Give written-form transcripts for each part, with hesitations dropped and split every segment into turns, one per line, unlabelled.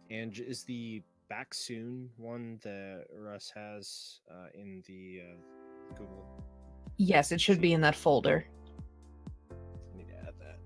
And is the back soon one that Russ has in the Google
Yes, it should
Sheet?
be in that folder.
I need to add that.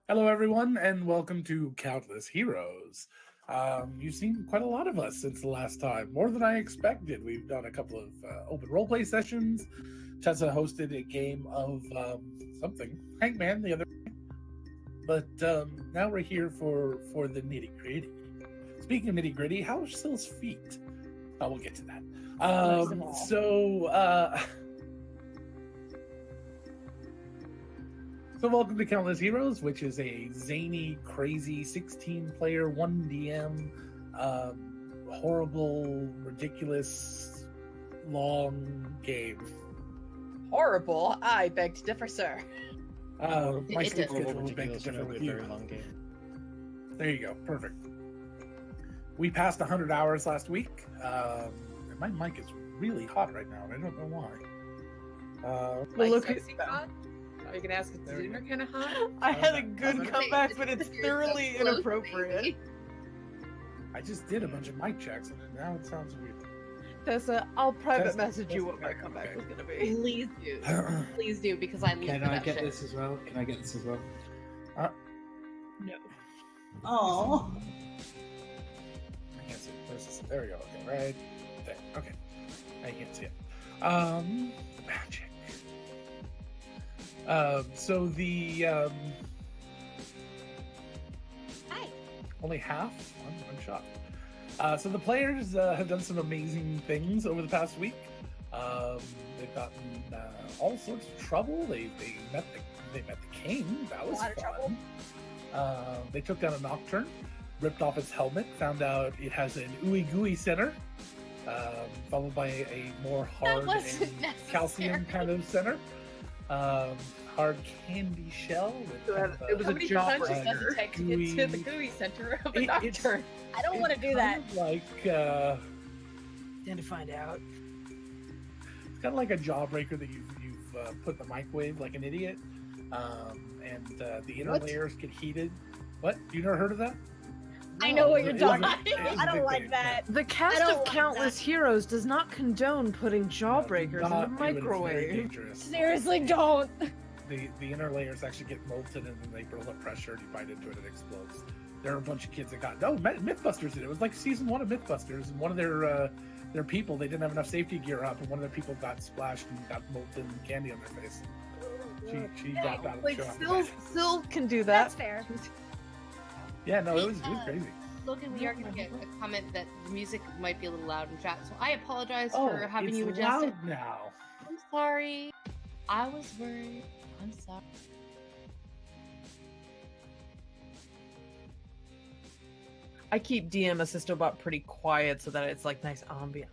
Hello, everyone, and welcome to Countless Heroes. You've seen quite a lot of us since the last time, more than I expected. We've done a couple of open roleplay sessions. Tessa hosted a game of something, Hangman, the other day. But now we're here for the nitty gritty. Speaking of nitty gritty, how are Sill's feet? Oh, we'll get to that. So welcome to Countless Heroes, which is a zany, crazy 16-player, 1DM, horrible, ridiculous, long game.
Horrible. I beg to differ, sir.
My
It
sleep
does.
schedule would beg to differ with you.
Very long game.
There you go. Perfect. We passed 100 hours last week. And my mic is really hot right now, and I don't know why.
Well, look
sexy hot? Are you gonna ask if
There you
dinner kind of hot?
I had a
Okay.
good comeback, but it's thoroughly inappropriate.
I just did a bunch of mic checks, and now it sounds weird.
Tessa, I'll private
Tessa,
message you
Tessa,
what my
okay.
comeback was gonna be.
Please do. Please do, because I live
Can
for
I
that
get
shit.
this as well? Can I get this as well?
No.
Oh.
I can't see it. Where's this? There we go. Okay, right there. Okay. I can't see it. Magic. So the
Hi.
only half. I'm shocked. So the players have done some amazing things over the past week. They've gotten all sorts of trouble. They met the king. That was
lot of trouble.
fun. They took down a Nocturne, ripped off its helmet, found out it has an ooey gooey center, followed by a more hard
wasn't
and
necessary.
calcium kind of center. Hard candy shell. With kind of
It was
How
a
many
jawbreaker.
punches does it take to get to the
gooey-
gooey center of a
It's-
nocturne? I don't want to
it's
do that.
kind of like
Then to find out.
it's kind of like a jawbreaker that you've put in the microwave like an idiot, and the inner
What?
layers get heated. What? You never heard of that?
I know what
it
you're
is
talking
a-
about.
it is a
I don't
big
like
thing,
that.
The cast
I don't
of
like
Countless
that.
Heroes does not condone putting jawbreakers in the
Not do it, it's very
microwave.
dangerous.
Seriously, don't.
The inner layers actually get molten and then they build up pressure and you bite into it and it explodes. There are a bunch of kids that got Mythbusters did it. It was like season 1 of Mythbusters, and one of their people, they didn't have enough safety gear up, and one of their people got splashed and got molten candy on their face. She got out of the
Like,
show after
still
that.
can do
That's
that.
fair.
Yeah, no, it was crazy.
Logan, we are going to get a comment that the music might be a little loud in chat, so I apologize
Oh,
for having
it's
you adjust it.
loud now.
I'm sorry. I was worried. I'm sorry.
I keep DM Assistobot pretty quiet so that it's like nice ambiance.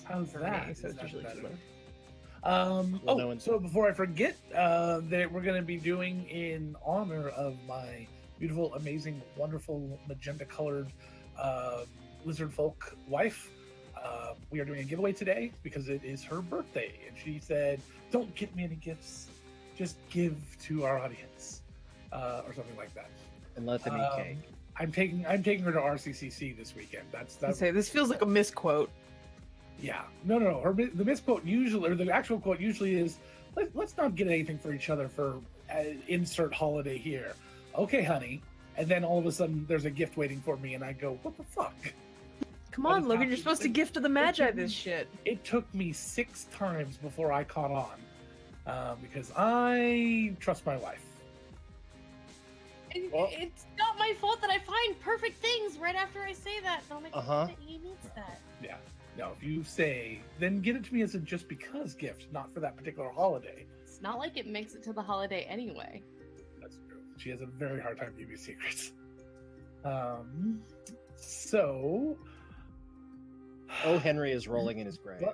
How's
for
that?
me, so
Is
it's
that
usually
better?
cooler.
Well, no one-
So before I forget, that we're going to be doing in honor of my beautiful, amazing, wonderful, magenta-colored lizard folk wife. We are doing a giveaway today because it is her birthday, and she said, "Don't get me any gifts, just give to our audience," or something like that.
And let them eat cake.
I'm taking her to RCCC this weekend.
I
That's
say this feels like a misquote.
Yeah, no. The misquote usually, or the actual quote usually is, "Let's not get anything for each other for insert holiday here." Okay, honey. And then all of a sudden, there's a gift waiting for me, and I go, "What the fuck?"
Come
What
on,
is
Logan, you're
happening?
supposed to gift to the Magi this shit.
It took me 6 times before I caught on, because I trust my wife. Well-
It's not my fault that I find perfect things right after I say that. And I'm like,
Uh-huh.
he needs that.
Yeah. No, if you say, then get it to me as a just because gift, not for that particular holiday.
It's not like it makes it to the holiday anyway.
That's true. She has a very hard time keeping secrets. So
Oh, Henry is rolling in his grave.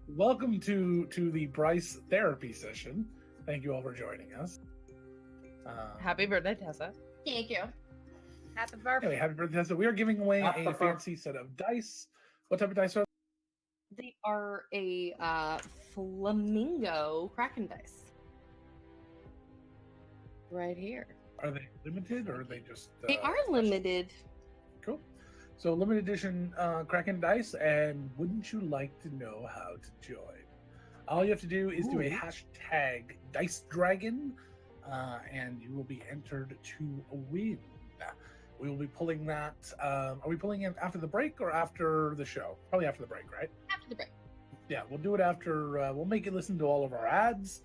welcome to the Bryce therapy session. Thank you all for joining us.
Happy birthday, Tessa.
Thank you.
Happy
Anyway, happy birthday! So we are giving away a fancy set of dice. What type of dice are
They are a flamingo Kraken dice. Right here.
they limited or are they just?
They are
special?
limited.
Cool. So limited edition Kraken dice, and wouldn't you like to know how to join? All you have to do is do a hashtag Dice Dragon and you will be entered to win. We will be pulling that. Are we pulling it after the break or after the show? Probably after the break, right?
After the break.
Yeah, we'll do it after. We'll make you listen to all of our ads,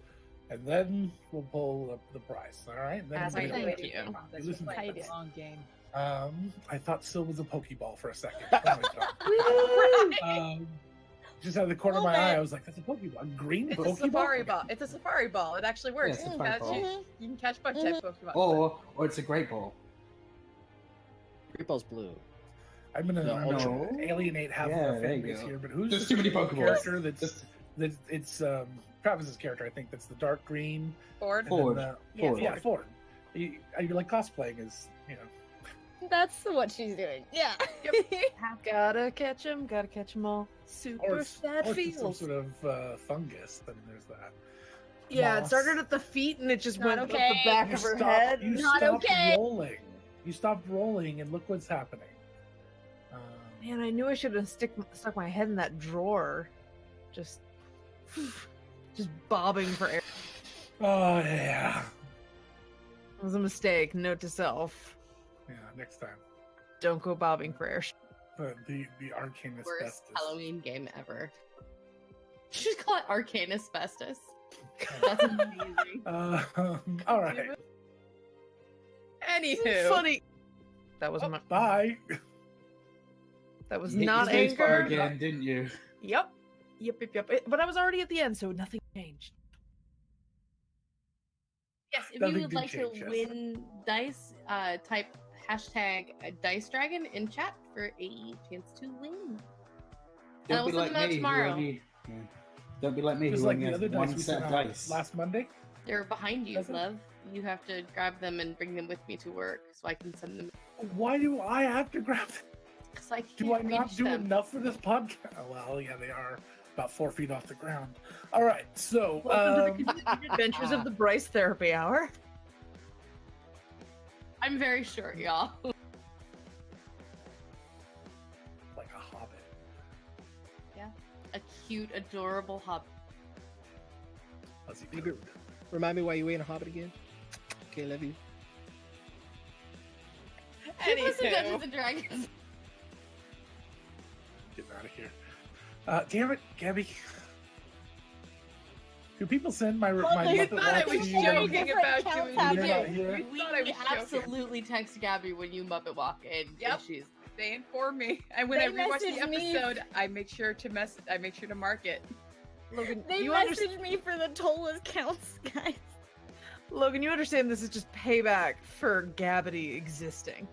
and then we'll pull the prize. All right? Then
As
we'll
I
make it-
thank
you.
You listen to
Like
this.
a long game.
I thought Syl was a Pokeball for a second. Oh my God. Just out of the corner of my eye, I was like, "That's a Pokeball, a green
It's a
Pokeball."
safari ball. It's a safari ball. It actually works.
Yeah,
you,
safari
can
ball.
catch, you can catch bug type Pokemon.
Or it's a great ball.
Great Ball's blue.
I'm gonna
No.
alienate half
Yeah,
of our
there
fan
you
base
go.
here, but who's
There's
the
too many
Pokemon
Pokeballs.
character that's it's Travis's character? I think that's the dark green.
Ford.
and then
Ford.
the-
Ford.
Yeah, Ford. You like cosplaying is
That's what she's doing. Yeah.
Gotta catch 'em all. Super
or it's
sad
some
feels.
sort of fungus. Then there's that.
Yeah, it
Moss.
started at the feet and it just
Not
went up
okay.
the back
You
of her
stopped-
head.
You
Not
stopped
okay.
rolling. You stopped rolling, and look what's happening.
Man, I knew I should have stuck my head in that drawer. Just bobbing for air.
Oh yeah,
It was a mistake. Note to self:
yeah. Next time,
don't go bobbing for air.
the arcane
Worst
asbestos.
Halloween game ever. You should call it Arcane Asbestos. That's amazing.
All right.
Anywho, funny. That was my.
Bye.
That was
You hit
not
your space bar
anger.
again, didn't you?
Yep. But I was already at the end, so nothing changed.
Yes, if
Nothing
you would
did
like to
change, yes.
win dice, type hashtag Dice Dragon in chat for a chance to win.
Don't
we'll
be
send
like
them out
me.
tomorrow.
Don't be like me.
Just
Who
like
only
the
has
other dice
one
we
set
sent
of
out
dice.
last Monday.
They're behind you,
Does it?
love. You have to grab them and bring them with me to work so I can send them.
Why do I have to grab them?
Because I can't
Do I not
reach
do
them.
enough for this podcast? Oh, well, yeah, they are about 4 feet off the ground. All right, so
Welcome to the continued adventures of the Bryce Therapy Hour.
I'm very short, y'all.
like a hobbit.
A cute, adorable hobbit.
Fuzzy
Maybe-
bird.
Remind me why you ain't a hobbit again. Okay, love you.
She was in Dungeons and Dragons.
Getting out of here. Damn it, Gabby. Do people send my
Well,
my
you
Muppet
thought I
Watch
was
to you?
joking
Different
about
counts
you.
out
You're
here.
not here.
We
thought I was joking.
absolutely text Gabby when you Muppet walk in.
Yep.
If she's
They inform me, and when
They
I rewatch the
messaged me.
episode, I make sure to mark it.
Logan,
They
you
messaged
understand?
me for the Tollwood counts, guys.
Logan, you understand this is just payback for Gabby existing.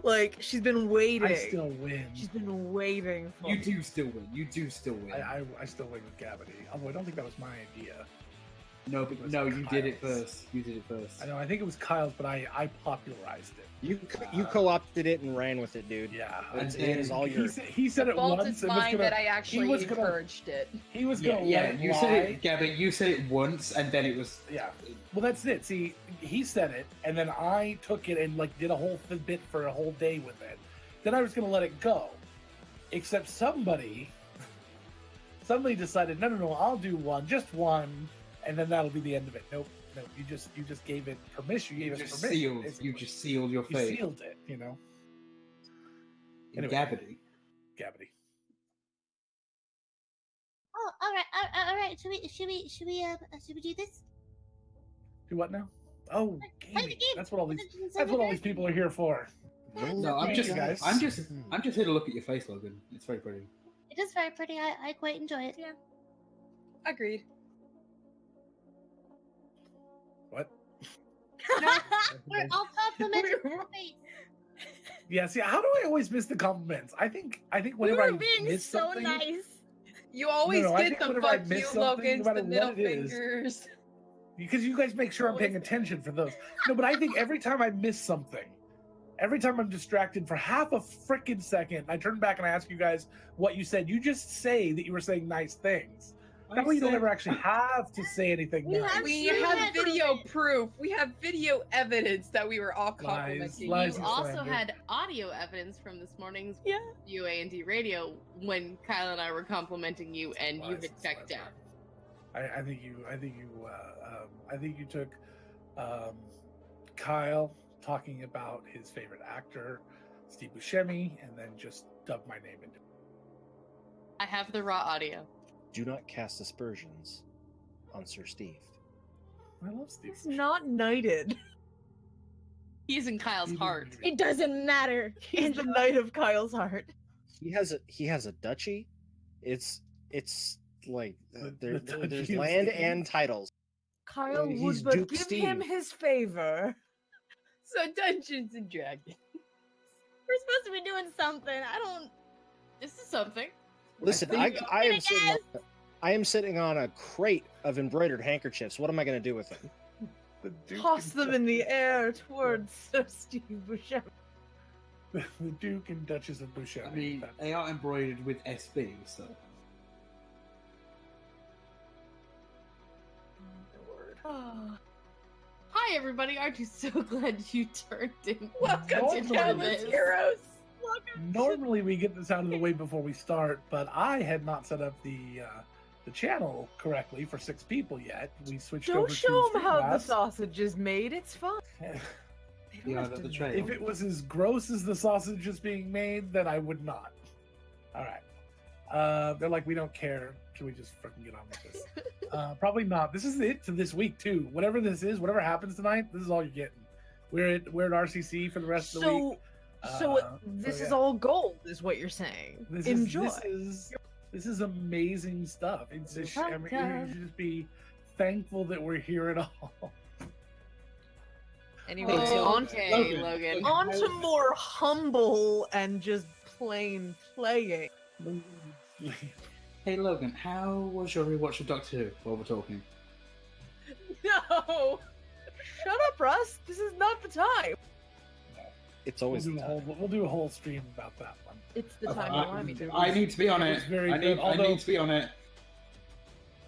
Like she's been waiting.
I still win.
She's been waiting for.
You do still win. You do still win.
I still win with Gabby. Although I don't think that was my idea.
No,
It
but
was
no, you did it
Kyle's.
first. You did it first.
I know. I think it was Kyle's, but I popularized it.
You co-opted it and ran with it, dude.
Yeah.
It's,
And
it is all
He
yours.
said
The
it
fault
once
is
and was
mine
gonna.
that I actually
was gonna-
encouraged it.
He was
Yeah,
gonna
yeah.
let it
You
lie.
said it, Gabby. You said it once, and then it was.
Yeah. Well, that's it. See, he said it, and then I took it and like did a whole bit for a whole day with it. Then I was gonna let it go, except somebody decided, no, I'll do one, just one, and then that'll be the end of it. Nope, you just gave it permission. You
You
gave us
just
permission.
sealed.
basically.
You just sealed your
You
fate.
sealed it. You know,
In
Anyway.
Gabby.
Gabby.
Oh, all right. Should we do this?
Do what now? Oh,
Play the
gaming.
game.
That's what all these.
Dungeons
That's
and
what all these
Dragons.
people are here for.
No, I'm
Thank
just,
you, guys.
I'm just here to look at your face, Logan. It's very pretty.
It is very pretty. I quite enjoy it.
Agreed.
What?
We're all complimenting your face.
Yeah. See, how do I always miss the compliments? I think
We
whenever I
were being
miss
so
something,
nice.
You always
No, I
get
think
the
whenever I
fuck
miss
you,
something,
Logan's,
no
the
matter
middle
what it is,
fingers.
because you guys make sure I'm paying attention for those. No, but I think every time I miss something, every time I'm distracted for half a freaking second, I turn back and I ask you guys what you said. You just say that you were saying nice things. That way you don't ever actually have to say anything
We
nice.
have-
We
sure
have
had
video
to-
proof. We have video evidence that we were all complimenting
Lies
you.
and
You also
slander.
had audio evidence from this morning's
Yeah.
UA&D radio when Kyle and I were complimenting you and you
Lies
had
and
checked
slander.
out.
I think you took Kyle talking about his favorite actor, Steve Buscemi, and then just dub my name into it.
I have the raw audio.
Do not cast aspersions on Sir Steve.
I love Steve.
He's not knighted.
He's in Kyle's heart.
It doesn't matter.
He's the knight of Kyle's heart.
He has a duchy. It's like
The Duchy
there's
of
land
Steve.
and titles.
Kyle
He's
would but
Duke
give
Steve.
him his favor.
So Dungeons and Dragons.
We're supposed to be doing something. I don't.
This is something.
Listen,
think-
I am sitting on a crate of embroidered handkerchiefs. What am I going to do with them?
The Duke
Toss
and
them in the air towards Sir Steve Buscemi.
the Duke and Duchess of Buscemi.
I mean, they are embroidered with SB, so.
Hi, everybody. Aren't you so glad you turned in?
Welcome to
Normally-
Countless Heroes.
Normally we get this out of the way before we start, but I had not set up the channel correctly for 6 people yet. We switched over
Don't
to
show them how the
Streamlabs.
sausage is made. It's fine.
The art of the trade.
If it was as gross as the sausage is being made, then I would not. All right. They're like, we don't care. Can we just freaking get on with this? Probably not. This is it to this week too. Whatever this is, whatever happens tonight, this is all you're getting. We're at RCC for the rest of the week.
This is
yeah.
all gold, is what you're saying. Enjoy.
This is amazing stuff. It's just, I mean, you should just be thankful that we're here at all.
Anyway,
Okay, Logan.
on to more humble and just plain playing.
Hey Logan, how was your rewatch of Doctor Who while we're talking?
No! Shut up, Russ. This is not the time.
It's
We'll
always
do a whole stream about that one.
It's the time you want me to.
I need to be on
It
it.
was very
I
good,
need
although-
to be on it.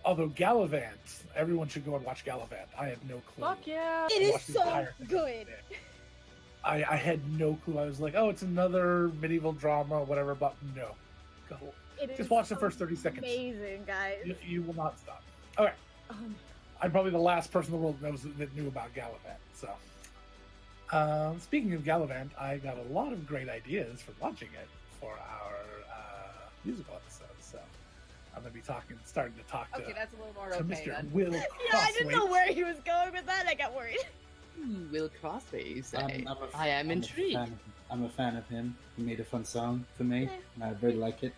Although Gallivant, everyone should go and watch Gallivant. I had no clue.
Fuck yeah.
It
I
is
watched the
so
entire thing.
good.
I had no clue. I was like, oh, it's another medieval drama, whatever. But no, go.
It
Just
is
watch the first 30 seconds.
Amazing, guys.
You will not stop. Okay, I'm probably the last person in the world that knew about Gallivant. So, speaking of Gallivant, I got a lot of great ideas for launching it for our musical episode. So, I'm gonna be starting to talk
Okay, that's a little more
to
okay
Mr.
then.
Will
Yeah, I didn't know
Crosswaite.
where he was going with that. I got worried.
Will Crossway, you say?
I'm a-
I am
I'm a
intrigued.
I'm a fan of him. He made a fun song for me, and I really like it.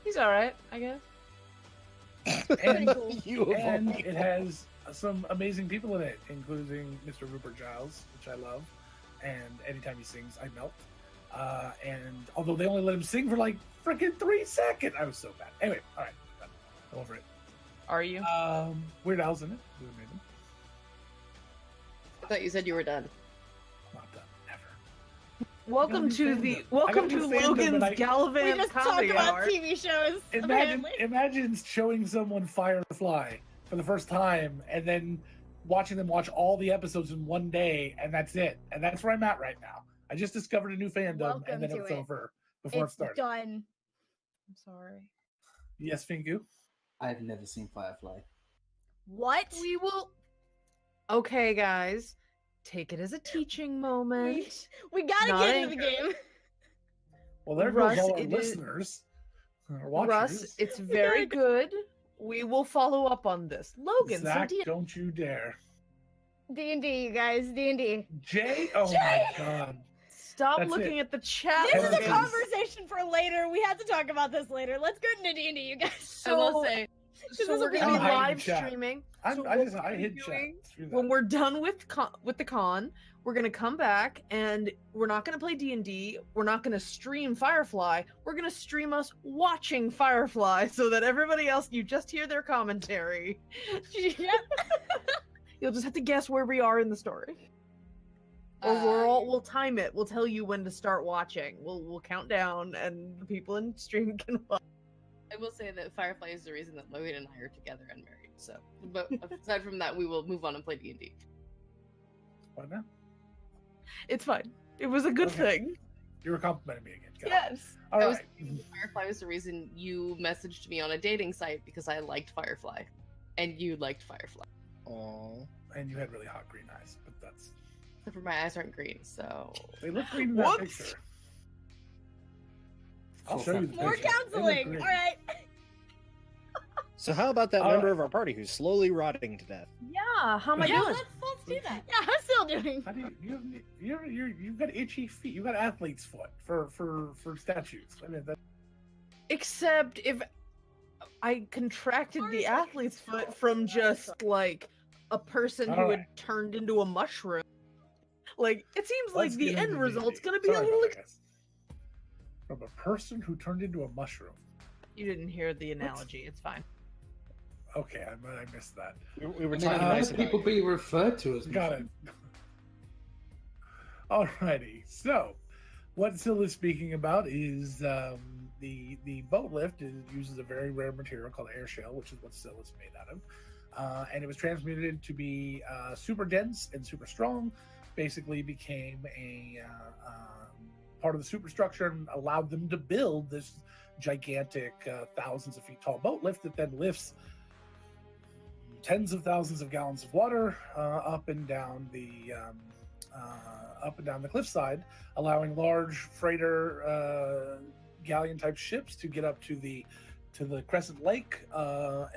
He's alright, I guess.
And,
cool.
You of all
and
people.
it has some amazing people in it, including Mr. Rupert Giles, which I love. And anytime he sings, I melt. And although they only let him sing for like freaking 3 seconds, I was so bad. Anyway, all right, done. I'm over it.
Are you?
Weird Al's in it. Who made him?
I thought you said you were done.
Not done. Never.
Welcome
gotta
to
do
the
fandom.
welcome
I
to
gotta do fandom
Logan's
and I-
We
Gallivant
just talk
Comedy
about
Hour.
TV shows.
Imagine,
apparently.
imagine showing someone Firefly for the first time and then watching them watch all the episodes in one day, and that's it. And that's where I'm at right now. I just discovered a new fandom,
Welcome
and then
to
it was
it.
over before
It's
it started.
done.
I'm sorry.
Yes, Fingu.
I've never seen Firefly.
What?
We will. Okay, guys, take it as a teaching moment.
We gotta
Not
get into the
angry.
game.
Well, there
Russ,
goes all our
it is-
listeners. Our watchers.
Russ, it's very good. We will follow up on this. Logan,
Zach,
so
don't you dare.
D&D, you guys. D&D.
Jay, oh
Jay!
my god.
stop
That's
looking
it.
at the chat.
This is a
Logan.
conversation for later. We have to talk about this later. Let's go into D&D, you guys.
I will say,
This
So
is
we're
okay.
gonna be
I'm hiding
live
chat.
streaming.
I
So
hit
what
chat.
we're doing
Screw that.
when we're done with the con, we're gonna come back and we're not gonna play D&D. We're not gonna stream Firefly. We're gonna stream us watching Firefly, so that everybody else, you just hear their commentary.
Yep.
You'll just have to guess where we are in the story. Or we'll time it. We'll tell you when to start watching. We'll count down, and the people in stream can watch.
I will say that Firefly is the reason that Logan and I are together and married. So, but aside from that, we will move on and play D&D.
What now?
It's fine. It was a good
Okay.
thing.
You were complimenting me again. Got it.
Yes.
All
I was
right.
thinking Firefly was the reason you messaged me on a dating site because I liked Firefly, and you liked Firefly.
Aw.
And you had really hot green eyes, but that's
Except for my eyes aren't green, so
they look green in that
Whoops.
picture. I'll show you the
More
picture. They look
counseling.
green.
All right.
So how about that
All
member
right.
of our party who's slowly rotting to death?
Yeah, how am I
Yeah,
doing?
let's do that. Yeah, I'm still doing.
How do you've got itchy feet. You've got athlete's foot for statues. I mean, that,
Except if I contracted the athlete's foot from just like a person who had
Alright.
turned into a mushroom. Like it seems like
let's
the
get
end
into
result's
D&D.
gonna be a
Sorry
little.
about that, guys. From a person who turned into a mushroom.
You didn't hear the analogy. It's fine.
Okay, I missed that.
We were
I mean,
talking
how
nice
do
about
people
you.
be referred to as
Got it. Alrighty. So, what Syl is speaking about is the boat lift uses a very rare material called air shell, which is what Syl is made out of, and it was transmuted to be super dense and super strong. Basically, became a part of the superstructure and allowed them to build this gigantic, thousands of feet tall boat lift that then lifts tens of thousands of gallons of water up and down the cliffside, allowing large freighter galleon type ships to get up to the Crescent Lake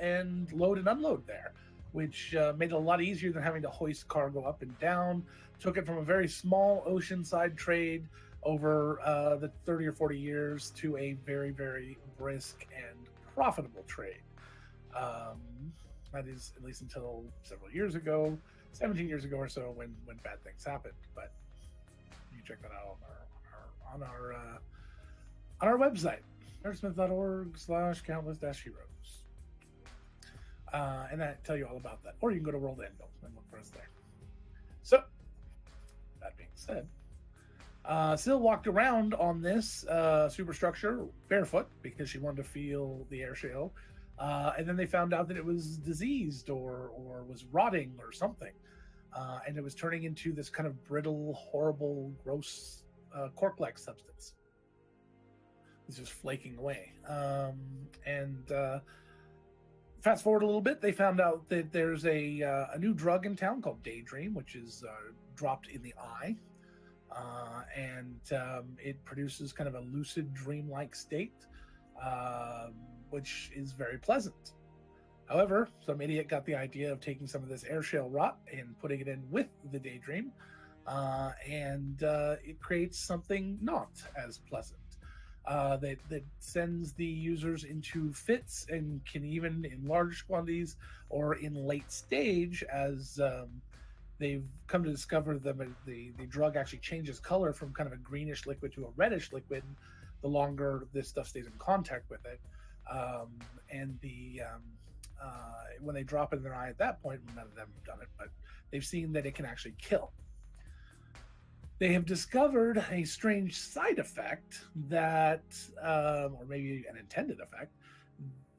and load and unload there, which made it a lot easier than having to hoist cargo up and down. Took it from a very small oceanside trade over the 30 or 40 years to a very, very brisk and profitable trade. That is at least until several years ago, 17 years ago or so, when bad things happened. But you can check that out on our website, nerdsmith.org/countless-heroes, and that tell you all about that. Or you can go to World Anvil and look for us there. So that being said, Syl walked around on this superstructure barefoot because she wanted to feel the air shell. And then they found out that it was diseased or was rotting or something. And it was turning into this kind of brittle, horrible, gross cork-like substance. It's just flaking away. And fast forward a little bit, they found out that there's a new drug in town called Daydream, which is dropped in the eye. And it produces kind of a lucid, dream-like state. Which is very pleasant. However, some idiot got the idea of taking some of this air shell rot and putting it in with the Daydream, and it creates something not as pleasant that sends the users into fits and can even, in large quantities or in late stage, as they've come to discover that the drug actually changes color from kind of a greenish liquid to a reddish liquid the longer this stuff stays in contact with it. And when they drop it in their eye at that point, none of them have done it, but they've seen that it can actually kill. They have discovered a strange side effect that, or maybe an intended effect,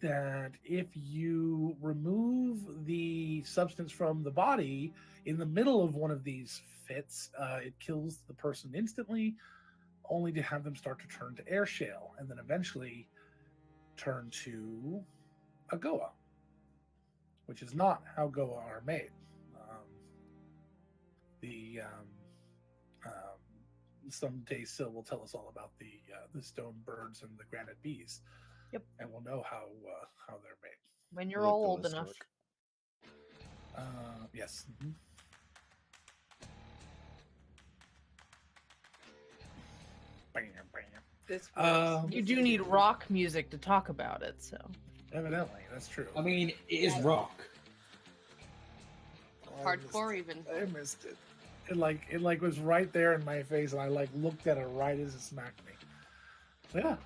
that if you remove the substance from the body in the middle of one of these fits, it kills the person instantly, only to have them start to turn to air shale and then eventually turn to a Goa, which is not how Goa are made. Someday Syl will tell us all about the stone birds and the granite bees.
Yep.
And we'll know how they're made.
When you're
Look,
all
the
old
list
enough.
work.
Yes. Bam, bam.
This
You do need rock music to talk about it, so.
Evidently, that's true.
I mean, it is rock.
hardcore even.
I missed it.
It like was right there in my face, and I like looked at it right as it smacked me. So, yeah,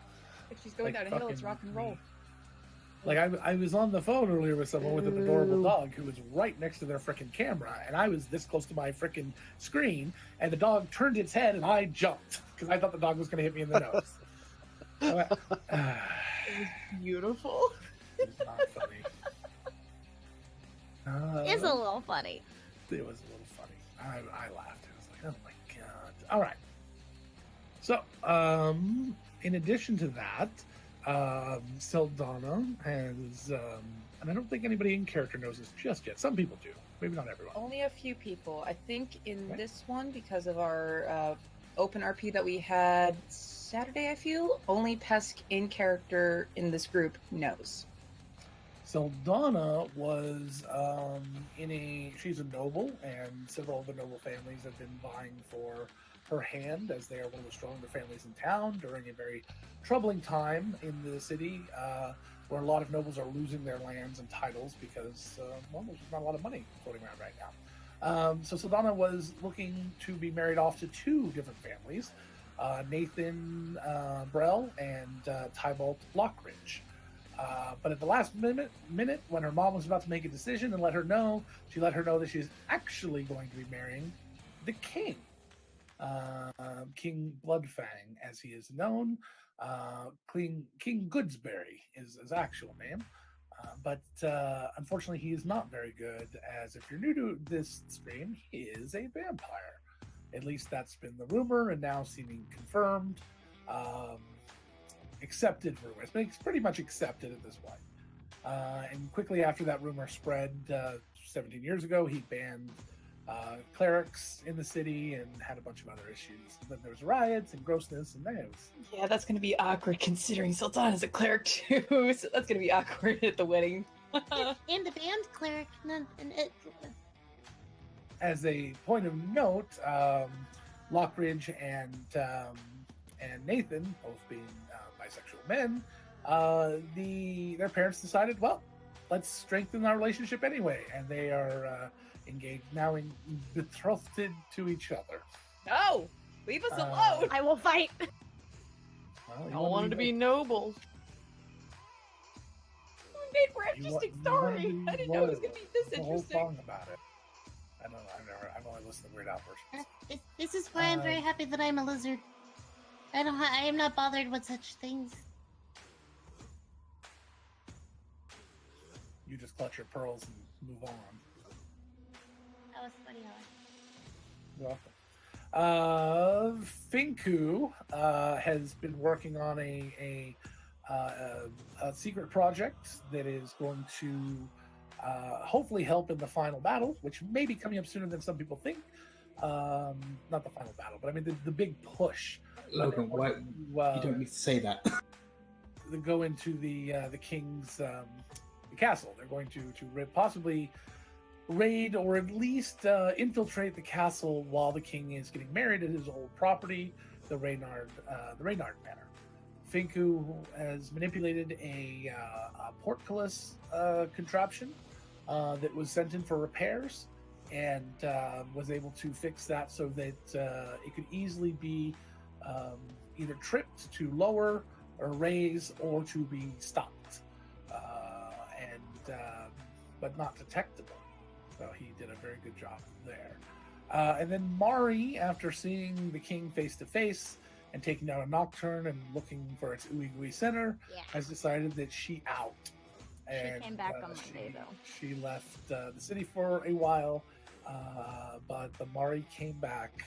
If she's going
like
down a hill, it's
fucking
rock and roll.
like I was on the phone earlier with someone with an adorable dog who was right next to their freaking camera, and I was this close to my freaking screen, and the dog turned its head, and I jumped because I thought the dog was going to hit me in the nose. I went,
It was beautiful.
it's not funny.
It's a little funny.
It was a little funny. I laughed. I was like, oh my god. All right. So, in addition to that, Sildana has and I don't think anybody in character knows this just yet. Some people do, maybe not everyone.
Only a few people. I think in
Okay.
this one, because of our open RP that we had Saturday, I feel, only Pesk in character in this group knows.
Saldana was she's a noble, and several of the noble families have been vying for her hand, as they are one of the stronger families in town during a very troubling time in the city, where a lot of nobles are losing their lands and titles because, well, there's not a lot of money floating around right now. So Saldana was looking to be married off to two different families, Nathan Brell and Tybalt Lockridge. But at the last minute, when her mom was about to make a decision and she let her know that she's actually going to be marrying the king, King Bloodfang, as he is known. King Goodsberry is his actual name. But unfortunately, he is not very good, as if you're new to this stream, he is a vampire. At least that's been the rumor, and now seeming confirmed. Accepted rumor. It's pretty much accepted at this point. And quickly after that rumor spread, 17 years ago, he banned clerics in the city and had a bunch of other issues. And then there was riots and grossness, and then it was...
Yeah, that's going to be awkward considering Sultana's a cleric too, so that's going to be awkward at the wedding.
And the band cleric.
As a point of note, Lockridge and Nathan, both being bisexual men, their parents decided, well, let's strengthen our relationship anyway, and they are engaged now in betrothed to each other.
No! Leave us alone!
I will fight.
Well,
I wanted to be nobles.
We made for an interesting story! I didn't know it was going to be this
the whole
interesting.
song about it. I don't know. I've only listened to Weird Al versions.
This is why I'm very happy that I'm a lizard. I am not bothered with such things.
You just clutch your pearls and move on.
That was funny.
You're welcome. Finku has been working on a secret project that is going to hopefully help in the final battle, which may be coming up sooner than some people think. Not the final battle, but I mean the big push.
Logan, why you don't need to say that.
They go into the king's castle. They're going to possibly raid or at least infiltrate the castle while the king is getting married at his old property, the Reynard Manor. Finku has manipulated a portcullis contraption that was sent in for repairs, and was able to fix that so that it could easily be either tripped to lower or raise or to be stopped, but not detectable. So he did a very good job there. And then Mari, after seeing the king face to face and taking down a nocturne and looking for its ooey gooey center, has decided that she out. And,
She came back on Monday, though.
She left the city for a while, but the Mari came back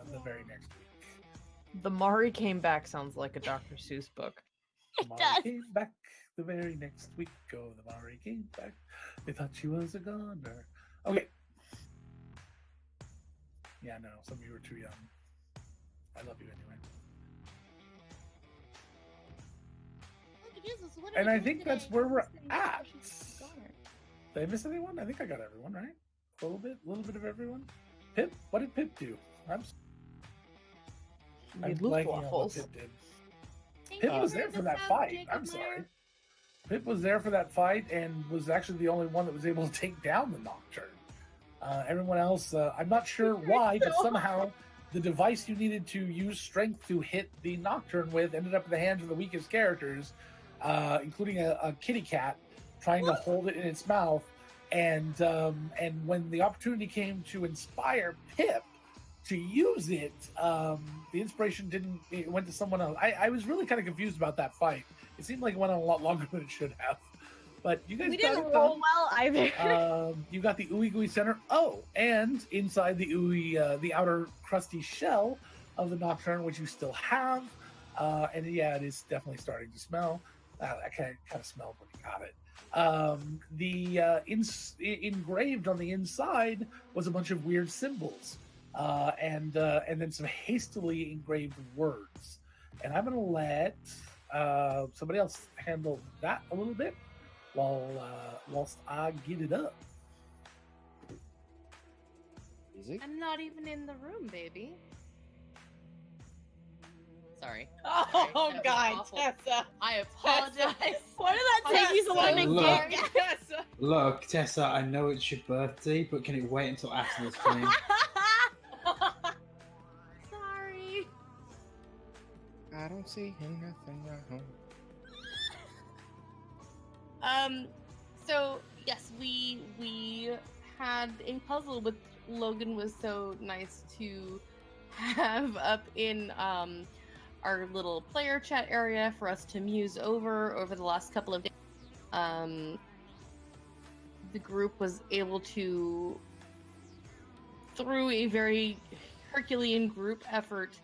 the very next week.
The Mari Came Back sounds like a Dr. Seuss book.
The Mari came back the very next week. Oh, the Mari came back. They thought she was a goner. Okay. Yeah, no, some of you were too young. I love you anyway. And I think that's where we're at. Did I miss anyone? I think I got everyone, right? A little bit of everyone. Pip, what did Pip do? I'm blanking on what
Waffles.
Pip did. Pip was there for that fight. I'm sorry. Pip was there for that fight and was actually the only one that was able to take down the Nocturne. Everyone else, I'm not sure why, but somehow the device you needed to use strength to hit the Nocturne with ended up in the hands of the weakest characters, including a kitty cat trying to hold it in its mouth. And when the opportunity came to inspire Pip to use it, the inspiration it went to someone else. I was really kind of confused about that fight. It seemed like it went on a lot longer than it should have. But you guys
We
got
didn't
it
roll
done.
well either.
You got the ooey gooey center. Oh, and inside the ooey, the outer crusty shell of the Nocturne, which you still have. And yeah, it is definitely starting to smell. I kind of smelled when you got it. Engraved on the inside was a bunch of weird symbols, and then some hastily engraved words. And I'm gonna let somebody else handle that a little bit whilst I get it up.
Easy.
I'm not even in the room, baby. Sorry.
Oh
That was
God,
awful.
Tessa.
I apologize.
Why did that take you so long to
Look.
get?
Tessa.
Look, Tessa, I know it's your birthday, but can it wait until after the stream?
Sorry.
I don't see nothing wrong.
So yes, we had a puzzle with Logan was so nice to have up in our little player chat area for us to muse over the last couple of days. The group was able to, through a very Herculean group effort,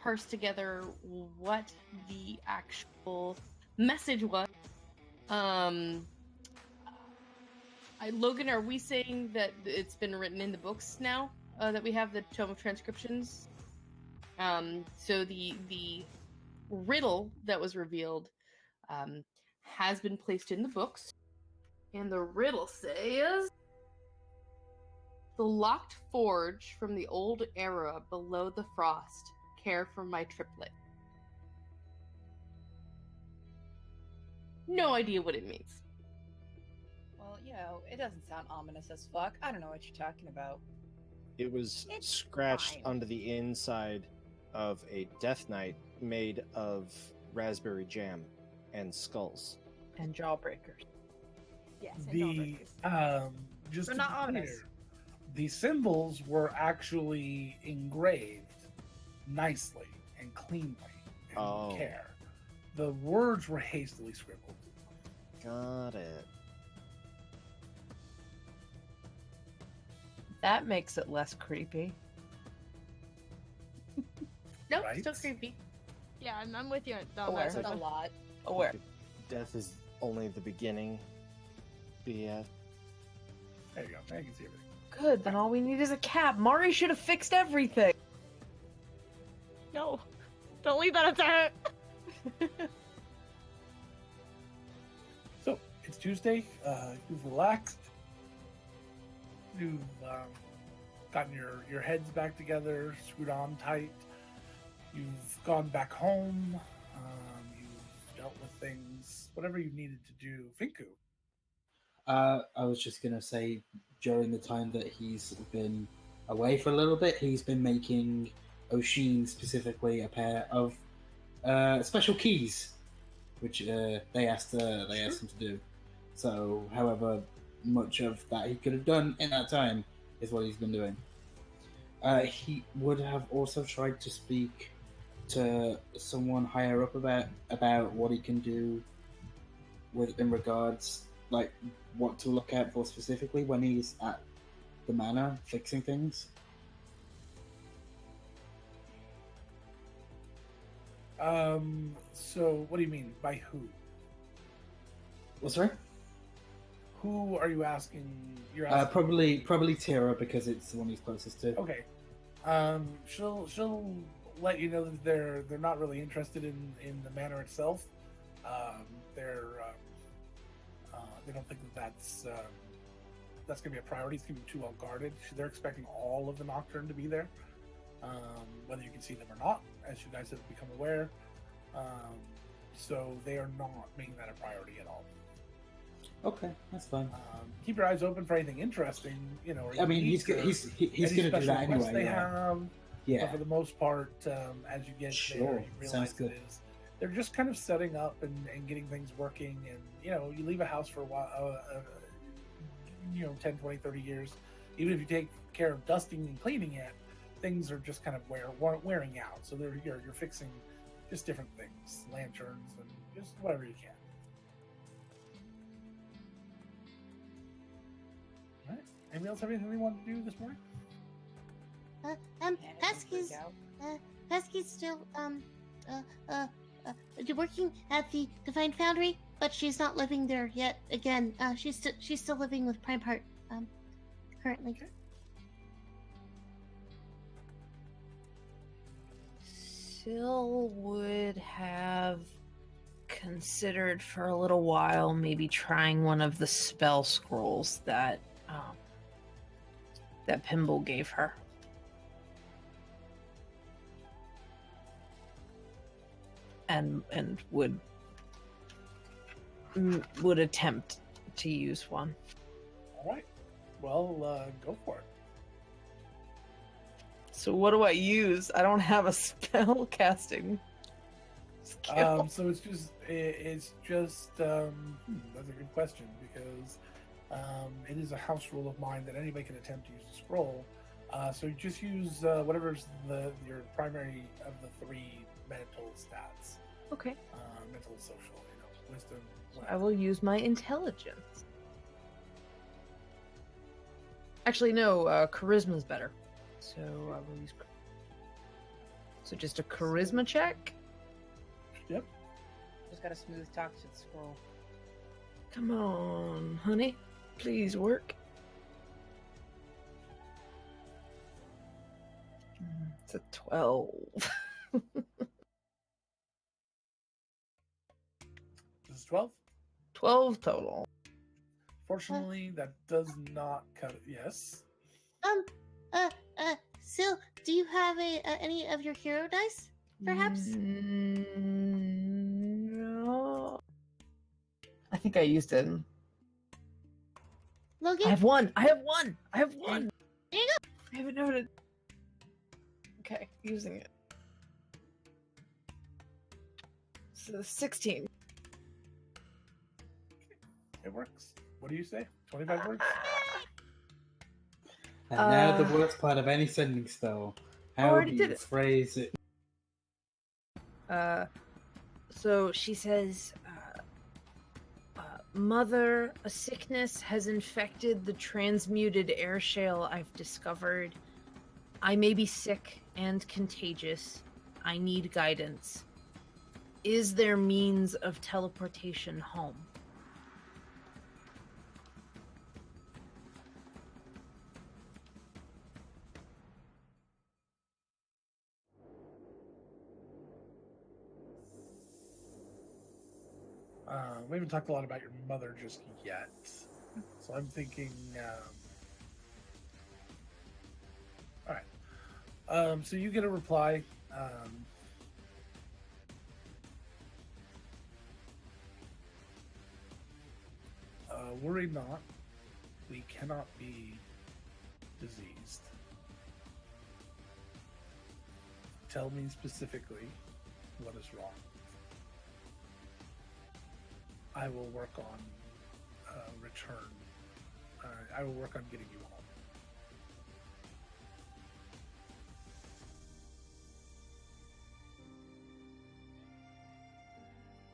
parse together what the actual message was. Logan, are we saying that it's been written in the books now? That we have the Tome of Transcriptions? So the riddle that was revealed has been placed in the books. And the riddle says... The locked forge from the old era below the frost. Care for my triplet. No idea what it means.
Well, it doesn't sound ominous as fuck. I don't know what you're talking about.
It was
It's
scratched
fine.
onto the inside of a Death Knight made of raspberry jam and skulls.
And jawbreakers.
Yes, I
The
don't
just
They're
to
not
be
ominous.
clear, the symbols were actually engraved nicely and cleanly and
Oh.
with care. The words were hastily scribbled.
Got it.
That makes it less creepy.
No,
Right?
still creepy.
Yeah, I'm with you on
Aware.
that.
That's a lot.
Aware.
Death is only the beginning. BF.
There you go. Now you can see everything.
Good, then all we need is a cap. Mari should have fixed everything.
No, don't leave that up to her.
So it's Tuesday. You've relaxed. You've gotten your heads back together, screwed on tight. You've gone back home. You've dealt with things, whatever you needed to do. Finku.
I was just gonna say, during the time that he's been away for a little bit, he's been making Oshin specifically a pair of special keys, which they asked him to do. So, however much of that he could have done in that time is what he's been doing. He would have also tried to speak to someone higher up about what he can do in regards, like what to look out for specifically when he's at the manor fixing things.
So what do you mean by who?
What's right?
Who are you asking? You're asking.
Probably Tira, because it's the one he's closest to.
Okay. She'll let you know that they're not really interested in the manor itself. They don't think that's gonna be a priority. It's gonna be too well guarded. They're expecting all of the Nocturne to be there, whether you can see them or not, as you guys have become aware. So they are not making that a priority at all.
Okay, that's fine.
Keep your eyes open for anything interesting. Or
I mean, he's
unique or
he's
any
gonna do
special
that
requests
anyway.
They
Yeah.
have. But
Yeah.
for the most part, as you get
Sure,
there, you realize
sounds good.
they're just kind of setting up and getting things working. And, you leave a house for a while, 10, 20, 30 years. Even if you take care of dusting and cleaning it, things are just kind of wearing out. So you're fixing just different things, lanterns and just whatever you can. All right. Anybody else have anything they want to do this morning?
Pesky's Pesky's still working at the Divine Foundry. but she's not living there yet. Again, she's still living with Prime Heart, currently.
Syl would have considered for a little while maybe trying one of the spell scrolls that Pimble gave her. And would attempt to use one.
All right. Well, go for it.
So what do I use? I don't have a spell casting skill.
So it's just that's a good question because it is a house rule of mine that anybody can attempt to use a scroll. So you just use whatever's your primary of the 3 mental stats.
Okay.
Mental, social, wisdom.
I will use my intelligence. Actually, no. Charisma's better. So I will use. So just a charisma check.
Yep.
Just got a smooth talk to the scroll.
Come on, honey. Please work. It's a 12.
This is 12.
12 total.
Fortunately, that does not cut it. Yes.
Syl, do you have any of your hero dice, perhaps?
No. I think I used it.
Logan?
I have one. I have one.
There you go.
I haven't noted. Okay, using it. So 16.
It works. What do you say? 25 works?
And now the worst part of any sending spell. How
already
do
did
you
it.
phrase it?
So she says, Mother, a sickness has infected the transmuted air shale I've discovered. I may be sick and contagious. I need guidance. Is there means of teleportation home?
We haven't talked a lot about your mother just yet. So I'm thinking... Alright. So you get a reply. Worry not. We cannot be diseased. Tell me specifically what is wrong. I will work on return. I will work on getting you home.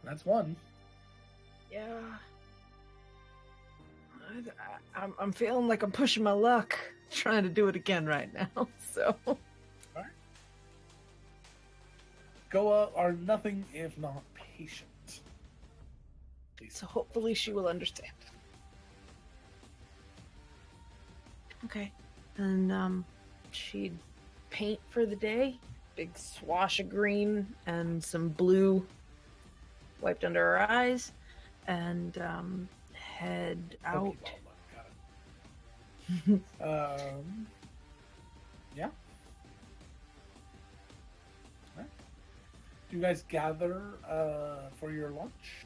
That's one.
Yeah. I'm feeling like I'm pushing my luck, trying to do it again right now. So.
All right. Goa are nothing if not patient.
So hopefully she will understand. Okay. And she'd paint for the day. Big swash of green and some blue wiped under her eyes. And head out.
Yeah. Right. Do you guys gather for your lunch?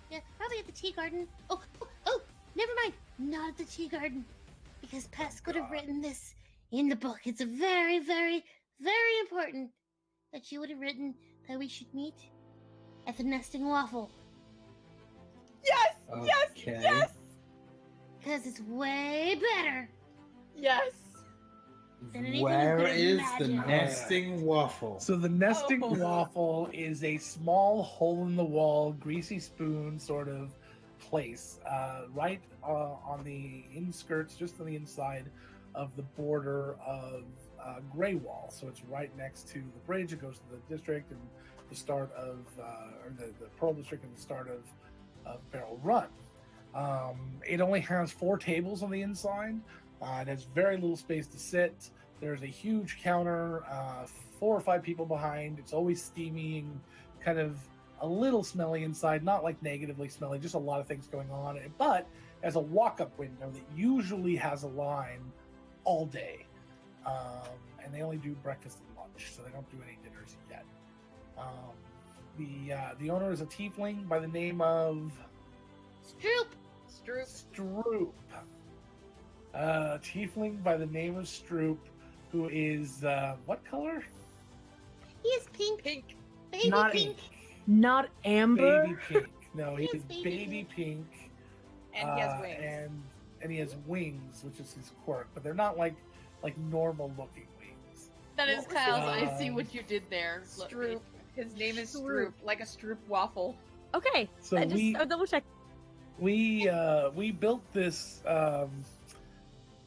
Yeah, probably at the tea garden. Oh, never mind. Not at the tea garden. Because Pesk would have written this in the book. It's a very, very, very important that she would have written that we should meet at the Nesting Waffle.
Yes!
Okay.
Yes!
Because it's way better.
Yes!
than anything
Where
you could
is the
imagine.
nesting waffle?
So the nesting waffle is a small hole-in-the-wall, greasy spoon sort of place, right on the inskirts, just on the inside of the border of Grey Wall. So it's right next to the bridge. It goes to the district and the start of, or the Pearl District and the start of Barrel Run. It only has 4 tables on the inside. It has very little space to sit. There's a huge counter, 4 or 5 people behind. It's always steamy and kind of a little smelly inside, not like negatively smelly, just a lot of things going on. But as a walk-up window that usually has a line all day. And they only do breakfast and lunch, so they don't do any dinners yet. The owner is a tiefling by the name of Stroop. Tiefling by the name of Stroop, who is what color?
He is pink. Baby
Not
pink.
Not amber.
Baby pink. No, he
He
is
is baby
baby pink.
And he has wings.
And he has wings, which is his quirk, but they're not like normal looking wings.
That is
What was
Kyle's.
it?
I see what you did there. Look,
Stroop. His name is
Stroop.
Stroop, like a Stroop waffle.
Okay.
So
I'll double check.
we built this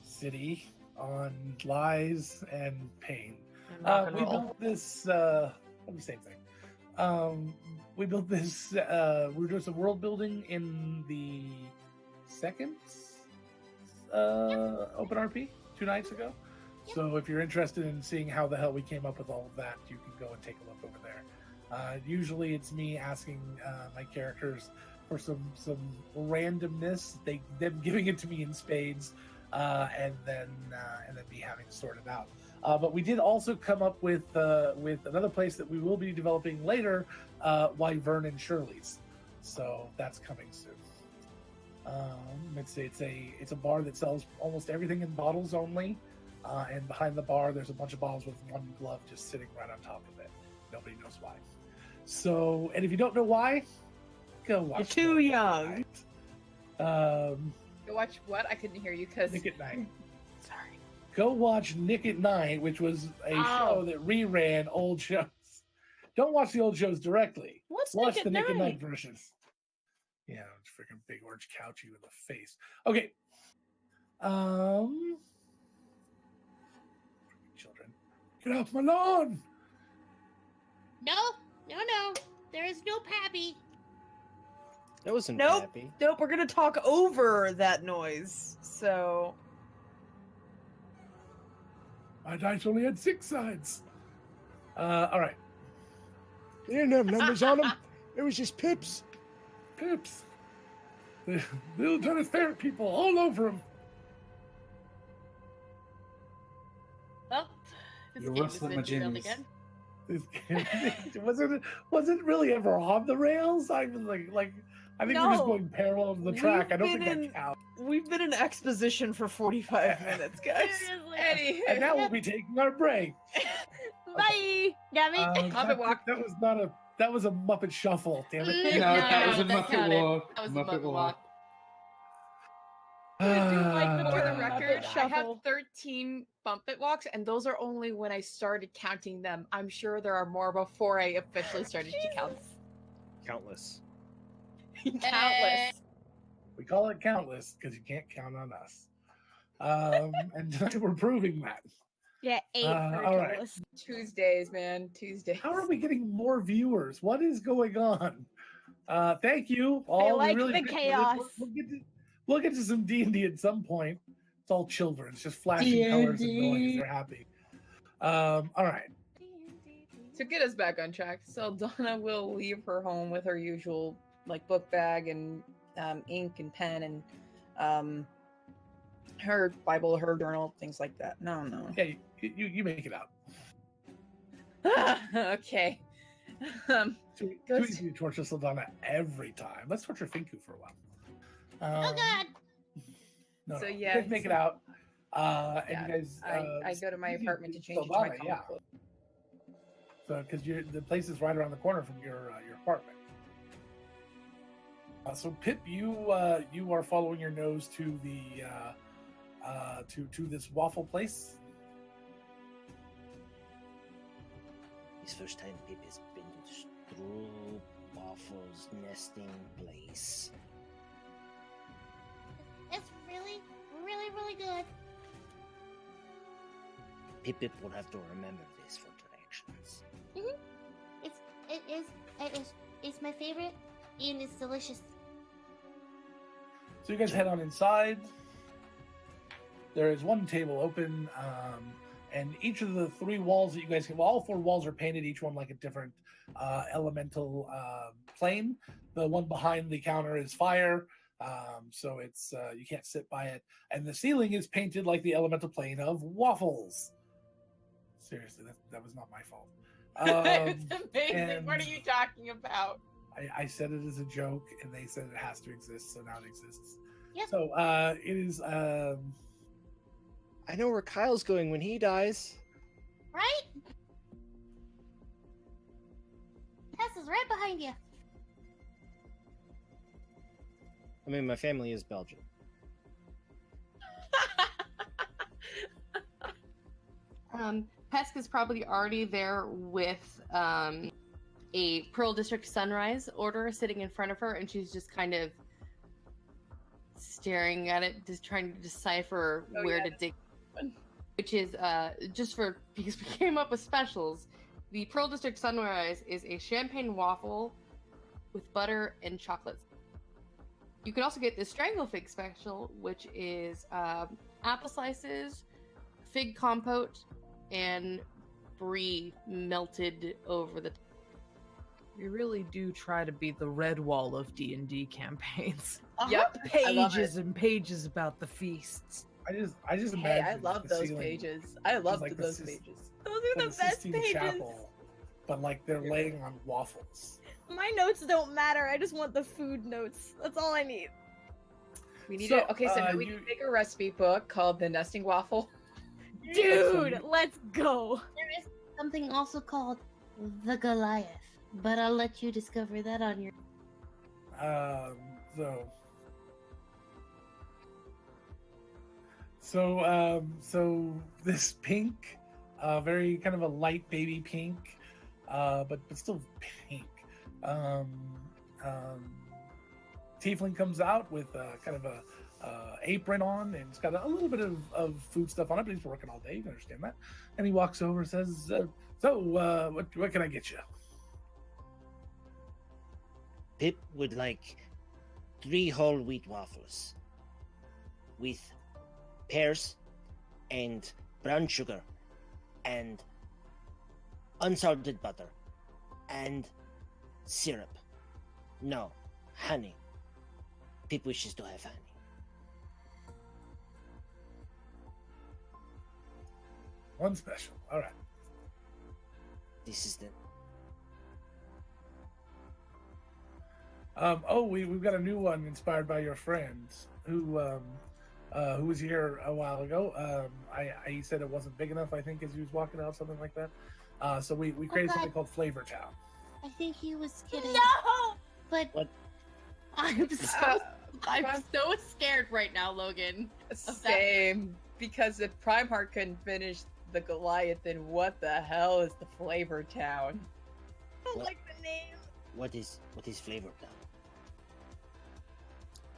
city on lies and pain.
And rock and
We
roll.
built this the same thing. We built this we were doing some world building in the second open RP 2 nights ago. So if you're interested in seeing how the hell we came up with all of that, you can go and take a look over there. Usually it's me asking my characters for some randomness, them giving it to me in spades, and then me having to sort it out. But we did also come up with another place that we will be developing later, Wyvern and Shirley's. So that's coming soon. It's a bar that sells almost everything in bottles only, and behind the bar there's a bunch of bottles with one glove just sitting right on top of it. Nobody knows why. So, and if you don't know why, go watch.
You're too
Nick
young.
at Night.
Go watch what? I couldn't hear you because
Nick at Night.
Sorry.
Go watch Nick at Night, which was a show that reran old shows. Don't watch the old shows directly.
What's
Watch
Nick
the
at
Nick at
Night?
Night version. Yeah, it's freaking big orange couch you in the face. Okay. Children, get off my lawn.
No. There is no Pappy.
That wasn't
Nope.
happy.
Nope, we're gonna talk over that noise. So
My dice only had 6 sides. All right.
They didn't have numbers on them. It was just pips.
Pips. The little Dennis Ferret people all over him.
Well, this
You're
game
worse
has
than
been
my
derailed
Jimmys.
again.
wasn't really ever on the rails. I was like I think we're just
No.
going parallel to the
We've
track. I don't think
been
that
in-
counts.
we've been in exposition for 45 minutes, guys.
Seriously.
Eddie.
And now we'll be taking our break.
Bye. Damn it.
Muppet Walk.
That was not a. That was a Muppet Shuffle. Damn it.
No, that was a
that
Muppet
counted.
Walk.
That was a
Muppet
Muppet
Walk.
For the
Ah.
record, I have
Shuffle.
13 bump it walks, and those are only when I started counting them. I'm sure there are more before I officially started to count.
Countless.
Countless.
We call it countless because you can't count on us. And tonight we're proving that.
Yeah, 8 for
all right.
Jonas.
Tuesdays, man. Tuesdays.
How are we getting more viewers? What is going on? Thank you all.
like
We
the
appreciate it.
chaos.
We'll get to some D&D at some point. It's all children. It's just flashing colors and
D&D.
noise. They're happy. All right.
To get us back on track, Saldana will leave her home with her usual like book bag and ink and pen and her Bible, her journal, things like that. No.
Yeah, you make it out.
Okay.
Too
Goes-
easy to torture Saldana every time. Let's torture Finku for a while.
Oh God.
No,
So,
no.
yeah,
You guys make it out. And
Yeah,
you guys,
I go to my
easy
apartment to
to
change into my
Saldana,
comic
yeah.
book.
So, because the place is right around the corner from your apartment. So, Pip, you are following your nose to the to this waffle place.
His first time Pip has been to Stroop Waffle's nesting place.
It's really, really, really good.
Pip will have to remember this for directions.
Yes, it's my favorite, and it's delicious.
So you guys head on inside. There is one table open, and each of the 3 walls that you guys can, all 4 walls are painted, each one like a different elemental plane. The one behind the counter is fire, so it's you can't sit by it. And the ceiling is painted like the elemental plane of waffles. Seriously, that was not my fault.
It's amazing.
and-
What are you talking about?
I said it as a joke, and they said it has to exist, so now it exists.
Yep.
So it is.
I know where Kyle's going when he dies.
Right? Tessa's right behind you.
I mean, my family is Belgian.
Pesk is probably already there with a Pearl District Sunrise order sitting in front of her, and she's just kind of staring at it, just trying to decipher where to dig. Which is just for because we came up with specials. The Pearl District Sunrise is a champagne waffle with butter and chocolate. You can also get the Strangle Fig special, which is apple slices, fig compote, and brie melted over the.
We really do try to be the red wall of D&D campaigns.
Yep, I love
Pages
it.
and pages about the feasts.
I just
Hey,
imagine
I love
the
those
ceiling
pages. I love
like
those
the
pages.
Those
like
are
a
the best
Sistine
pages.
Chapel, but like they're laying on waffles.
My notes don't matter. I just want the food notes. That's all I need.
We need
So,
it. Okay, so now we
you-
can make a recipe book called the Nesting Waffle.
Dude, let's go.
There is something also called the Goliath, but I'll let you discover that on your.
So this pink, very kind of a light baby pink, but still pink. Tiefling comes out with kind of a apron on, and it's got a little bit of food stuff on it, but he's working all day. You can understand that. And he walks over and says, what can I get you?
Pip would like 3 whole wheat waffles with pears and brown sugar and unsalted butter and syrup. No, honey. Pip wishes to have honey.
One special. All right.
This is the
We've got a new one inspired by your friend who was here a while ago. He said it wasn't big enough, I think, as he was walking out, something like that. So we created
God.
something called Flavor Town.
I think he was kidding.
No!
But
What?
I'm so.
I'm so scared right now, Logan.
Same. Because if Primeheart couldn't finish the Goliath, then what the hell is the Flavor Town?
I don't
What?
like the name.
what is flavor down?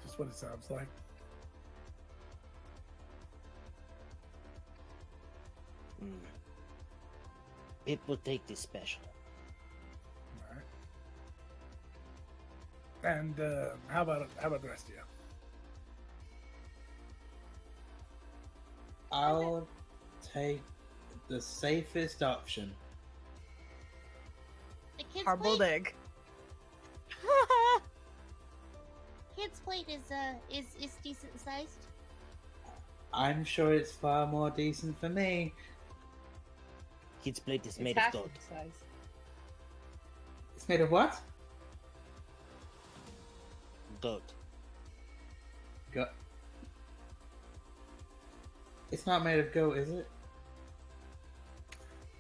Just what it sounds like.
Pip will take this special.
All right. And how about the rest of you?
I'll take the safest option.
The kid's
Hard-boiled
plate.
egg.
Kid's plate is decent sized.
I'm sure it's far more decent for me.
Kid's plate is
It's
made of
half
goat.
the size.
It's made of what?
Goat.
Go. It's not made of goat, is it?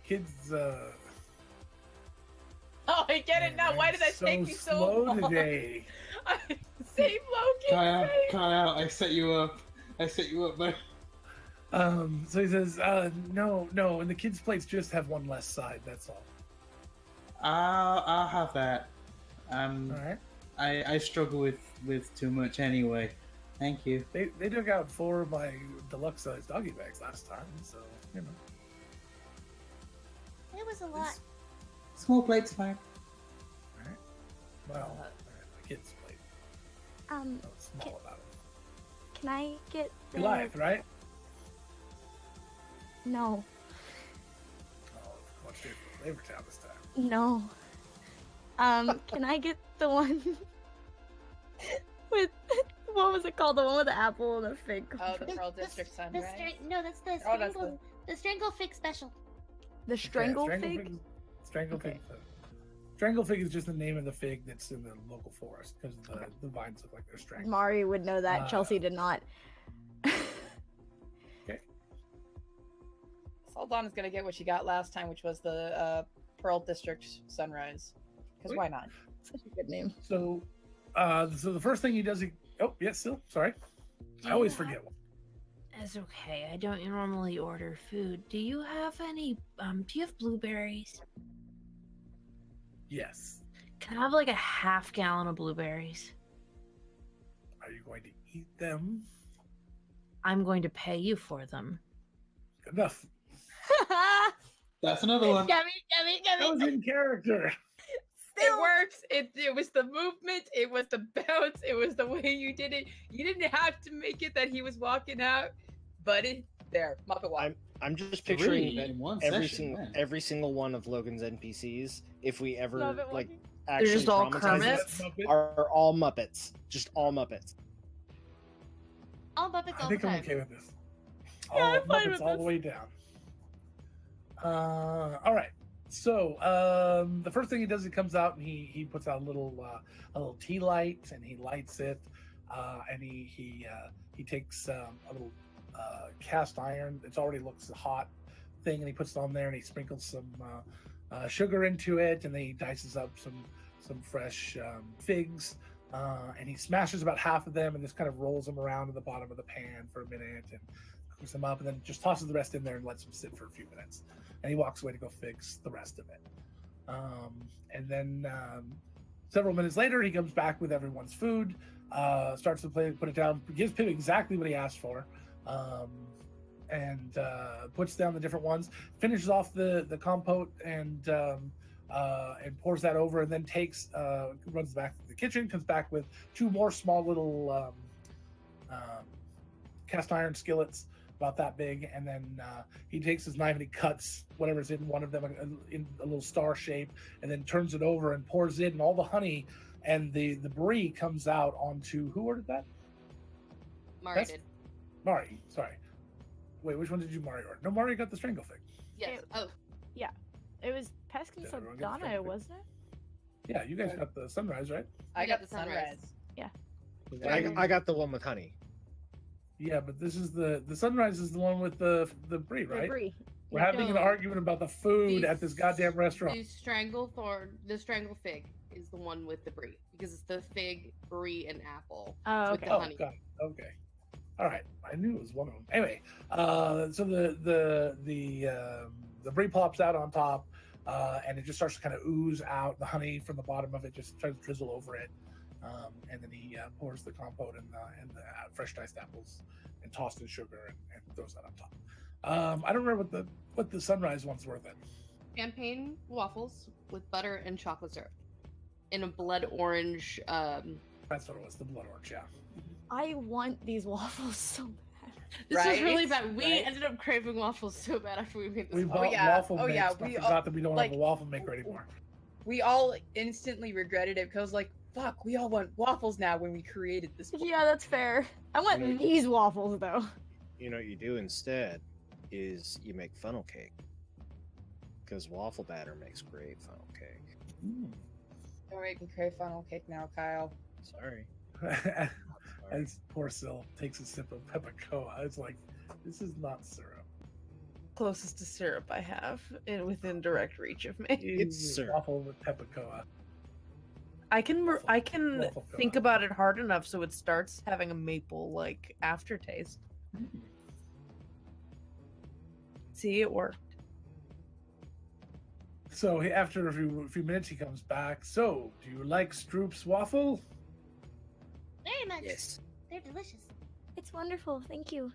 Kids,
Oh, I get it now. Why did that
so
take me so
slow
long?
today?
Same Logan.
Cut out. I set you up. Man.
So he says, no, and the kids' plates just have one less side. That's all.
I'll have that.
All right.
I struggle with too much anyway. Thank you.
They took out 4 of my deluxe size doggy bags last time, so you know.
It was a lot.
Small plates, fine.
Well, the kids played.
Um,
I was small about it.
can I get the...
Goliath, right?
No,
Oh, much different flavor town this time.
no. Can I get the one with what was it called? The one with the apple and the fig.
Oh, the
The-
Pearl
the-
District
The
Sunrise.
no, that's the
Oh, that's
strangle. The strangle fig special.
The strangle
Yeah,
fig.
Strangle
Okay.
fig. Strangle fig is just the name of the fig that's in the local forest because the vines look like they're strangled.
Mari would know that.
Uh,
Chelsea did not.
Saldana's gonna get what she got last time, which was the Pearl District Sunrise. Because why not?
Such a good name.
So, so the first thing he does, oh yes, still sorry, I always forget.
It's okay. I don't normally order food. Do you have any? Do you have blueberries?
Yes.
Can I have like a half gallon of blueberries?
Are you going to eat them?
I'm going to pay you for them.
Good enough.
That's another one.
Gabby,
That was in character.
It works. It was the movement. It was the bounce. It was the way you did it. You didn't have to make it that he was walking out, but it there. Muppet walk.
I'm just
Three
picturing that
in one
every
session, man.
every single one of Logan's NPCs, if we ever
Love it,
like
Wonky.
actually
just all
traumatize
Kermits?
us, are all Muppets. Just all Muppets.
all Muppets
I
all
think
the
I'm
time.
okay with this.
Yeah,
All
I'm fine
Muppets
with
all the
this.
way down. All right. So the first thing he does, he comes out and he puts out a little tea light and he lights it, and he takes a little cast iron. It already looks hot thing, and he puts it on there and he sprinkles some sugar into it, and then he dices up some fresh figs, and he smashes about half of them and just kind of rolls them around in the bottom of the pan for a minute and cooks them up, and then just tosses the rest in there and lets them sit for a few minutes. And he walks away to go fix the rest of it. And then several minutes later, he comes back with everyone's food, starts to put it down, gives Pip exactly what he asked for, and puts down the different ones, finishes off the compote, and pours that over, and then runs back to the kitchen, comes back with two more small little cast iron skillets about that big, and then he takes his knife and he cuts whatever's in one of them in a little star shape, and then turns it over and pours it, and all the honey and the brie comes out onto who ordered that?
Mari
That's-
did.
Mari, sorry. Wait, which one did you Mari order? No, Mari got the strangle thing.
Yes. Oh,
It was Pesk and
Did everyone get the
Saldana,
strangle
wasn't it?
Yeah, you guys got the sunrise, right?
I
You
got
got
the
the sunrise.
sunrise.
I got the one with honey.
Yeah, but this is the sunrise is the one with the brie, right?
Brie.
We're having an
No.
argument about the food
The
at this goddamn restaurant.
The strangle fig is the one with the brie because it's the fig, brie, and apple.
Oh,
with
okay.
the
Oh,
honey.
got it. Okay. All right. I knew it was one of them. Anyway, so the brie pops out on top, and it just starts to kind of ooze out. The honey from the bottom of it just tries to drizzle over it, and then he pours the compote and the fresh diced apples and tossed in sugar and throws that on top. I don't remember what the sunrise ones were then.
Champagne waffles with butter and chocolate syrup in a blood orange.
That's what it was. The blood orange. Yeah.
I want these waffles so bad.
This was really
Right?
bad. We
Right?
ended up craving waffles so bad after we made this.
We
waffle.
bought
yeah.
waffle
Oh,
makes,
yeah,
but I
we all-
forgot that we don't
like-
have a waffle maker anymore.
We all instantly regretted it because, like, fuck, we all want waffles now when we created this.
Yeah, that's fair. I want
Yeah.
these waffles though.
You know what you do instead is you make funnel cake. Because waffle batter makes great funnel cake.
Don't make me crave funnel cake now, Kyle.
Sorry.
As poor Syl takes a sip of Peppacoa, it's like, this is not syrup.
Closest to syrup I have within direct reach of me.
It's
Ew,
syrup.
Waffle with Peppacoa.
I can
Waffle
think
cone.
about it hard enough so it starts having a maple like aftertaste. See, it worked.
So after a few minutes, he comes back. So, do you like Stroop's waffle?
Very much.
Yes.
They're delicious.
It's wonderful. Thank you.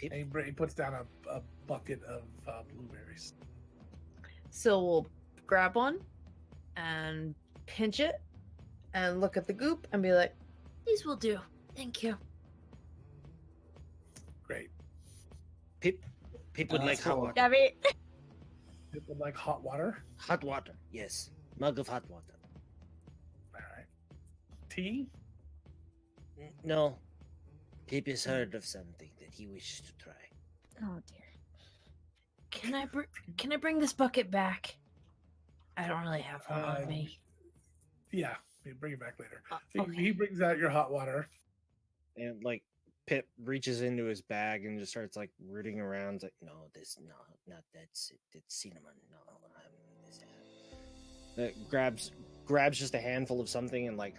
And he puts down a bucket of blueberries.
So we'll grab one and pinch it and look at the goop and be like,
These will do. Thank you.
Great.
Pip would like hot water.
Gabby.
Pip would like hot water.
Hot water, yes. Mug of hot water.
All right. Tea?
No. Pip has heard of something that he wishes to try.
Oh dear.
Can I bring this bucket back? I don't really have one on me.
Yeah, we bring it back later.
Okay.
He brings out your hot water.
And like Pip reaches into his bag and just starts like rooting around. It's like, no, this not that's cinnamon. No, this. Grabs just a handful of something and like.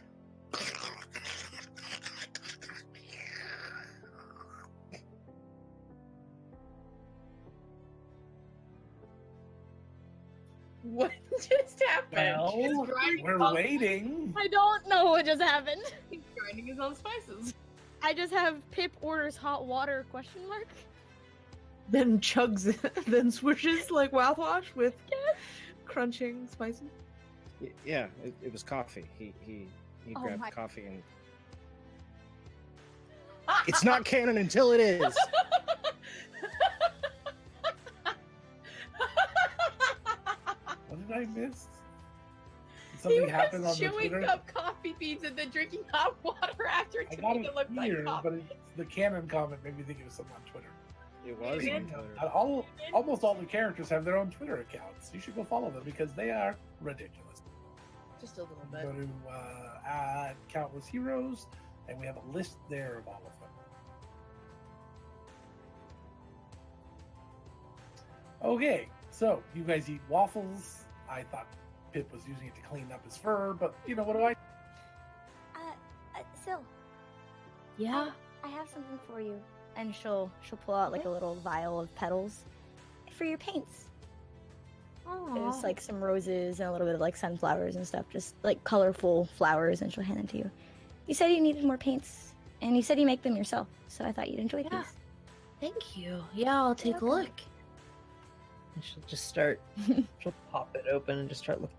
What just happened?
Well, we're waiting.
I don't know what just happened.
He's grinding his own spices.
I just have Pip orders hot water ?
then chugs it, then swishes like mouthwash with crunching spices.
Yeah, it was coffee. He
Oh
grabbed
my-
coffee and it's not canon until it is.
What did I miss? Did
He
something happen on
was
the
chewing
Twitter?
up coffee beans and then drinking hot water after
I
to
got
make
it
it look like
here,
coffee.
but the canon comment made me think it was something on Twitter.
It was.
Maybe.
on Twitter.
Almost all the characters have their own Twitter accounts. You should go follow them because they are ridiculous.
Just a little bit.
Go to add Countless Heroes, and we have a list there of all of them. Okay, so you guys eat waffles. I thought Pip was using it to clean up his fur, but you know what do I?
Sil,
Yeah.
I have something for you. And she'll pull out like a little vial of petals for your paints. There's like some roses and a little bit of like sunflowers and stuff, just like colorful flowers, and she'll hand them to you. You said you needed more paints, and you said you make them yourself, so I thought you'd enjoy
Yeah.
these.
Thank you. Yeah, I'll take a
welcome.
look.
And she'll just start, she'll pop it open and just start looking.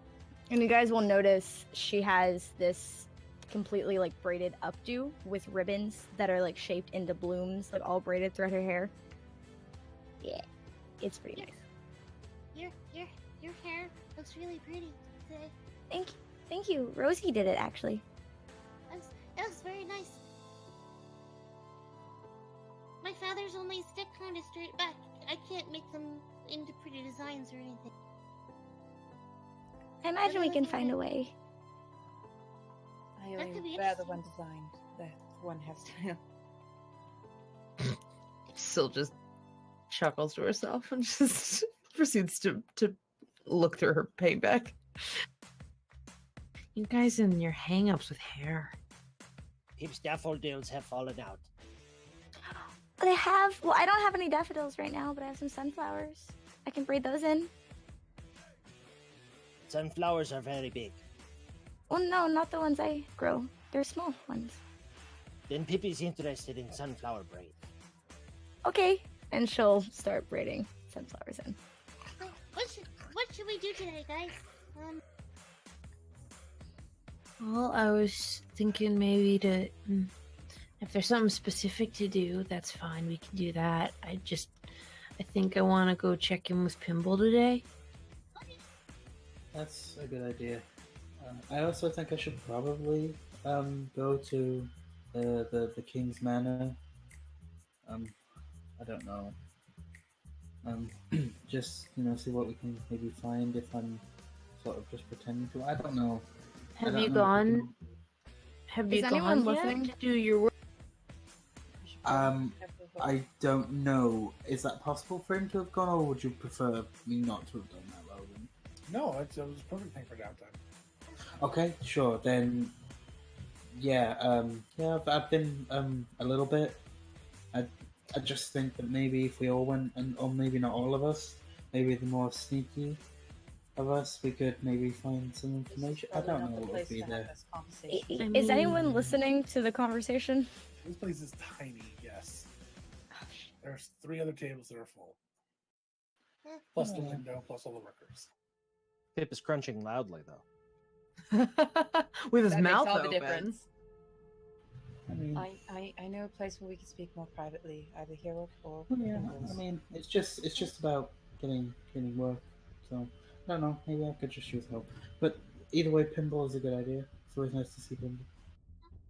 And you guys will notice she has this completely like braided updo with ribbons that are like shaped into blooms, like all braided throughout her hair. Yeah, it's pretty nice.
Your hair looks really pretty today.
Thank you. Rosie did it actually.
That was very nice. My feathers only stick kind of straight back. I can't make them into pretty designs or anything.
I imagine we can find a way.
I
That could be
only wear the
interesting.
one designed, the one hairstyle.
Sil just chuckles to herself and just proceeds to look through her paint bag. You guys and your hang-ups with hair.
Pip's daffodils have fallen out.
Well, I don't have any daffodils right now, but I have some sunflowers. I can braid those in.
Sunflowers are very big.
Well, no, not the ones I grow. They're small ones.
Then Pip is interested in sunflower braid.
Okay, and she'll start braiding sunflowers in.
So, what should we do today, guys?
Well, I was thinking maybe if there's something specific to do, that's fine. We can do that. I think I want to go check in with Pimble today.
That's a good idea. I also think I should probably go to the King's Manor. I don't know. Just see what we can maybe find if I'm sort of just pretending to. I don't know.
Have you gone? Have you
Is anyone
gone yet
listening?
to do your work?
I don't know. Is that possible for him to have gone, or would you prefer me not to have done that, Logan?
No, it was a perfect thing for downtime.
Okay, sure. Then, yeah, I've been a little bit. I just think that maybe if we all went, or maybe not all of us, maybe the more sneaky of us, we could maybe find some information. I don't know what would be there.
Is anyone listening to the conversation?
This place is tiny, yes. There's 3 other tables that are full. Plus the window, plus all the workers.
Pip is crunching loudly, though.
With his
That makes
mouth
all the
open.
difference.
I mean,
I know a place where we can speak more privately, either here or
yeah. I mean, it's just about getting work. So I don't know. Maybe I could just use help. But either way, pinball is a good idea. It's always nice to see pinball.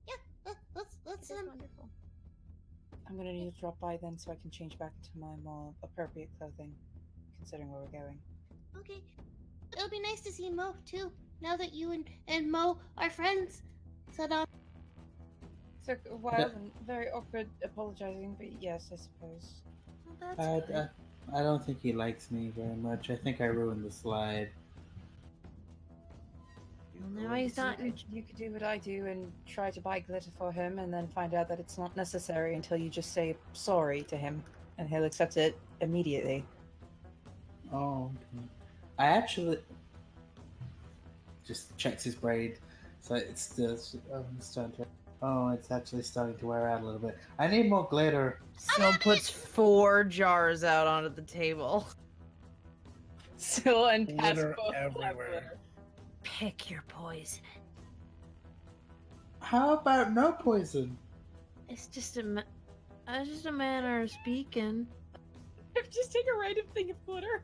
Yeah, let's
It's wonderful.
I'm gonna need to drop by then so I can change back into my more appropriate clothing, considering where we're going.
Okay. It'll be nice to see Mo too. Now that you and Mo are friends. So
Took a while and very awkward apologizing, but yes, I suppose.
well, that's fine.
I don't think he likes me very much. I think I ruined the slide.
Well, now he's not.
You could do what I do and try to buy glitter for him, and then find out that it's not necessary until you just say sorry to him, and he'll accept it immediately.
Oh, okay. I actually just checks his braid, so it's still starting to. Oh, it's actually starting to wear out a little bit. I need more glitter.
Syl puts 4 jars out onto the table.
Syl and Pat
Glitter
both have
everywhere.
glitter.
Pick your poison.
How about no poison?
It's just a manner of speaking.
Just take a random thing of glitter.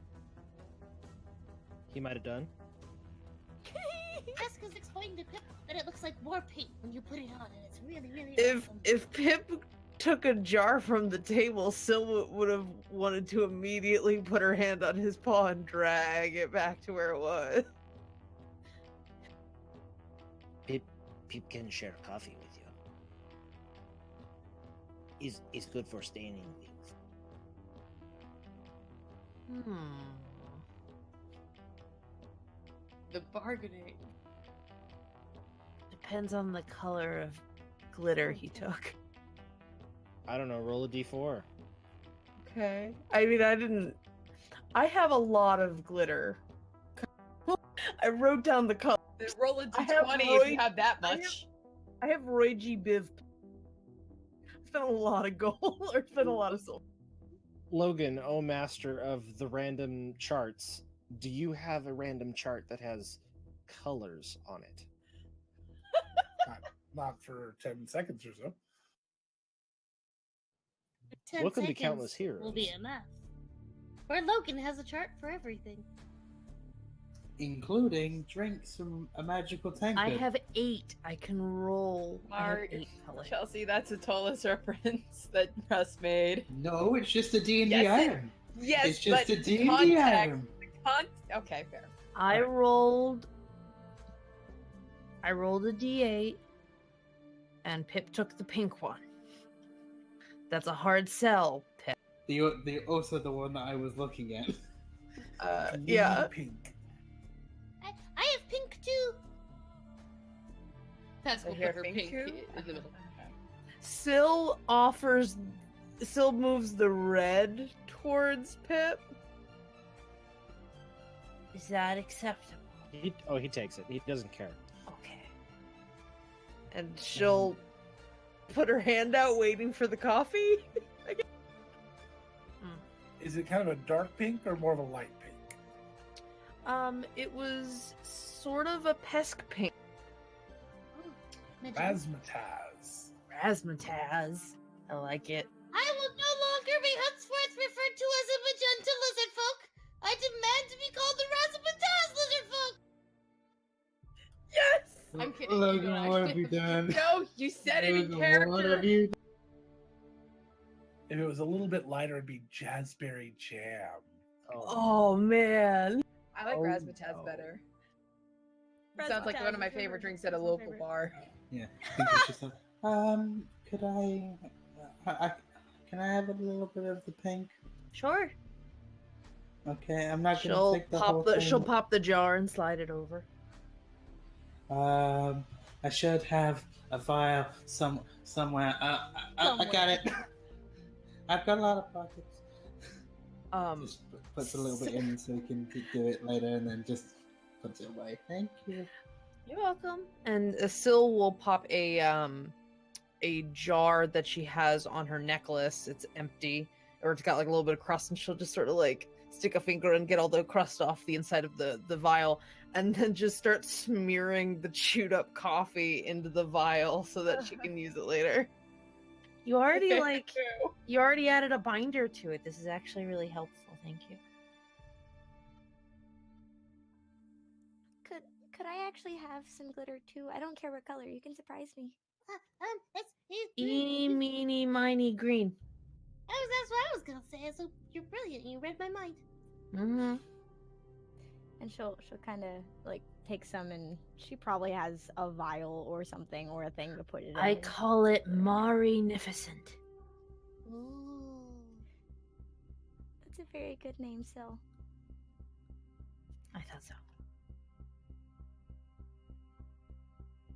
He might have done.
Pasca's explained to Pip that it looks like war paint when you put it on, and it's really
If
awesome.
Pip took a jar from the table, Syl would have wanted to immediately put her hand on his paw and drag it back to where it was.
Pip can share coffee with you. Is good for staining things.
The bargaining.
Depends on the color of glitter he took.
I don't know. Roll a d4.
Okay. I mean, I have a lot of glitter. I wrote down the color.
Roll a
I have
d20 if
Roy-
you have that
I have-
much.
I have Roy G. Biv. Spent a lot of gold, or spent a lot of silver.
Logan, oh master of the random charts, do you have a random chart that has colors on it?
Not for 10 seconds or so.
10
Welcome to
seconds
Countless Heroes.
will be enough. Or Logan has a chart for everything.
Including drinks from a magical tank.
I have 8. I can roll. I have
Mark,
8 colors.
Chelsea, that's a Tolis reference that Russ made.
No, it's just a D&D
Yes,
item.
Yes,
It's just
but
a D&D
context.
item.
Okay, fair.
I rolled a D8, and Pip took the pink one. That's a hard sell, Pip.
The also the one that I was looking at.
Yeah.
Pink.
I have pink too.
That's
So
what
here,
her
pink
pink
too?
in the middle.
Syl moves the red towards Pip.
Is that acceptable?
He takes it. He doesn't care.
Okay.
And she'll put her hand out waiting for the coffee.
Is it kind of a dark pink or more of a light pink?
It was sort of a pesk pink.
Razzmatazz.
Razzmatazz. I like it.
I will no longer be henceforth referred to as a magenta lizard folk. I demand to be called the Razzmatazz lizard folk.
Yes!
I'm kidding.
Logan,
you don't
what have
actually-
you done?
No, you said it in
Logan,
character.
What have you done?
If it was a little bit lighter, it'd be Jazzberry Jam.
Oh man.
I like
Oh,
razzmatazz
no.
better. It sounds like one of my favorite drinks at a local bar.
Yeah, I think it's just could I can I have a little bit of the pink?
Sure.
Okay, I'm not gonna
She'll
take the whole
she'll
thing.
pop the jar and slide it over.
I should have a vial somewhere. I got it. I've got a lot of pockets. Just puts a little bit in so we can do it later, and then just puts it away. Thank you.
You're welcome. And Syl will pop a jar that she has on her necklace. It's empty, or it's got like a little bit of crust, and she'll just sort of like stick a finger and get all the crust off the inside of the vial, and then just start smearing the chewed up coffee into the vial so that she can use it later.
You already you already added a binder to it. This is actually really helpful. Thank you.
Could I actually have some glitter too? I don't care what color. You can surprise me.
Eeny, meeny, miny, green.
That's what I was gonna say. So you're brilliant. You read my mind.
Mm-hmm.
And she'll kind of like take some, and she probably has a vial or something or a thing to put it in.
I call it Marinificent.
Ooh.
That's a very good name, Syl.
I thought so.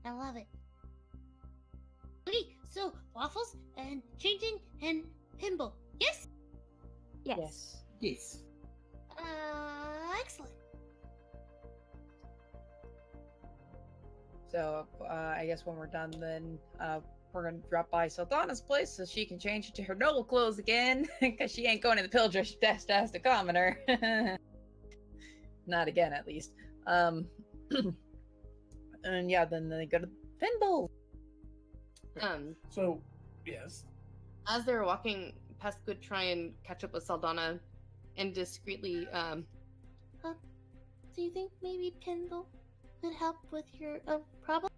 I love it. Okay, so waffles and changing and pinball. Yes?
Yes.
Yes.
Excellent.
So I guess when we're done, then we're gonna drop by Saldana's place so she can change into her noble clothes again, because she ain't going to the Pilgrims Desk as the commoner. Not again, at least. And yeah, then they go to pinball.
So, yes.
As they're walking, Pesk would try and catch up with Saldana and discreetly,
Do you think maybe pinball could help with your problem?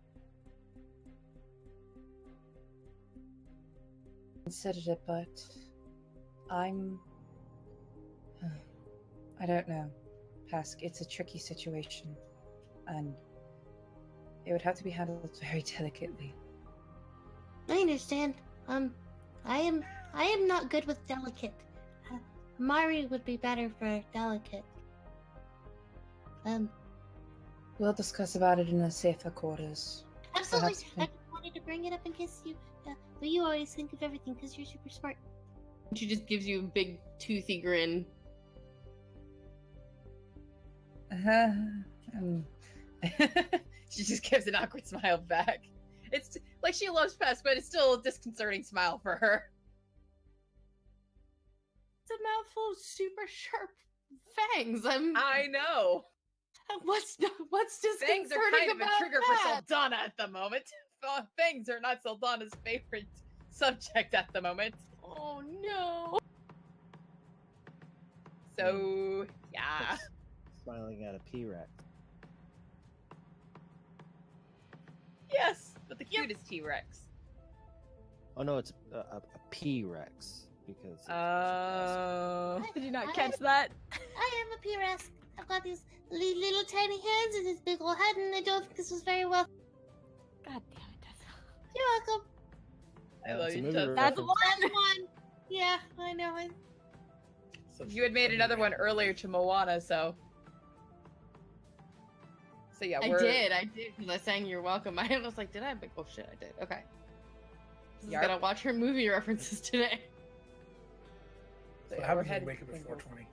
Considered it, but I don't know. Pesk, it's a tricky situation, and it would have to be handled very delicately.
I understand. I am not good with delicate. Mari would be better for delicate.
We'll discuss about it in a safer quarters.
Absolutely.
Perhaps-
I just wanted to bring it up in case you, but you always think of everything because you're super smart.
she just gives you a big toothy grin.
She just gives an awkward smile back. It's like she loves Pesk, but it's still a disconcerting smile for her.
It's a mouthful of super sharp fangs.
I know.
What's
Fangs are
disconcerting
kind of a
about
trigger
that?
for Saldana at the moment. Fangs are not Saldana's favorite subject at the moment.
Oh no.
So yeah.
Smiling at a P-Rex.
Yes, but the cutest T-Rex.
Oh no, it's a P-Rex because.
Did you not
I-
catch that?
I am a P-Rex. I've got these little tiny hands and this big old head, and I don't think this was very well.
God damn it, Tessa.
You're welcome.
I love
It's a
you,
movie
Tessa.
That's
reference.
That's one. Yeah, I know it.
You had made another one earlier to Moana, so yeah,
I did because I sang "You're Welcome." I was like, did I? But, oh shit, I did. Okay. I'm
Yarp.
gonna watch her movie references today.
So
Yeah,
how
we're
about you
headed
wake
to
up at
pinball.
4:20?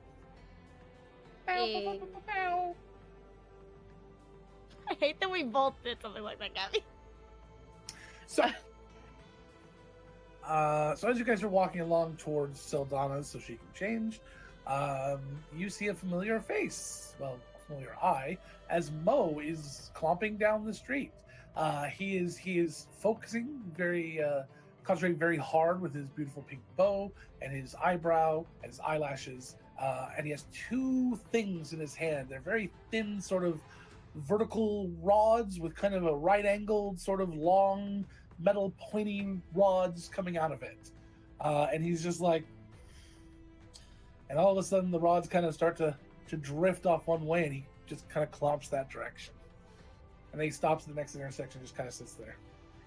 I hate that we both did something like that, Gabby.
So, so as you guys are walking along towards Saldana's so she can change, you see a familiar face. Well, a familiar eye, as Mo is clomping down the street. He is focusing concentrating very hard with his beautiful pink bow and his eyebrow and his eyelashes. And he has two things in his hand. They're very thin, sort of vertical rods with kind of a right-angled, sort of long metal pointy rods coming out of it. And he's just like, and all of a sudden the rods kind of start to drift off one way, and he just kind of clomps that direction. And then he stops at the next intersection, just kind of sits there.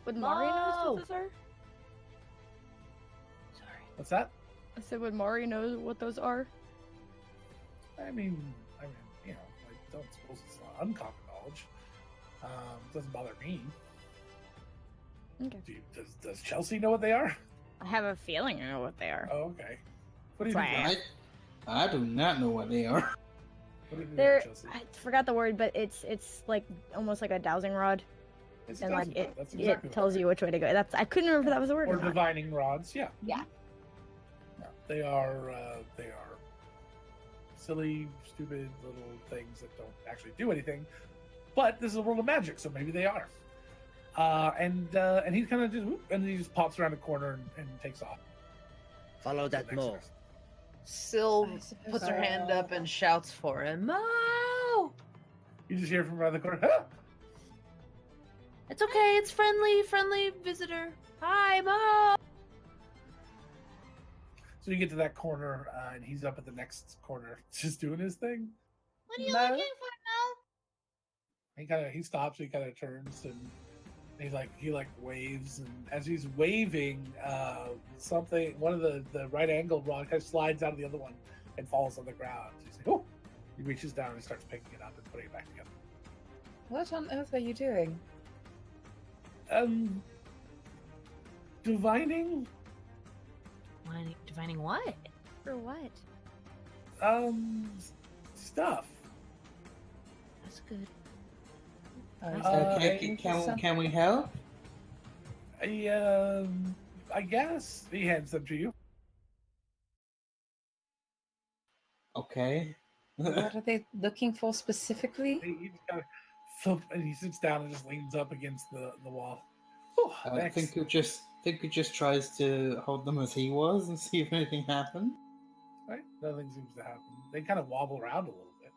Would Mari know what those are?
Sorry.
What's that?
I said, would Mari know what those are?
I mean, you know, I don't suppose it's not uncommon knowledge. It doesn't bother me.
Okay.
Does Chelsea know what they are?
I have a feeling I know what they are.
Oh, okay. What do you
That's
think?
why I
Chelsea?
I do not know what they are.
What do you think,
They're,
Chelsea?
I forgot the word, but it's like almost like a dowsing rod,
It's a
and like
dowsing rod.
it
That's exactly
it
what
tells
they
you which way to go. That's I couldn't remember if that was a word
are.
or
Or
not.
divining rods, yeah.
Yeah.
No, they are silly, stupid little things that don't actually do anything. But this is a world of magic, so maybe they are. And he kind of just and he just pops around the corner and takes off.
Follow that mole.
Syl puts her hand up and shouts for him. Mo!
You just hear from around the corner. "Huh!"
It's okay. It's friendly visitor. Hi, Mo.
So you get to that corner, and he's up at the next corner, just doing his thing.
What are you
Mo?
looking for, Mo?
He stops. He kind of turns and he waves, and as he's waving, one of the right angle rod kind of slides out of the other one and falls on the ground. He's like, oh! He reaches down and starts picking it up and putting it back together.
What on earth are you doing?
Divining.
Divining what?
For what?
Stuff.
That's good.
Can we help?
I guess he hands them to you.
Okay.
What are they looking for specifically?
He just kind of flip, and he sits down and just leans up against the wall. Oh,
I think he just tries to hold them as he was and see if anything happens.
Right? Nothing seems to happen. They kind of wobble around a little bit.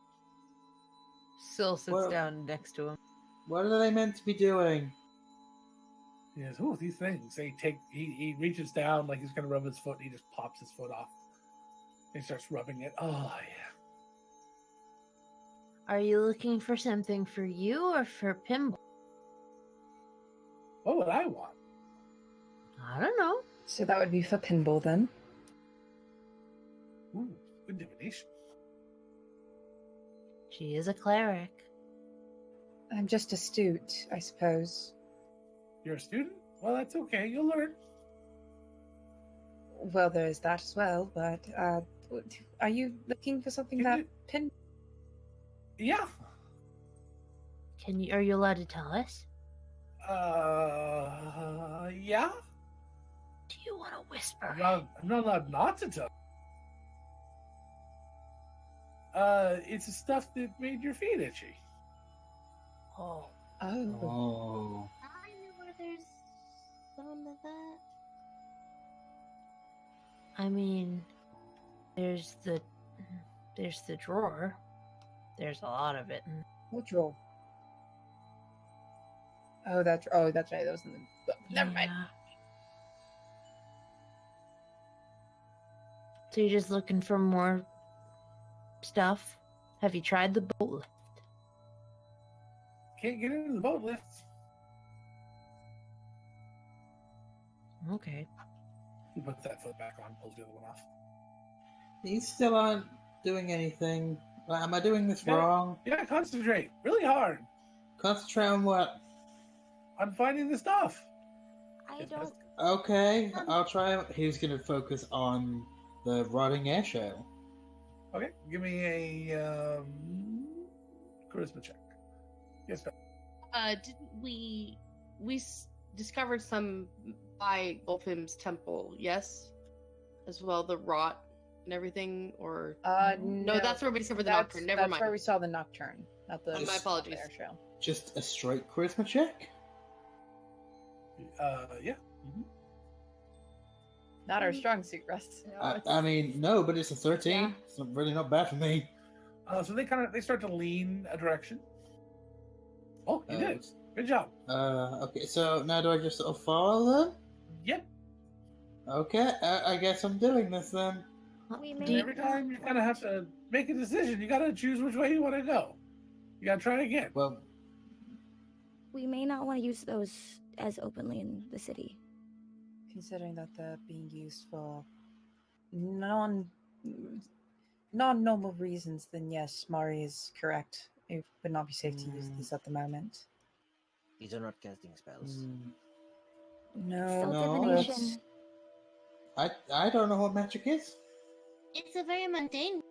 Syl sits
Well-
down next to him.
What are they meant to be doing?
He goes, oh, these things. He reaches down like he's gonna rub his foot, and he just pops his foot off. He starts rubbing it. Oh yeah.
Are you looking for something for you or for Pimble?
What would I want?
I don't know.
So that would be for Pinball then.
Ooh, good divination.
She is a cleric.
I'm just astute, I suppose.
You're a student? Well, that's okay. You'll learn.
Well, there is that as well, but are you looking for something that Pin?
Yeah.
Are you allowed to tell us?
Yeah.
Do you want to whisper?
I'm not allowed not to tell. It's the stuff that made your feet itchy.
Oh.
Oh.
Oh.
I know where there's some of that.
I mean, there's the drawer. There's a lot of it.
What drawer? Oh, that's right. That was in the book. Never mind.
Yeah. So you're just looking for more stuff? Have you tried the boat lift?
Can't get into the boat lifts.
Okay.
He puts that foot back on, pulls the other one off.
These still aren't doing anything. Am I doing this wrong?
Yeah, concentrate really hard.
Concentrate on what?
On finding the stuff.
I don't.
Okay, I'll try. He's going to focus on the rotting airshell.
Okay, give me a charisma check. Yes, ma'am.
Didn't we discovered some by Golfim's temple? Yes, as well the rot and everything, or no, that's where we discovered the nocturne. Never mind.
That's where we saw the nocturne, not the.
My apologies.
Air trail.
Just a straight charisma check?
Yeah.
Not our strong suit, Russ.
I mean, no, but it's a 13.
Yeah.
It's really not bad for me.
So they start to lean a direction. Oh, you did.
it's-
Good job.
Okay, so now do I just sort of follow them?
Yep.
Okay, I guess I'm doing this then.
We
And
may.
every time you kind of have to make a decision. You got to choose which way you want to go. You got to try it again.
Well,
We may not want to use those as openly in the city.
Considering that they're being used for non-normal reasons, then yes, Mari is correct. It would not be safe to use these at the moment.
These are not casting spells.
No,
Still
no,
divination.
I don't know what magic is.
It's a very mundane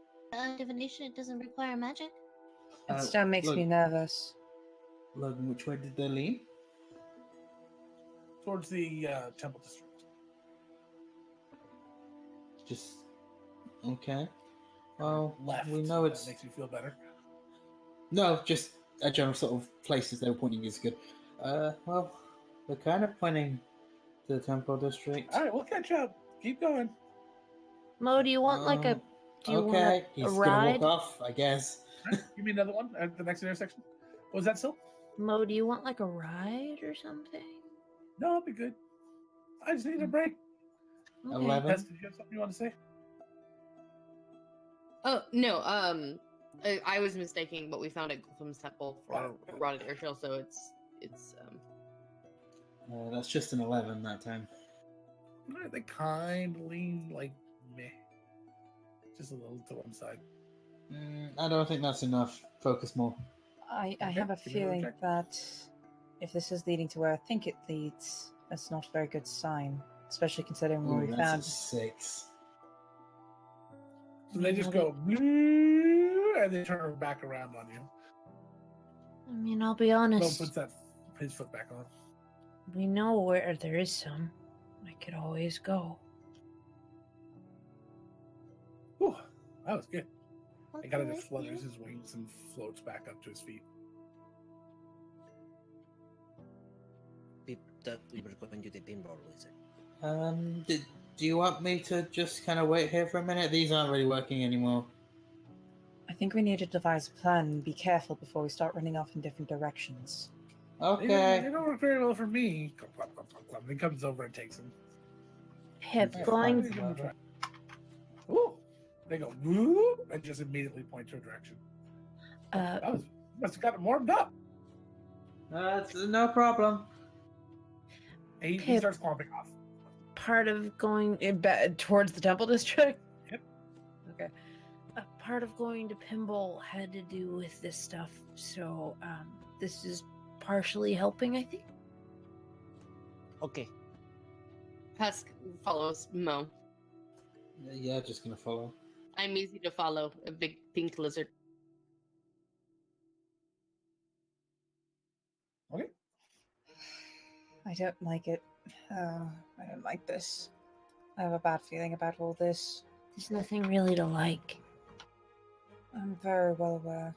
divination. It doesn't require magic.
it still makes
look,
me nervous.
Logan, which way did they lean?
Towards the temple district.
Just okay. Well,
left.
we know
That
it's
makes you feel better.
no, just a general sort of places they were pointing is good. Well, we're kind of pointing to the Temple District.
All right, we'll catch up. Keep going.
Mo, do you want like a? Do you
okay,
want
he's
a
gonna
ride?
walk off, I guess.
All right, give me another one at the next intersection. What was that, Sil?
Mo, do you want like a ride or something?
No, I'll be good. I just need a break.
Okay.
11.
Tess, did you have something you want to say?
Oh no, I was mistaking what we found at Gulfham's Temple for rotted air shell, so it's
That's just an 11 that time.
All right, they kind of lean like meh, just a little to one side.
I don't think that's enough. Focus more.
I
Okay,
have a
give me another
feeling
check.
that if this is leading to where I think it leads, that's not a very good sign, especially considering where
Ooh,
we
that's
found.
a 6.
So they just go "Blue," and they turn back around on you.
I mean, I'll be
Mo
honest.
puts his foot back on.
We know where there is some. I could always go.
Whew, that was good. He kind of
Okay,
just flutters
yeah.
his wings and floats back up to his feet.
We thought we were going to the pinball wizard.
Do you want me to just kind of wait here for a minute? These aren't really working anymore.
I think we need to devise a plan and be careful before we start running off in different directions.
Okay.
They don't work very well for me. Clump, clump, clump, clump, clump. He comes over and takes him.
Pip,
Yeah,
going.
give him a try. Ooh, they go woo and just immediately point to a direction. That was must have got it warmed up.
That's no problem.
And he
Pip.
starts clomping off.
Part of going.
Towards the Temple District?
Yep.
Okay.
A part of going to pinball had to do with this stuff, so this is partially helping, I think.
Okay.
Pesk follows Mo.
Yeah, just gonna follow.
I'm easy to follow, a big pink lizard.
Okay.
I don't like it. I don't like this. I have a bad feeling about all this.
There's nothing really to like.
I'm very well aware.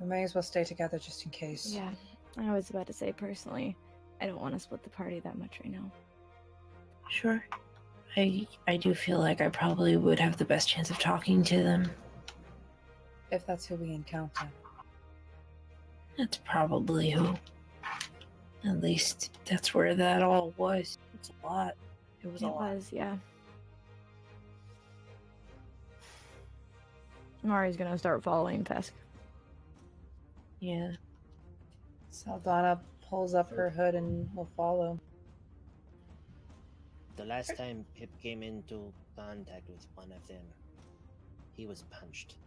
We may as well stay together just in case.
Yeah, I was about to say personally, I don't want to split the party that much right now.
Sure. I do feel like I probably would have the best chance of talking to them.
If that's who we encounter.
That's probably who. At least that's where that all was. It's a lot. It was a lot.
Yeah. Mari's gonna start following Pesk.
Yeah.
Saldana pulls up her hood and will follow.
The last time Pip came into contact with one of them, he was punched.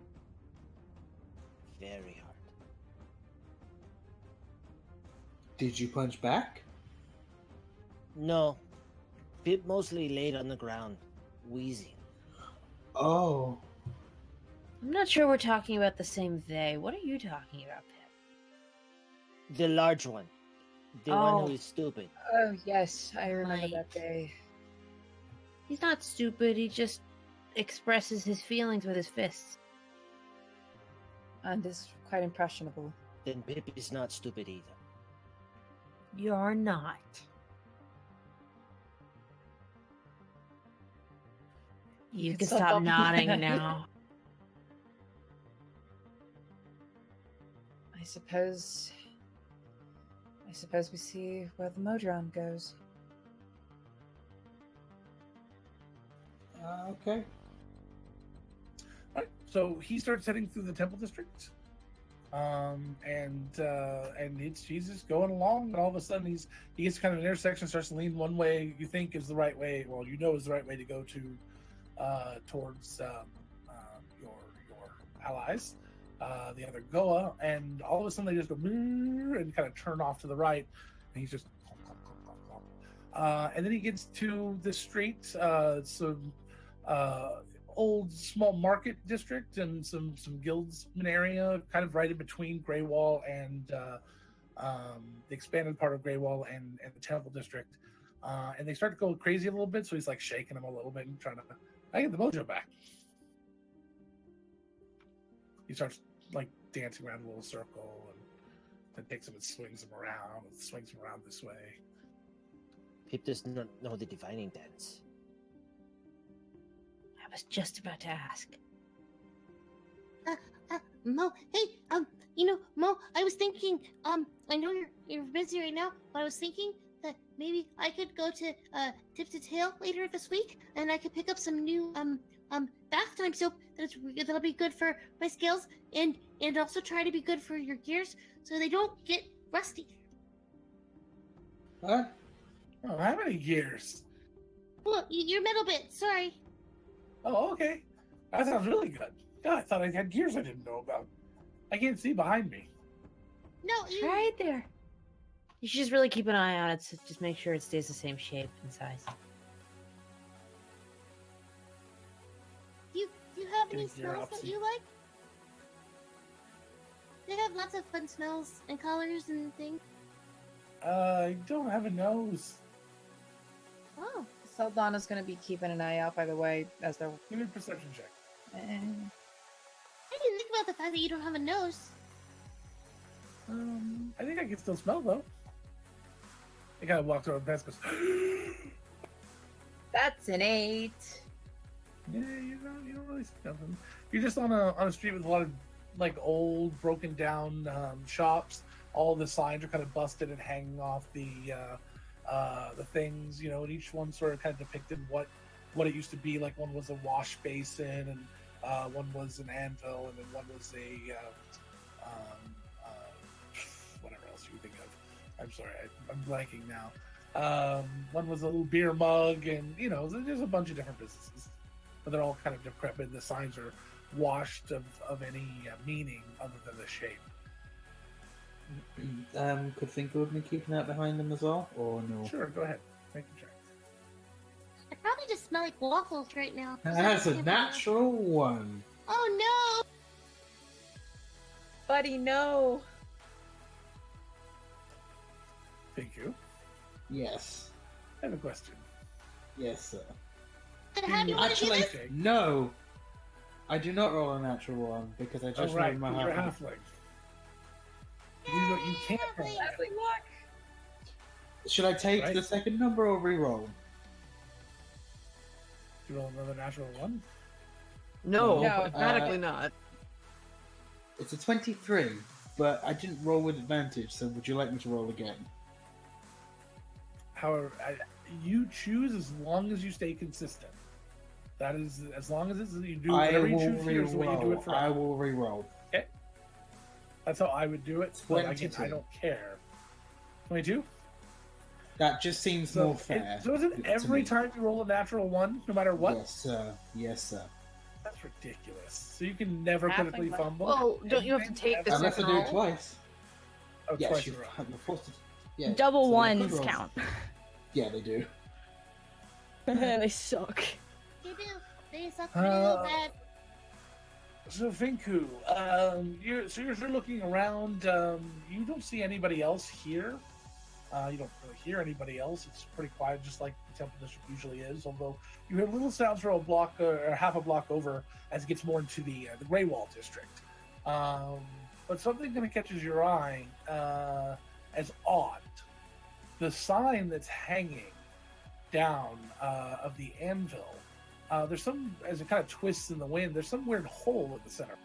Very hard.
Did you punch back?
No. Pip mostly laid on the ground, wheezing.
Oh.
I'm not sure we're talking about the same they. What are you talking about, Pip?
The large one. The one
Oh.
who is stupid.
Oh, yes, I remember
Right.
that day.
He's not stupid, he just expresses his feelings with his fists.
And is quite impressionable.
Then Pip is not stupid either.
You're not. You can stop nodding now.
I suppose we see where the Modron goes.
Okay.
All right, so he starts heading through the Temple District, and he's just going along, and all of a sudden he gets kind of an intersection, starts to lean one way you think is the right way, well, you know is the right way to go to towards your allies, the other Goa, and all of a sudden they just go and kind of turn off to the right, and he's just and then he gets to the street, some old small market district and some guildsman area, kind of right in between Greywall and the expanded part of Greywall and the Temple District. And they start to go crazy a little bit. So he's like shaking them a little bit and trying to, I get the mojo back. He starts like dancing around a little circle and then takes him and swings him around this way.
Pip does not know the divining dance.
I was just about to ask.
Mo, hey, Mo, I was thinking, I know you're busy right now, but I was thinking that maybe I could go to Tip to Tail later this week, and I could pick up some new bath time soap that'll be good for my scales, and also try to be good for your gears so they don't get rusty.
What?
Oh, how many gears?
Well, your metal bit. Sorry.
Oh, okay. That sounds really good. God, I thought I had gears I didn't know about. I can't see behind me.
No,
Right there. You should just really keep an eye on it to just make sure it stays the same shape and size.
Do you have any
Gear
smells that
opposite.
you like? They have lots of fun smells and colors and things.
I don't have a nose.
Oh.
Saldana's gonna be keeping an eye out, by the way, as they're.
Give me a perception check.
I didn't think about the fact that you don't have a nose.
I think I can still smell though. I kind of walks over past, goes,
That's an 8.
yeah, you don't really see nothing. You're just on a street with a lot of like old, broken down shops. All the signs are kind of busted and hanging off the things, and each one sort of kind of depicted what it used to be. Like one was a wash basin, and one was an anvil, and then one was a whatever else you think of. I'm sorry, I'm blanking now. One was a little beer mug, and there's a bunch of different businesses, but they're all kind of decrepit. The signs are washed of any meaning other than the shape.
Could think of me keeping that behind them as well, or no?
Sure, go ahead. Make a check.
I probably just smell like waffles right now.
That's a natural one.
Oh no!
Buddy, no.
Thank you.
Yes.
I have a question.
Yes, sir.
And how do you want to do
Actually,
this?
no. I do not roll a natural one because I just
right,
rolled my
you're a
half.
halfling. You can't roll
Yay,
that.
Halfling luck.
Should I take
Right.
the second number or re-roll?
You roll another natural one.
No,
No.
emphatically not.
It's a 23, but I didn't roll with advantage, so would you like me to roll again?
However, you choose as long as you stay consistent. That is, as long as it's, you do
I
whatever you
will
choose here is the way you do
re-roll.
it for.
I will re-roll.
Okay. That's how I would do it. But again,
22.
I don't care. 22?
That just seems
So,
more fair.
so is it
to
every
me.
time you roll a natural one, no matter what?
Yes, sir. Yes, sir.
That's ridiculous. So you can never
Halfling
critically
luck.
fumble?
Well, don't you have to take the
Unless I
second
do
roll?
it twice.
Oh,
Yes,
twice
you
in a row.
you're forced to. Yeah,
Double
so they
ones
could roll-
count.
Yeah, they do.
They suck.
They do. They suck pretty real bad.
So Vinku, you're looking around. You don't see anybody else here. You don't really hear anybody else. It's pretty quiet, just like the Temple District usually is. Although you hear little sounds from a block or half a block over as it gets more into the Greywall District. But something kind of catches your eye as odd. The sign that's hanging down of the anvil. There's some, as it kind of twists in the wind, there's some weird hole at the center.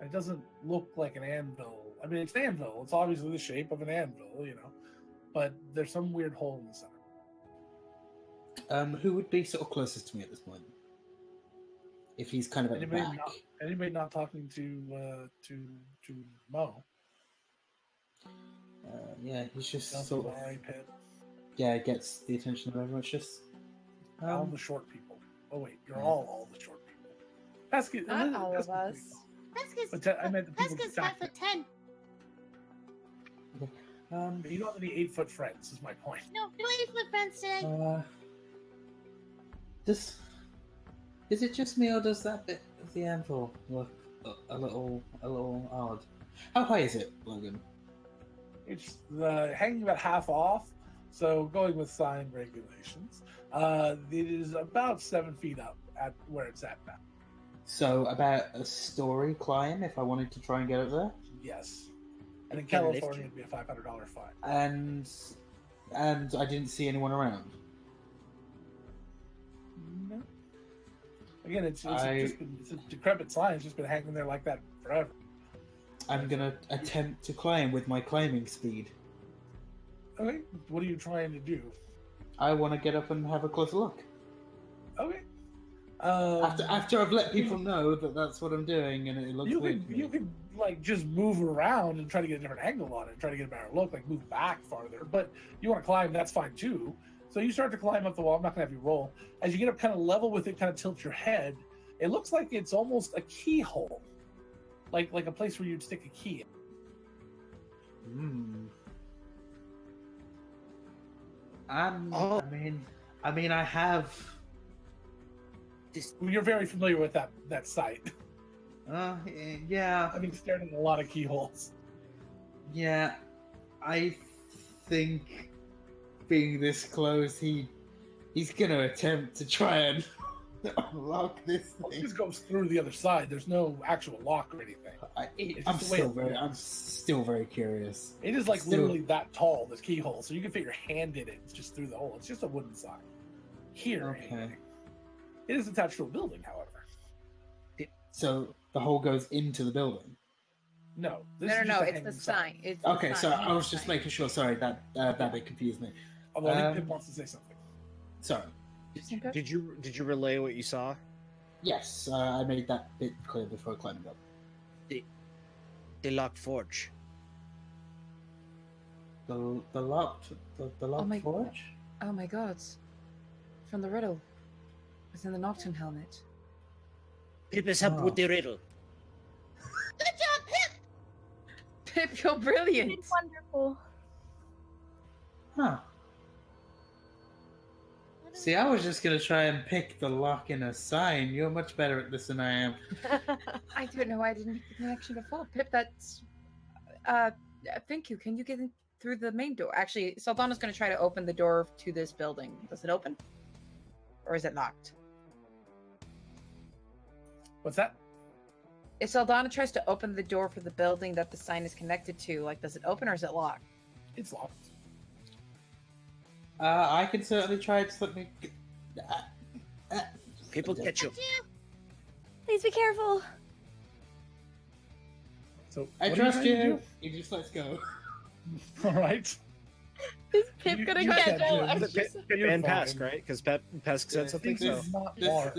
It doesn't look like an anvil. I mean, it's an anvil. It's obviously the shape of an anvil, but there's some weird hole in the center.
Who would be sort of closest to me at this point? If he's kind of at the back.
Anybody not talking to Mo?
Yeah, he's just
Sounds
sort of.
like a pit.
Yeah, gets the attention of everyone. It's just.
All the short people. Oh wait, you're all the short people. Pesky,
Not all of us.
I meant the people
Pesca's
back
5'10".
You don't have any 8-foot friends. Is my point.
No 8-foot friends today.
Is it just me, or does that bit of the anvil look a little odd? How high is it, Logan?
It's hanging about half off. So going with sign regulations, it is about 7 feet up at where it's at now.
So about a story climb if I wanted to try and get up there.
Yes. And in
Can lift
California,
you.
it'd be a $500 fine.
And I didn't see anyone around.
No. Again, it's a decrepit sign. It's just been hanging there like that forever.
I'm gonna attempt to climb with my climbing speed.
Okay. What are you trying to do?
I want to get up and have a closer look.
Okay.
After I've let people know that that's what I'm doing, and it looks weird.
You could like just move around and try to get a different angle on it, and try to get a better look, like move back farther. But you want to climb, that's fine too. So you start to climb up the wall. I'm not gonna have you roll. As you get up kind of level with it, kind of tilt your head. It looks like it's almost a keyhole, like a place where you'd stick a key in.
Hmm. I mean, I have.
You're very familiar with that site.
Yeah.
I mean, stared at a lot of keyholes.
Yeah, I think being this close, he's gonna attempt to try and unlock this
Well, it
thing.
just goes through the other side. There's no actual lock or anything.
I'm
just the way
still very curious.
It is like
Still-
literally that tall, this keyhole, so you can fit your hand in it. It's just through the hole. It's just a wooden sign. Here,
Okay.
anyway. It is attached to a building, however.
So the hole goes into the building.
No, this
No,
is
no,
just
no.
a
It's
hanging
the sign. It's the
Okay, so
sign.
I was just making sure. Sorry, that bit confused me.
Although I think
Um,
Pip wants to say something.
Sorry.
Did you relay what you saw?
Yes, I made that bit clear before climbing up.
The locked forge.
The locked
my-
forge.
Oh my god. From the riddle. It's in the Nocturne helmet.
Pip is up with the riddle.
Good job, Pip!
Pip, you're brilliant.
It's wonderful.
Huh. See, I was just gonna try and pick the lock in a sign. You're much better at this than I am.
I don't know why I didn't make the connection before. Pip, that's... thank you. Can you get in through the main door? Actually, Saldana's going to try to open the door to this building. Does it open? Or is it locked?
What's that?
If Saldana tries to open the door for the building that the sign is connected to, like, does it open or is it locked?
It's locked.
I can certainly try to let me.
People catch you.
Please be careful.
So
I
what are
trust
trying to
you.
do?
You just let's go.
All right.
Is Pip gonna catch
Jim.
him?
You're
And
fine.
Pesk, right? Because Pesk said something.
This
So
is not
This,
large.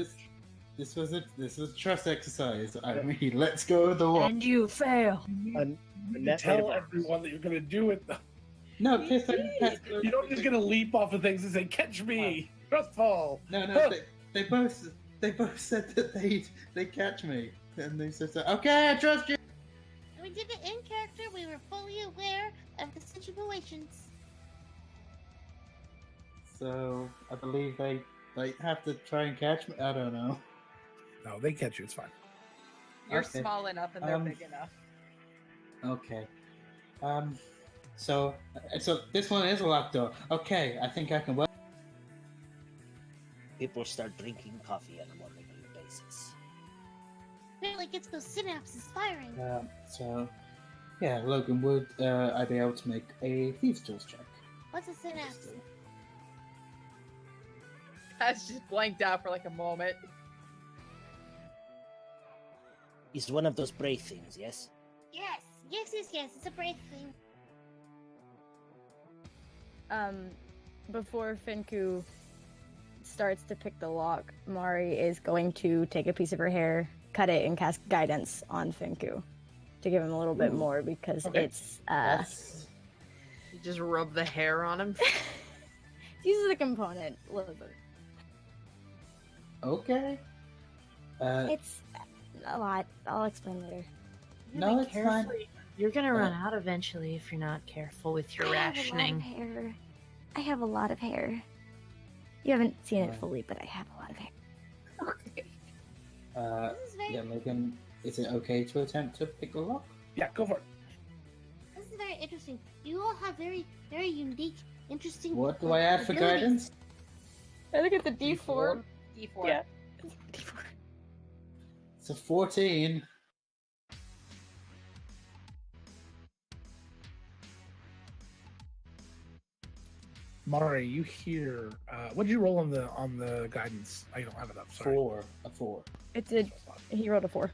this was a trust exercise. I mean, let's go with the wall.
And you fail.
You
net
tell
made of
everyone that you're going to do it. Though.
No, Pip,
You don't just going to leap off of things and say, "Catch me, trust fall."
No, they both said that they catch me, and they said, "Okay, I trust you."
We did it in character. We were fully aware of the situations.
So I believe they have to try and catch me. I don't know.
No, they catch you. It's fine.
You're
Okay.
small enough and they're
Um,
big enough.
Okay. So this one is a locked door. Okay, I think I can.
People start drinking coffee on a more regular basis.
Really gets those synapses firing.
So, yeah, Logan, would I be able to make a thieves' tools check?
What's a synapse?
That's just blanked out for like a moment.
It's one of those brave things, yes?
Yes. It's a brave thing.
Before Finku starts to pick the lock, Mari is going to take a piece of her hair, cut it, and cast guidance on Finku to give him a little bit more because
Okay.
it's
You just rub the hair on him.
uses a component. Lizard.
Okay.
It's a lot. I'll explain later.
No, it's fine.
Carefully. You're gonna run out eventually if you're not careful with your rationing.
I have a lot of hair. You haven't seen it
Right.
fully, but I have a lot of hair.
Okay.
This is very,
Yeah, Logan, is it okay to attempt to pick the lock?
Yeah, go for it.
this is is very interesting. You all have very, very unique, interesting.
What do I add for
abilities.
guidance?
I think it's a D4.
D4.
Yeah. It's a D4.
It's a 14.
Mari, you hear? What did you roll on the guidance? I don't have it up. Sorry.
4. A 4.
He rolled a 4.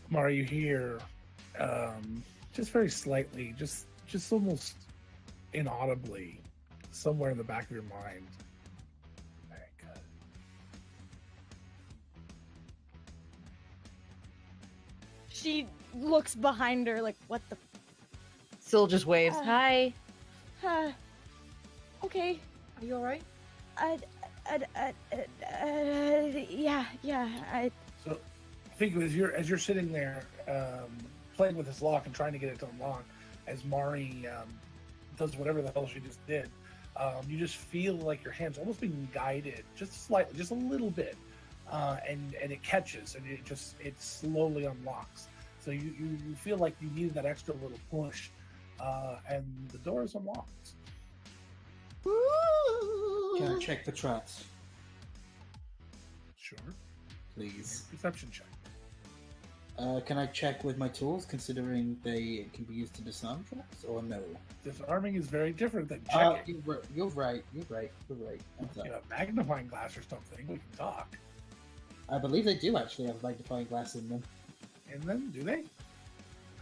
Mari, you hear? Just very slightly, just almost inaudibly, somewhere in the back of your mind. Very good.
She looks behind her like, what the?
Syl just waves. Hi.
Okay.
Are you alright?
Yeah.
So, I think as you're sitting there, playing with this lock and trying to get it to unlock, as Mari does whatever the hell she just did, you just feel like your hand's almost being guided, just slightly, just a little bit, and it catches, and it slowly unlocks. So you feel like you needed that extra little push, and the door is unlocked.
Can I check for traps,
Sure.
please?
Perception check.
Can I check with my tools, considering they can be used to disarm traps, or no?
Disarming is very different than checking.
You're right. I'm sorry.
You know, magnifying glass or something, we can talk.
I believe they do actually have magnifying glass in them.
And then, do they?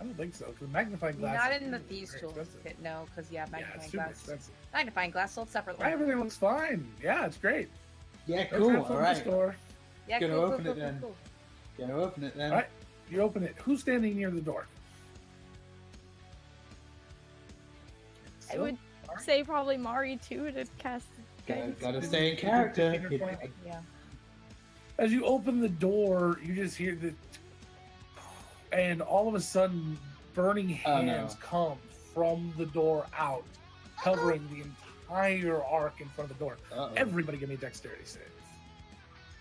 I don't think so, because magnifying glass...
Not
is
in the
very
thieves tools
expensive.
kit, no, because yeah,
Yeah,
magnifying
it's super
glass.
expensive.
Magnifying glass sold separately.
Everything looks fine. Yeah, it's great.
Yeah,
Go
cool.
grab some
All
at the
right.
store.
Yeah,
Gonna
cool,
open
cool,
it
cool,
then.
cool.
Gonna open it then.
All right, you open it. Who's standing near the door?
I would say probably Mari too to cast.
Gotta stay in character.
Yeah.
As you open the door, you just hear the... And all of a sudden, burning
Oh, no.
hands come from the door out, covering the entire arc in front of the door.
Uh-oh.
Everybody give me a dexterity save.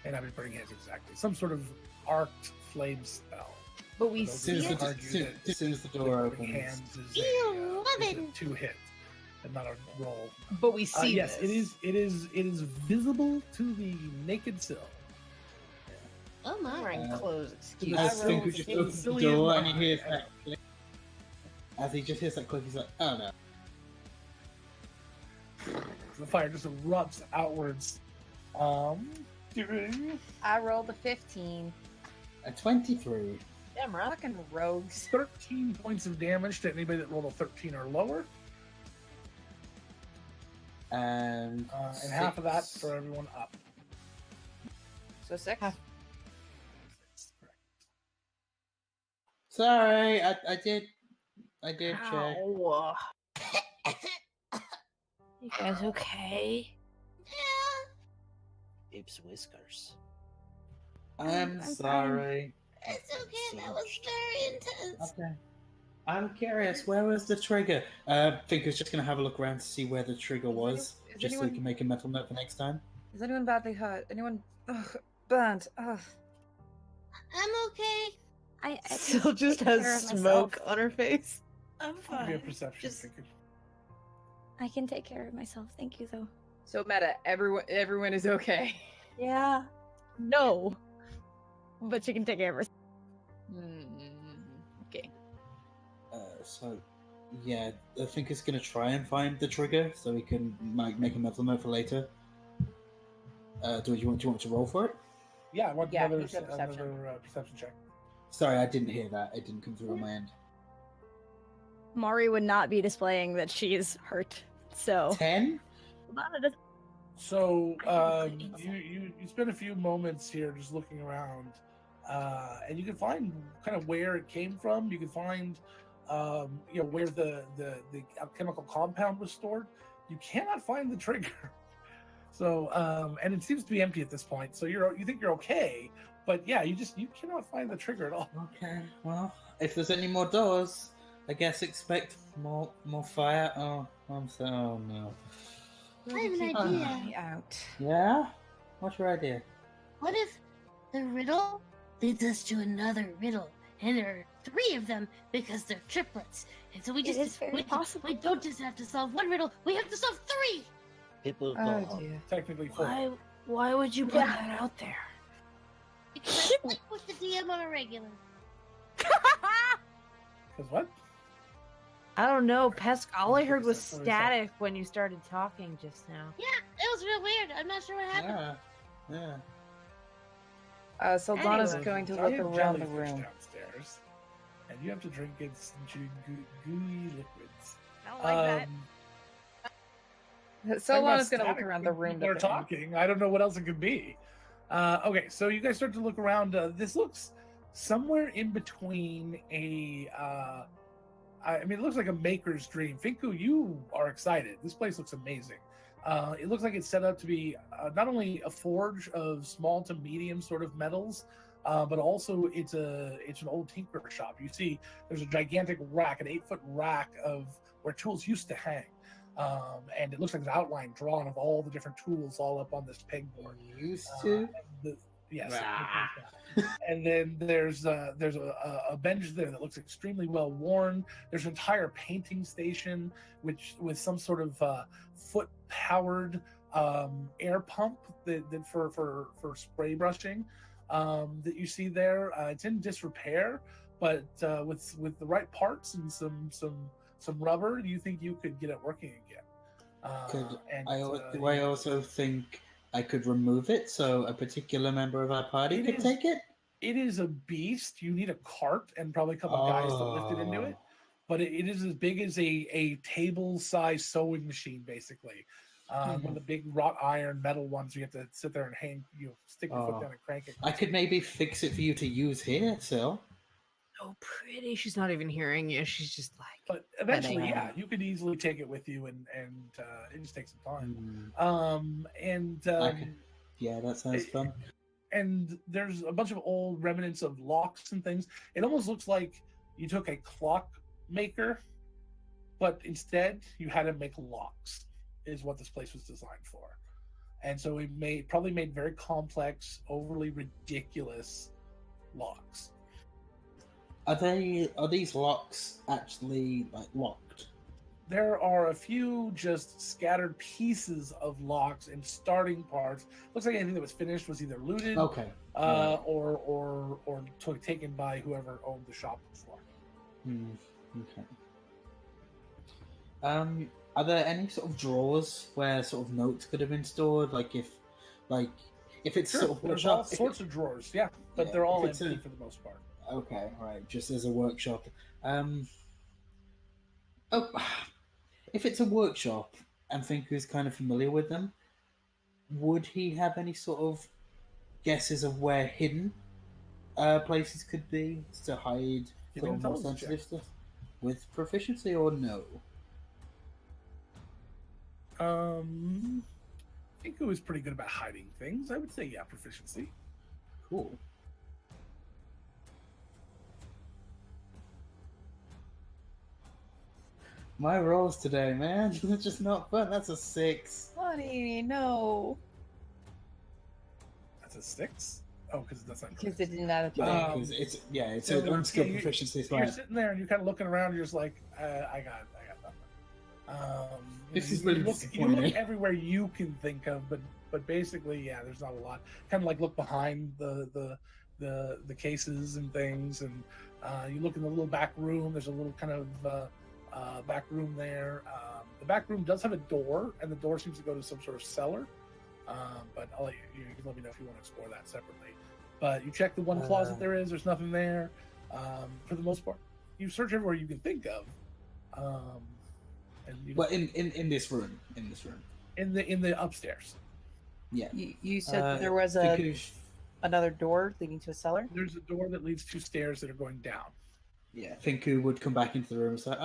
And I mean burning hands, exactly. Some sort of arced flame spell.
But we
Those
see
who
it.
argue that
As soon as the door
burning
opens.
hands is
Ew,
a
11.
2-hit and not a roll.
But we see
Yes,
this.
it is visible to the naked Syl.
Oh
I'm
my.
wearing clothes. Excuse
I
me.
think we just opens the
Silly
door
and
and he hears that click. As he just hears that click, he's like, oh no.
The fire just erupts outwards. Doing
I rolled a 15.
A 23.
Damn right.
Fucking rogues.
13 points of damage to anybody that rolled a 13 or lower,
And
and half of that for everyone up.
So 6?
Sorry, I did check.
Ow. You guys okay?
Ape's whiskers.
I'm
fine.
sorry.
It's okay. That was very intense.
Okay. I'm curious, where was the trigger? Finker's just gonna have a look around to see where the trigger was,
is
just so
anyone-
he can make a mental note for next time.
Is anyone badly hurt? Anyone burnt? Ugh.
I'm okay.
I
Syl just
take care
has
of
smoke
myself.
on her face.
I'm
Give me a
fine.
perception.
Just-
Tinker.
I can take care of myself. Thank you, though.
So meta, everyone is okay.
Yeah. No. But she can take care of herself.
Okay.
So, yeah, I think it's gonna try and find the trigger so he can make a mental note for later. Do you want to roll for it?
Yeah, I want
Yeah,
another,
you said perception.
perception check.
Sorry, I didn't hear that. It didn't come through on my end.
Mari would not be displaying that she is hurt. So
10?
So
I can put
you spend a few moments here just looking around, and you can find kind of where it came from. You can find where the chemical compound was stored. You cannot find the trigger. So and it seems to be empty at this point. So you think you're okay, but yeah, you cannot find the trigger at all.
Okay, well, if there's any more doors, I guess expect more fire. Oh no.
I have an
Keep
idea.
me out.
Yeah? What's your idea?
What if the riddle leads us to another riddle, and there are 3 of them because they're triplets. And so we
It is very possible.
We don't just have to solve 1 riddle, we have to solve 3!
People go
Oh
home.
dear.
Technically 4.
Why would you put that out there?
Because I sleep with the DM on a regular.
Because what?
I don't know, Pesk. All I heard was
That's what I said.
static when you started talking just now.
Yeah, it was real weird. I'm not sure what happened.
Yeah.
Saldana's
Anyway.
going to
Giant
look around the
jellyfish
room.
downstairs, and you have to drink its gooey liquids.
I don't like that.
Saldana's
Talking
going to
about
look around
static,
the room.
People are
to think.
talking. I don't know what else it could be. Okay, so you guys start to look around. This looks somewhere in between a. I mean, it looks like a maker's dream. Finku, you are excited. This place looks amazing. It looks like it's set up to be not only a forge of small to medium sort of metals, but also it's an old tinker shop. You see, there's a gigantic rack, an 8-foot rack of where tools used to hang, and it looks like an outline drawn of all the different tools all up on this pegboard.
Used to.
Yes.
Ah.
And then there's a bench there that looks extremely well worn. There's an entire painting station which with some sort of foot powered air pump that for spray brushing that you see there. It's in disrepair, but with the right parts and some rubber, you think you could get it working again.
Do I also think I could remove it so a particular member of our party could take it?
It is a beast. You need a cart and probably a couple of guys to lift it into it. But it is as big as a table-sized sewing machine, basically. One of the big wrought iron metal ones. You have to sit there and stick your foot down and crank it.
I could maybe fix it for you to use here, Sil.
Oh, pretty. She's not even hearing you. She's just like.
But eventually, yeah, you could easily take it with you, and it just takes some time.
Yeah, that sounds fun.
And there's a bunch of old remnants of locks and things. It almost looks like you took a clock maker, but instead you had to make locks, is what this place was designed for. And so it probably made very complex, overly ridiculous locks.
Are these locks actually like locked?
There are a few just scattered pieces of locks and starting parts. Looks like anything that was finished was either looted,
Okay.
or taken by whoever owned the shop before.
Okay. Are there any sort of drawers where sort of notes could have been stored? Like if it's
Sure,
sort of
there's
workshop,
all sorts of drawers, yeah, but they're all
if it's
empty for the most part.
Okay, right, just as a workshop. If it's a workshop and Finku's kind of familiar with them, would he have any sort of guesses of where hidden places could be to hide
Give me
sort
an
of more
intelligence
sensitive stuff? With proficiency or no?
Finku is pretty good about hiding things. I would say, yeah, proficiency.
Cool. My rolls today, man, they're just not fun. That's a 6.
Honey, no.
That's a 6? Oh, because that's not
Because it did not appear.
Yeah, 'cause it's
so,
an unskilled
yeah,
proficiency. It's
You're
fine.
sitting there and you're kind of looking around. You're just like, I got nothing.
This is
you
really
look
disappointing.
everywhere you can think of, but basically, yeah, there's not a lot. Kind of like look behind the cases and things, and you look in the little back room. There's a little kind of back room there. The back room does have a door, and the door seems to go to some sort of cellar. But I'll let you can let me know if you want to explore that separately. But you check the one closet there is. There's nothing there. For the most part, you search everywhere you can think of. And you
But in this room,
in the upstairs.
yeah.
You said
Uh,
there was another door leading to a cellar?
There's a door that leads to stairs that are going down.
Yeah, Finku would come back into the room and say,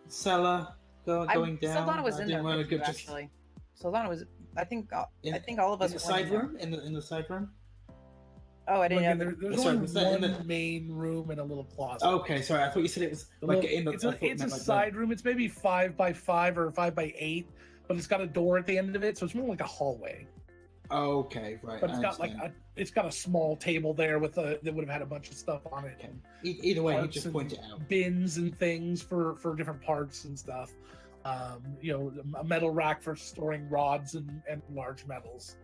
cellar, going down.
Saldana was
I
in
didn't
there
wanna
with you,
go just-
actually. Saldana was. I think all of
in
us
the
were
side
in there.
room? In the side room?
Oh, I didn't
Again,
know.
there's
Sorry,
only
was that in
one main room and a little closet.
Okay, sorry, I thought you said it was like in the.
It's
I
a,
thought you
it's a
meant like
side room. It's maybe 5 by 5 or 5 by 8, but it's got a door at the end of it, so it's more like a hallway.
Okay, right.
But
I
it's got like
understand.
it's got a small table there with that would have had a bunch of stuff on it.
Okay. Either way, he
Parts
just
and
pointed out.
bins and things for different parts and stuff. You know, a metal rack for storing rods and large metals.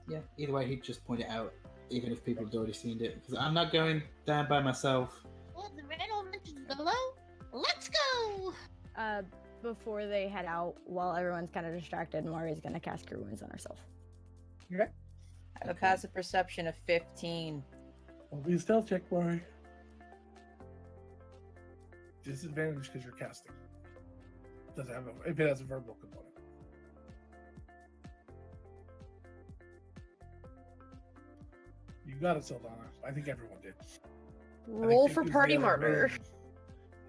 Yeah, either way, he'd just point it out, even if people had already seen it. Because I'm not going down by myself.
Well, the riddle mentions below. Let's go!
Before they head out, while everyone's kind of distracted, Mari's gonna cast Cure Wounds on herself.
Okay.
I have a passive perception of 15.
Well, be a stealth check, Mari. Disadvantage because you're casting. Does it have if it has a verbal component. You got it, Sildana. I think everyone did.
Roll
Fink
for
was in the
party
other
martyr.
room.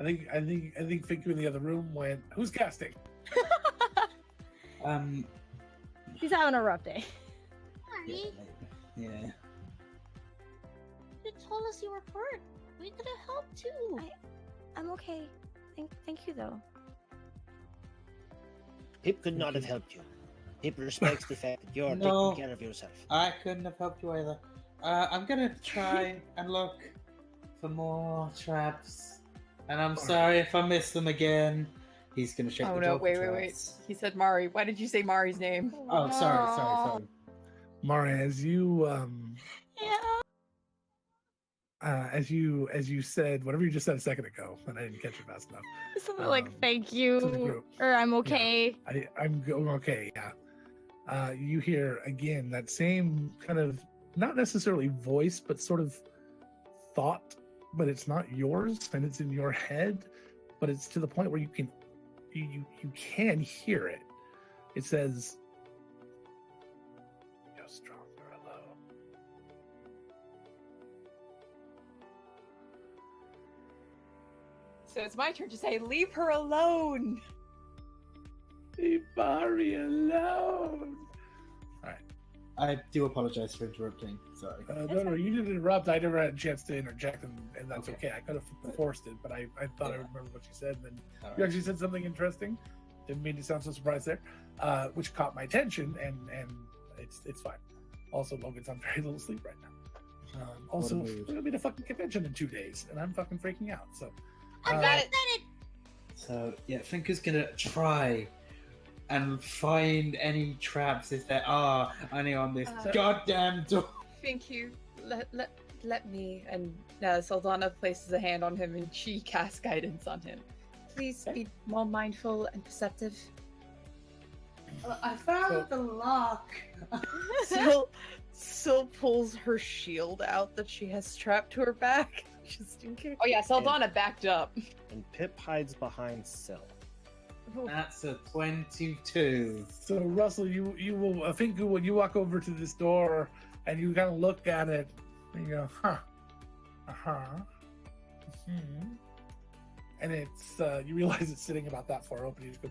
I think Finku in the other room went. Who's casting?
She's having a rough day.
Marty,
Yeah.
you told us you were hurt. We could have helped too.
I'm okay. Thank you though.
Pip could not have helped you. Pip respects the fact that you're
No.
taking care of yourself.
I couldn't have helped you either. I'm gonna try and look for more traps. And I'm sorry if I miss them again. He's gonna check
Oh
the
no,
door for
wait.
traps.
He said Mari. Why did you say Mari's name?
Oh, sorry.
Mari, as you
Yeah.
as you said whatever you just said a second ago, and I didn't catch it fast enough.
Something like thank
to the
you
group.
or I'm okay.
I'm going okay. Yeah. You hear again that same kind of not necessarily voice, but sort of thought, but it's not yours, and it's in your head, but it's to the point where you can hear it. It says, "You're stronger alone."
So it's my turn to say, leave her alone.
Leave Mari alone.
I do apologize for interrupting. Sorry.
No, you didn't interrupt. I never had a chance to interject, and that's
Okay.
okay. I could have forced it, but I thought I remembered what you said. And then
All
you
right.
actually said something interesting. Didn't mean to sound so surprised there, which caught my attention, and it's fine. Also, Logan's on very little sleep right now. Also,
mood.
there's gonna be the fucking convention in 2 days, and I'm fucking freaking out. So,
I'm
uh,
excited.
So yeah, Finker's gonna try and find any traps if there are any on this goddamn door.
Thank you. Let me. And Saldana places a hand on him and she casts guidance on him. Please be more mindful and perceptive.
I found the lock.
Sil pulls her shield out that she has strapped to her back, just in case.
Oh yeah, Saldana backed up.
And Pip hides behind Sil.
That's a 22.
so Russell, you will. I think when you walk over to this door and you kind of look at it, and you go, huh, and it's you realize it's sitting about that far open. You just go,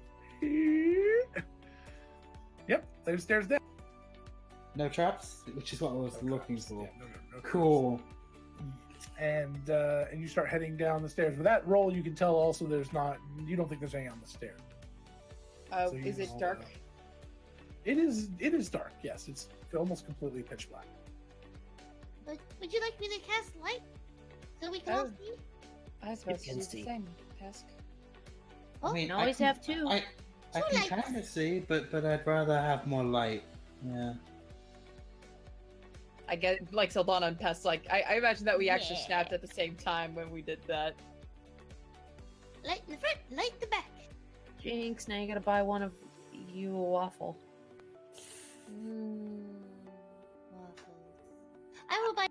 yep, there's stairs there.
No traps, which is what I was looking for.
Yeah, no
Cool.
and you start heading down the stairs. With that roll, you can tell also you don't think there's any on the stairs. So you
Is it
roll
dark?
up. It is dark. Yes, it's almost completely pitch black.
Would you like me to cast light so we can all
Oh.
see?
I was supposed to
can
do
see.
the same task.
Oh,
mean,
can always have two.
I
Two
can
lights.
kind of see, but I'd rather have more light. Yeah.
I get like Saldana and Pest. Like I imagine that we actually
Yeah.
snapped at the same time when we did that.
Light in the front, light in the back.
Jinx, now you gotta buy one of you a waffle.
Waffles. I will buy.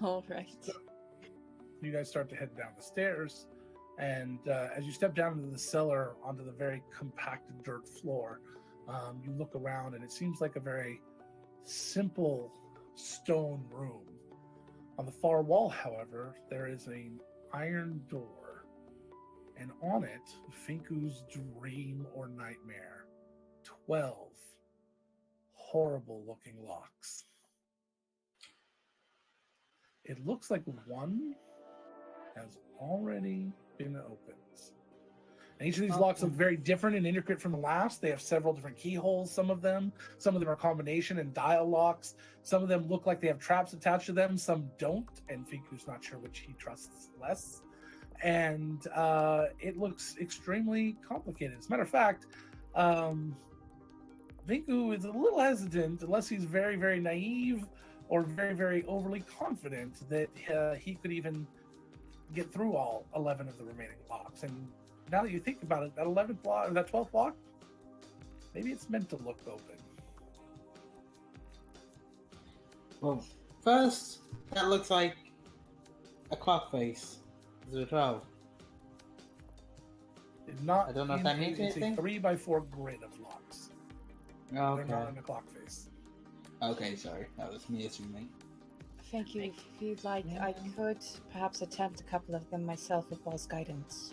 All right.
You guys start to head down the stairs, and as you step down into the cellar onto the very compacted dirt floor, you look around, and it seems like a very simple stone room. On the far wall, however, there is an iron door, and on it, Finku's dream or nightmare, 12 horrible-looking locks. It looks like one has already been opened. And each of these locks look very different and intricate from the last. They have several different keyholes, some of them. Some of them are combination and dial locks. Some of them look like they have traps attached to them. Some don't. And Finku's not sure which he trusts less. And it looks extremely complicated. As a matter of fact, Vinku is a little hesitant, unless he's very, very naive or very, very overly confident that he could even get through all 11 of the remaining blocks. And now that you think about it, that 11th block, or that 12th block, maybe it's meant to look open.
Well, first, that looks like a clock face. Is it a 12?
It's not.
I don't know if that means
it's
anything.
a 3x4 grid of locks.
Okay.
They're not in a clock face.
Okay, sorry. That was me assuming.
Thank you. If you'd like, I could perhaps attempt a couple of them myself with Ball's guidance.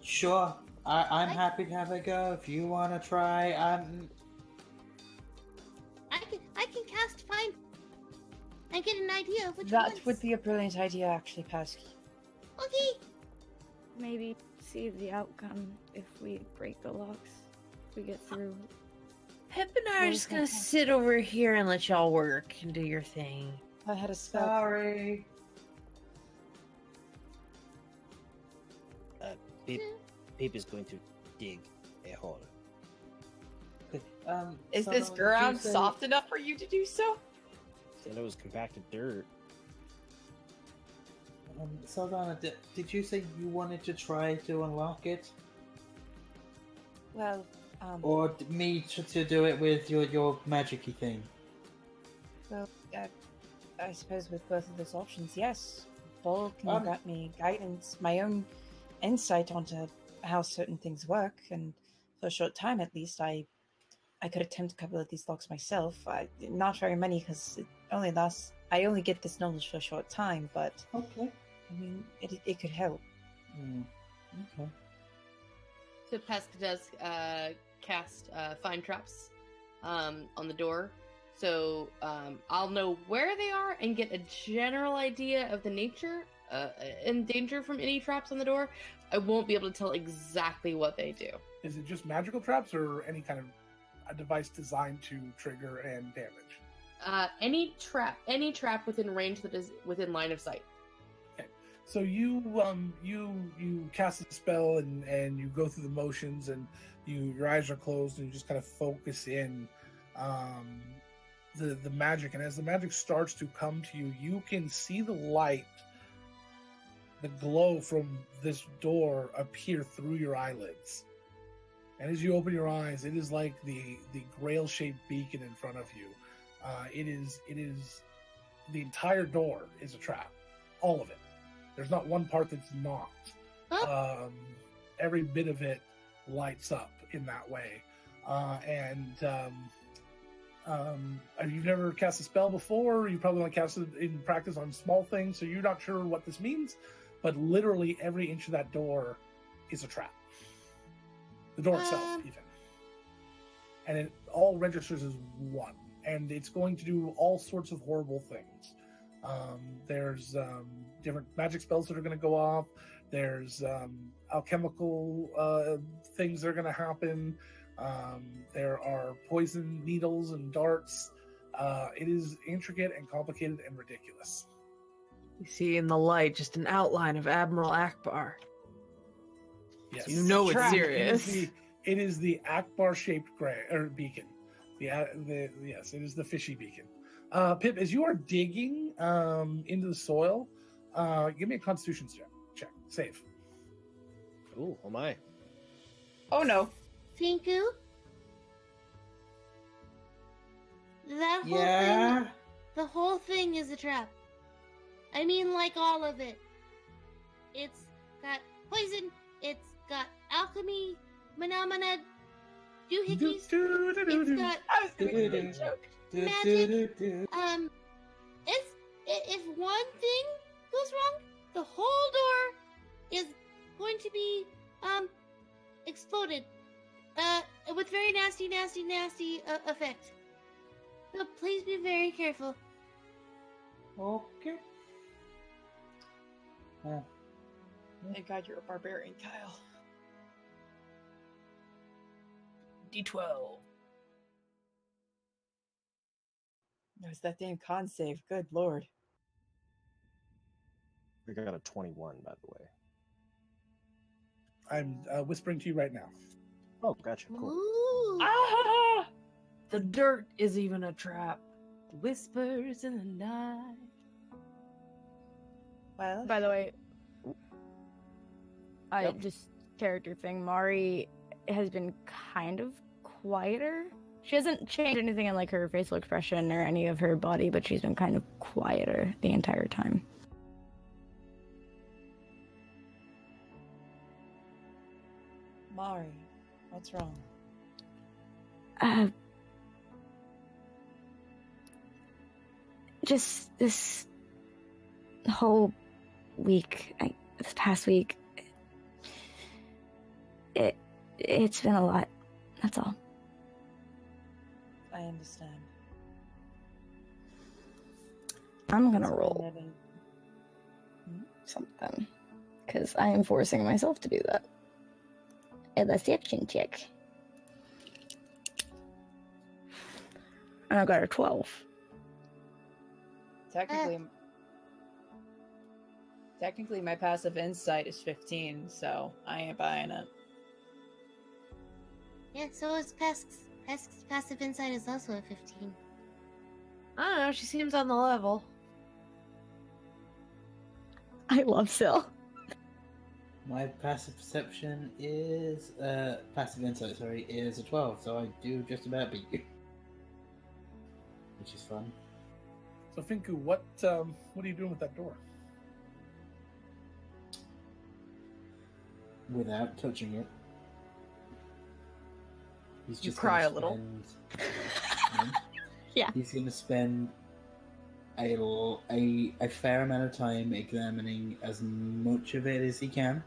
Sure. I'm happy to have a go. If you want to try,
I can cast Find and get an idea of which
That
ones.
would be a brilliant idea, actually, Pesky.
Okay.
Maybe see the outcome if we break the locks. If we get through.
Pip and I are just gonna sit over here and let y'all work and do your thing.
I had a spell.
Sorry.
Peep is going to dig a hole.
Is this ground soft enough for you to do so?
Said it was compacted dirt.
Saldana, did you say you wanted to try to unlock it?
Well,
Or me to do it with your magic-y thing?
Well, I suppose with both of those options, yes. Ball can grant me guidance, my own insight onto how certain things work, and for a short time at least, I could attempt a couple of these locks myself. Not very many, because I only get this knowledge for a short time, but
okay.
I mean, it could help.
Okay.
So Pesca does cast Find Traps on the door. So I'll know where they are and get a general idea of the nature and danger from any traps on the door. I won't be able to tell exactly what they do.
Is it just magical traps or any kind of a device designed to trigger and damage?
Any trap within range that is within line of sight.
Okay. So you cast a spell and you go through the motions and your eyes are closed and you just kind of focus in the magic, and as the magic starts to come to you, you can see the light, the glow from this door appear through your eyelids. And as you open your eyes, it is like the grail-shaped beacon in front of you. It is the entire door is a trap, all of it. There's not one part that's not. Every bit of it lights up in that way. You've never cast a spell before. You probably only cast it in practice on small things, so you're not sure what this means. But literally every inch of that door is a trap. The door itself, even. And it all registers as one. And it's going to do all sorts of horrible things. There's different magic spells that are going to go off. There's alchemical things that are going to happen. There are poison needles and darts. It is intricate and complicated and ridiculous.
You see in the light just an outline of Admiral Akbar.
Yes.
So you know it's serious.
It is the Akbar-shaped beacon. Yes, it is the fishy beacon. Pip, as you are digging into the soil, give me a Constitution check. Save.
Ooh, oh my.
Oh no.
Finku? That whole
Yeah?
the whole thing is a trap. I mean, like all of it. It's got poison, it's got alchemy, phenomena, doohickeys, it's got
I was gonna make a joke.
magic. If one thing goes wrong, the whole door is going to be exploded. With very nasty effect. So please be very careful.
Okay.
Thank God you're a barbarian, Kyle.
D12.
There's that damn con save. Good lord.
I got a 21, by the way.
I'm whispering to you right now.
Oh, gotcha. Cool.
Ooh.
Ah! The dirt is even a trap. Whispers in the night.
Well,
By the way,
Yep.
just character thing. Mari has been kind of quieter. She hasn't changed anything in like her facial expression or any of her body, but she's been kind of quieter the entire time.
Mari, what's wrong?
Just this whole week, this past week, it's been a lot. That's all.
I understand.
I'm gonna
That's why I
roll
never-
something because I am forcing myself to do that. A deception check, and I got a 12.
Technically, my passive insight is 15, so I ain't buying it.
Yeah, so is Pesk's. Pesk's passive insight is also a 15.
I don't know. She seems on the level.
I love Syl.
My passive perception is passive insight. Sorry, is a 12, so I do just about beat you, which is fun.
So Finku, what are you doing with that door?
Without touching it, he's
You
just
cry
gonna
a little.
Yeah.
He's going to spend a fair amount of time examining as much of it as he can.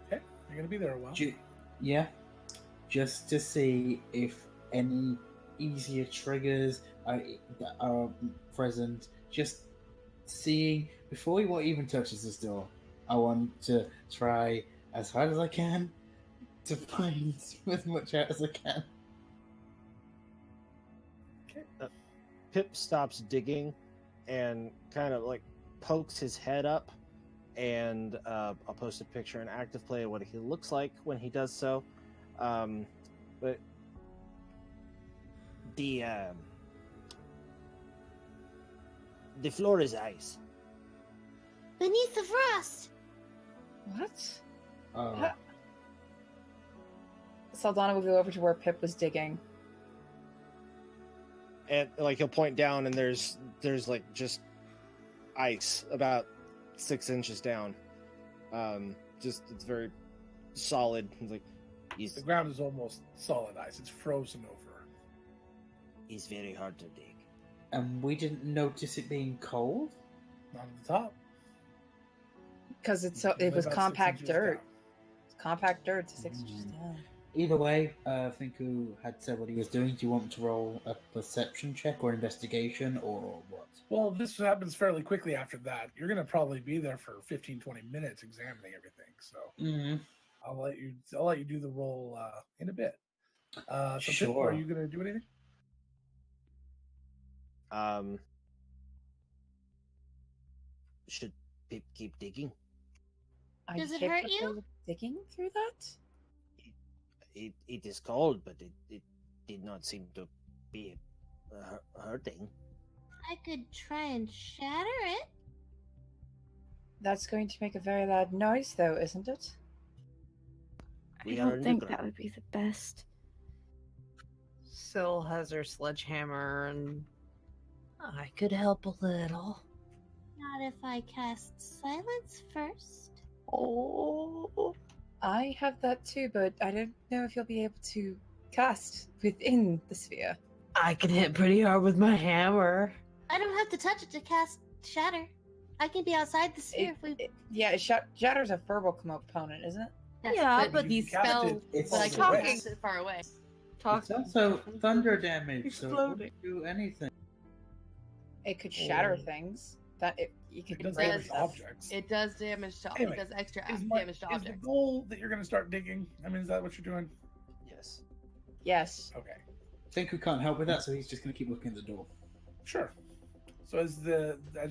Okay, you're gonna be there a while.
Yeah, just to see if any easier triggers are present. Just seeing before he even touches this door. I want to try as hard as I can to find as much out as I can.
Okay. Pip stops digging and kind of like pokes his head up, and I'll post a picture in Active Play of what he looks like when he does so. But the floor is ice.
Beneath the frost!
What?
Oh,
Saldana will go over to where Pip was digging.
And like he'll point down, and there's like just ice about 6 inches down. Just it's very solid. It's like
The ground is almost solid ice. It's frozen over.
He's very hard to dig.
and we didn't notice it being cold.
Not at the top.
Because it
Only
was
about 6
compact
inches
dirt.
down.
It's compact dirt to 6 inches down.
Either way, Finku had said what he was doing. Do you want to roll a perception check or investigation or what?
Well, this happens fairly quickly after that. You're going to probably be there for 15, 20 minutes examining everything. So I'll let you do the roll in a bit. So Pip,
Sure.
are you going to do anything?
Should Pip keep digging?
Does it
hate
hurt
that
you?
they were digging through that?
It is cold, but it did not seem to be hurting.
I could try and shatter it.
That's going to make a very loud noise, though, isn't it?
I
We are
don't think
underground.
that would be the best.
Syl has her sledgehammer, and
I could help a little.
Not if I cast silence first.
Oh, I have that too, but I don't know if you'll be able to cast within the sphere.
I can hit pretty hard with my hammer.
I don't have to touch it to cast shatter. I can be outside the sphere if we.
Shatter's a verbal component, isn't it?
Yes,
yeah,
but
but
you
these
cast it,
spells,
It's
But I
falls
can
away.
cast it far away.
It's also thunder damage, so it
Exploding.
wouldn't do anything.
It could shatter
Oh.
things. You can
It does
break
damage to
stuff.
objects.
It does damage to.
Anyway,
it does extra
Is
damage to
the
objects.
goal that you're going to start digging? I mean, is that what you're doing?
Yes.
Yes.
Okay.
Senku can't help with that, so he's just going to keep looking at the door.
Sure. So as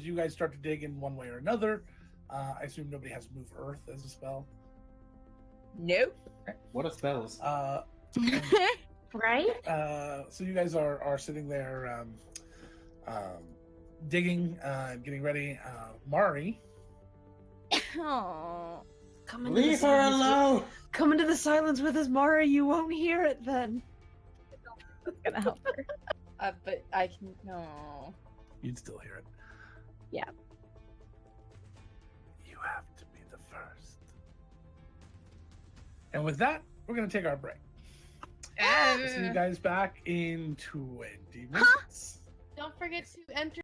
you guys start to dig in one way or another, I assume nobody has Move Earth as a spell.
Nope.
What are spells?
Right?
So you guys are sitting there digging and getting ready. Mari,
Oh.
Come into the
Leave her
silence with-
alone!
Come into the silence with us, Mara. You won't hear it then.
That's gonna help her.
But I can no.
you'd still hear it.
Yeah.
You have to be the first. And with that, we're going to take our break. See you guys back in 20 minutes.
Don't forget to enter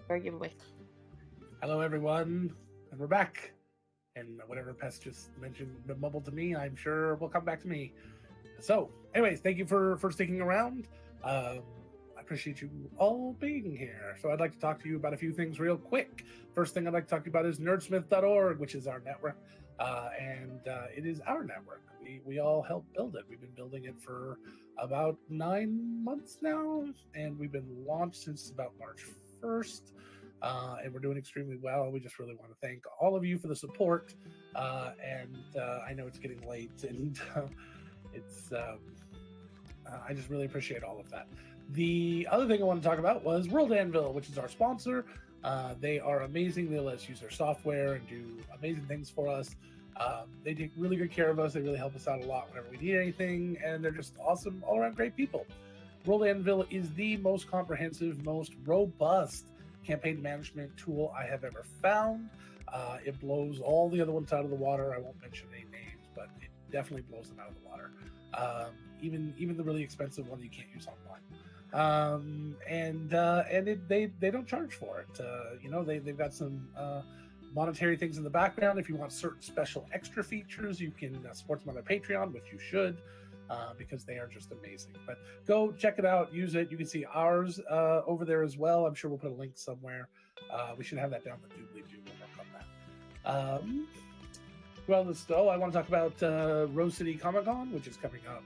our giveaway.
Hello, everyone, and we're back. And whatever Pest just mentioned, mumbled to me, I'm sure will come back to me. So, anyways, thank you for sticking around. I appreciate you all being here. So I'd like to talk to you about a few things real quick. First thing I'd like to talk to you about is nerdsmith.org, which is our network. And it is our network. We all help build it. We've been building it for about 9 months now, and we've been launched since about March 1st. And we're doing extremely well. We just really want to thank all of you for the support. And I know it's getting late, and I just really appreciate all of that. The other thing I want to talk about was World Anvil, which is our sponsor. They are amazing. They let us use their software and do amazing things for us. They take really good care of us. They really help us out a lot whenever we need anything, and they're just awesome, all-around great people. World Anvil is the most comprehensive, most robust campaign management tool I have ever found. It blows all the other ones out of the water. I won't mention any names, but it definitely blows them out of the water. Even the really expensive one you can't use online. They don't charge for it. They've got some monetary things in the background. If you want certain special extra features, you can support them on their Patreon, which you should, because they are just amazing. But go check it out, use it. You can see ours over there as well. I'm sure we'll put a link somewhere. We should have that down the doobly-doo. We'll work on that. Well, I want to talk about Rose City Comic-Con, which is coming up.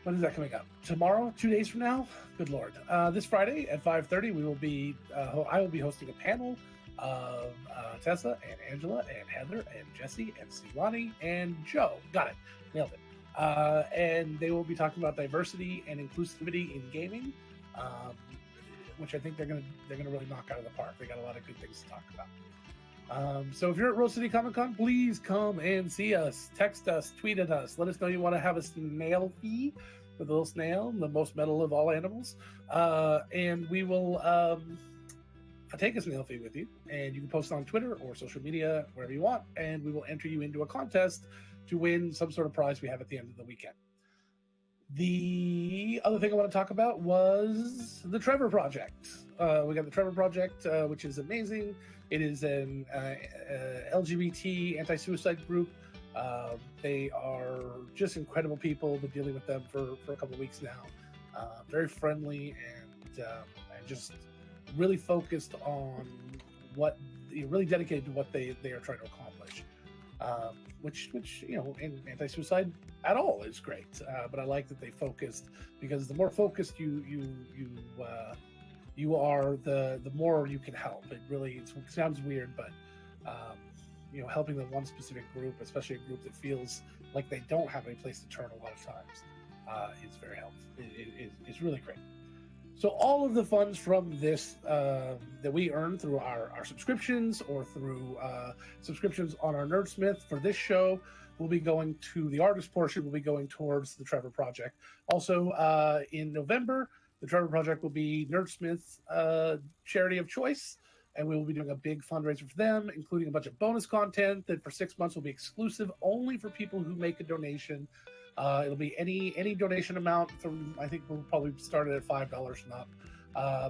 When is that coming up? Tomorrow? 2 days from now? Good Lord. This Friday at 5:30, I will be hosting a panel of Tessa and Angela and Heather and Jesse and Siwani and Joe. Got it. Nailed it. And they will be talking about diversity and inclusivity in gaming, which I think they're gonna really knock out of the park. They got a lot of good things to talk about. So if you're at Rose City Comic Con, please come and see us. Text us, tweet at us. Let us know you want to have a snail fee with a little snail, the most metal of all animals, and we will take a snail fee with you. And you can post it on Twitter or social media, wherever you want, and we will enter you into a contest to win some sort of prize we have at the end of the weekend. The other thing I want to talk about was the Trevor Project. We got the Trevor Project, which is amazing. It is an LGBT anti-suicide group. They are just incredible people. Been dealing with them for a couple of weeks now. Very friendly and just really focused on really dedicated to what they are trying to accomplish. Which in anti-suicide at all is great. But I like that they focused, because the more focused you are, the more you can help. It sounds weird, but helping the one specific group, especially a group that feels like they don't have any place to turn a lot of times, is very helpful. It's really great. So all of the funds from this that we earn through our subscriptions or through subscriptions on our Nerdsmith for this show will be going to the artist portion, will be going towards the Trevor Project. Also, in November, the Trevor Project will be Nerdsmith's charity of choice, and we will be doing a big fundraiser for them, including a bunch of bonus content that for 6 months will be exclusive only for people who make a donation. It'll be any donation amount from, I think we'll probably start it at $5 and up.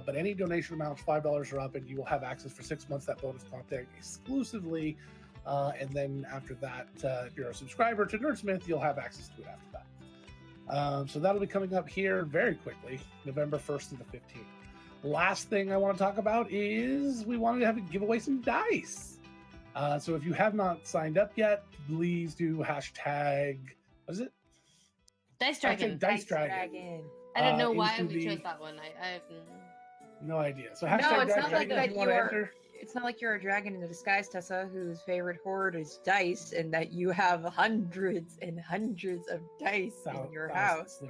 But any donation amounts $5 or up, and you will have access for 6 months that bonus content exclusively. And then after that, if you're a subscriber to Nerdsmith, you'll have access to it after that. So that'll be coming up here very quickly, November 1st to the 15th. Last thing I want to talk about is we wanted to give away some dice. So if you have not signed up yet, please do hashtag, what is it?
Dice Dragon.
Dice Dragon.
I don't know why we chose that one. I have
no idea. So
no,
hashtag
it's
Dice
not
Dragon
like
if you want to enter.
It's not like you're a dragon in a disguise, Tessa, whose favorite hoard is dice, and that you have hundreds and hundreds of dice in your house.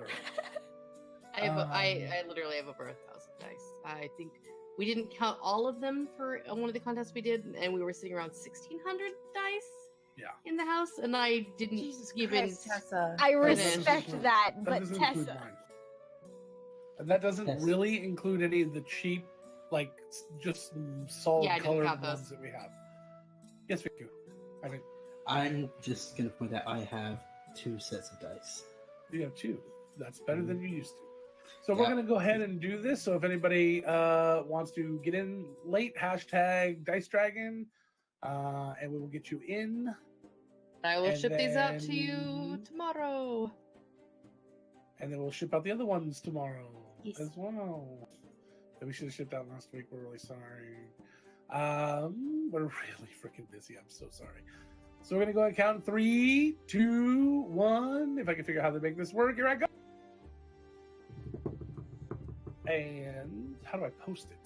I literally have over 1,000 dice. I think we didn't count all of them for one of the contests we did, and we were sitting around 1,600 dice.
Yeah.
In the house, and I didn't even.
Tessa.
I respect that, but
doesn't include
Tessa.
mine. And that doesn't really include any of the cheap, like just solid colored ones that we have. Yes, we do. I mean,
I'm just going to point out I have 2 sets of dice.
You have 2. That's better than you used to. So we're
Yeah.
going to go ahead and do this. So if anybody wants to get in late, hashtag Dice Dragon, and we will get you in.
I will
And
ship these out to you
then-
tomorrow.
And then we'll ship out the other ones tomorrow
Yes.
as well. That we should have shipped out last week. We're really sorry. We're really freaking busy. I'm so sorry. So we're going to go ahead and count 3, 2, 1. If I can figure out how to make this work, here I go. And how do I post it?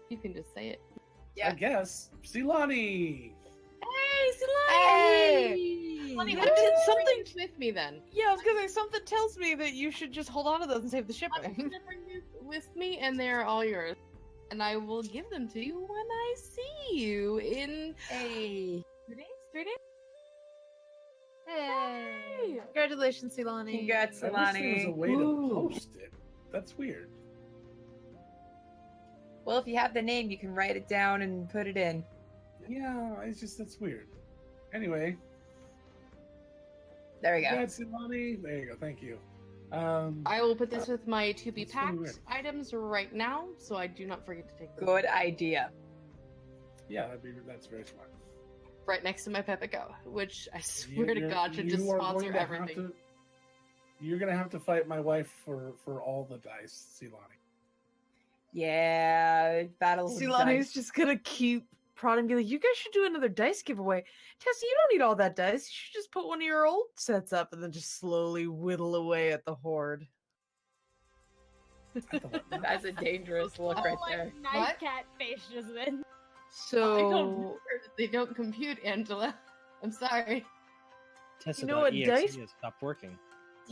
You can just say it.
I guess. Silani.
Hey,
Hey!
Silani!
What did something-
with me then?
Yeah, I was gonna say something tells me that you should just hold on to those and save the
I'm
shipping.
gonna bring these with me, and they're all yours. And I will give them to you when I see you in 3 days. 3 days.
Hey! Congratulations, Silani.
Congrats,
I wish there was a
Silani.
way to post it. That's weird.
Well, if you have the name, you can write it down and put it in.
Yeah, it's just that's weird. Anyway,
There we go.
congrats, Silani. There you go. Thank you.
I will put this with my to be
That's really
packed
weird.
items right now, so I do not forget to take them.
Good idea.
Yeah, that's very smart.
Right next to my Pepe Go, which I swear to
You're-
God should just
you are
sponsor
going to have
everything.
you're gonna have to fight my wife for all the dice, Silani.
Yeah, battles. of
Silani's
dice.
just gonna keep prodding, be like, you guys should do another dice giveaway. Tessa, you don't need all that dice. You should just put one of your old sets up and then just slowly whittle away at the horde.
That's a dangerous look right there.
Nice
What?
cat face just then.
So
They don't compute, Angela. I'm sorry.
Tessa
You know what, dice-
has stopped working.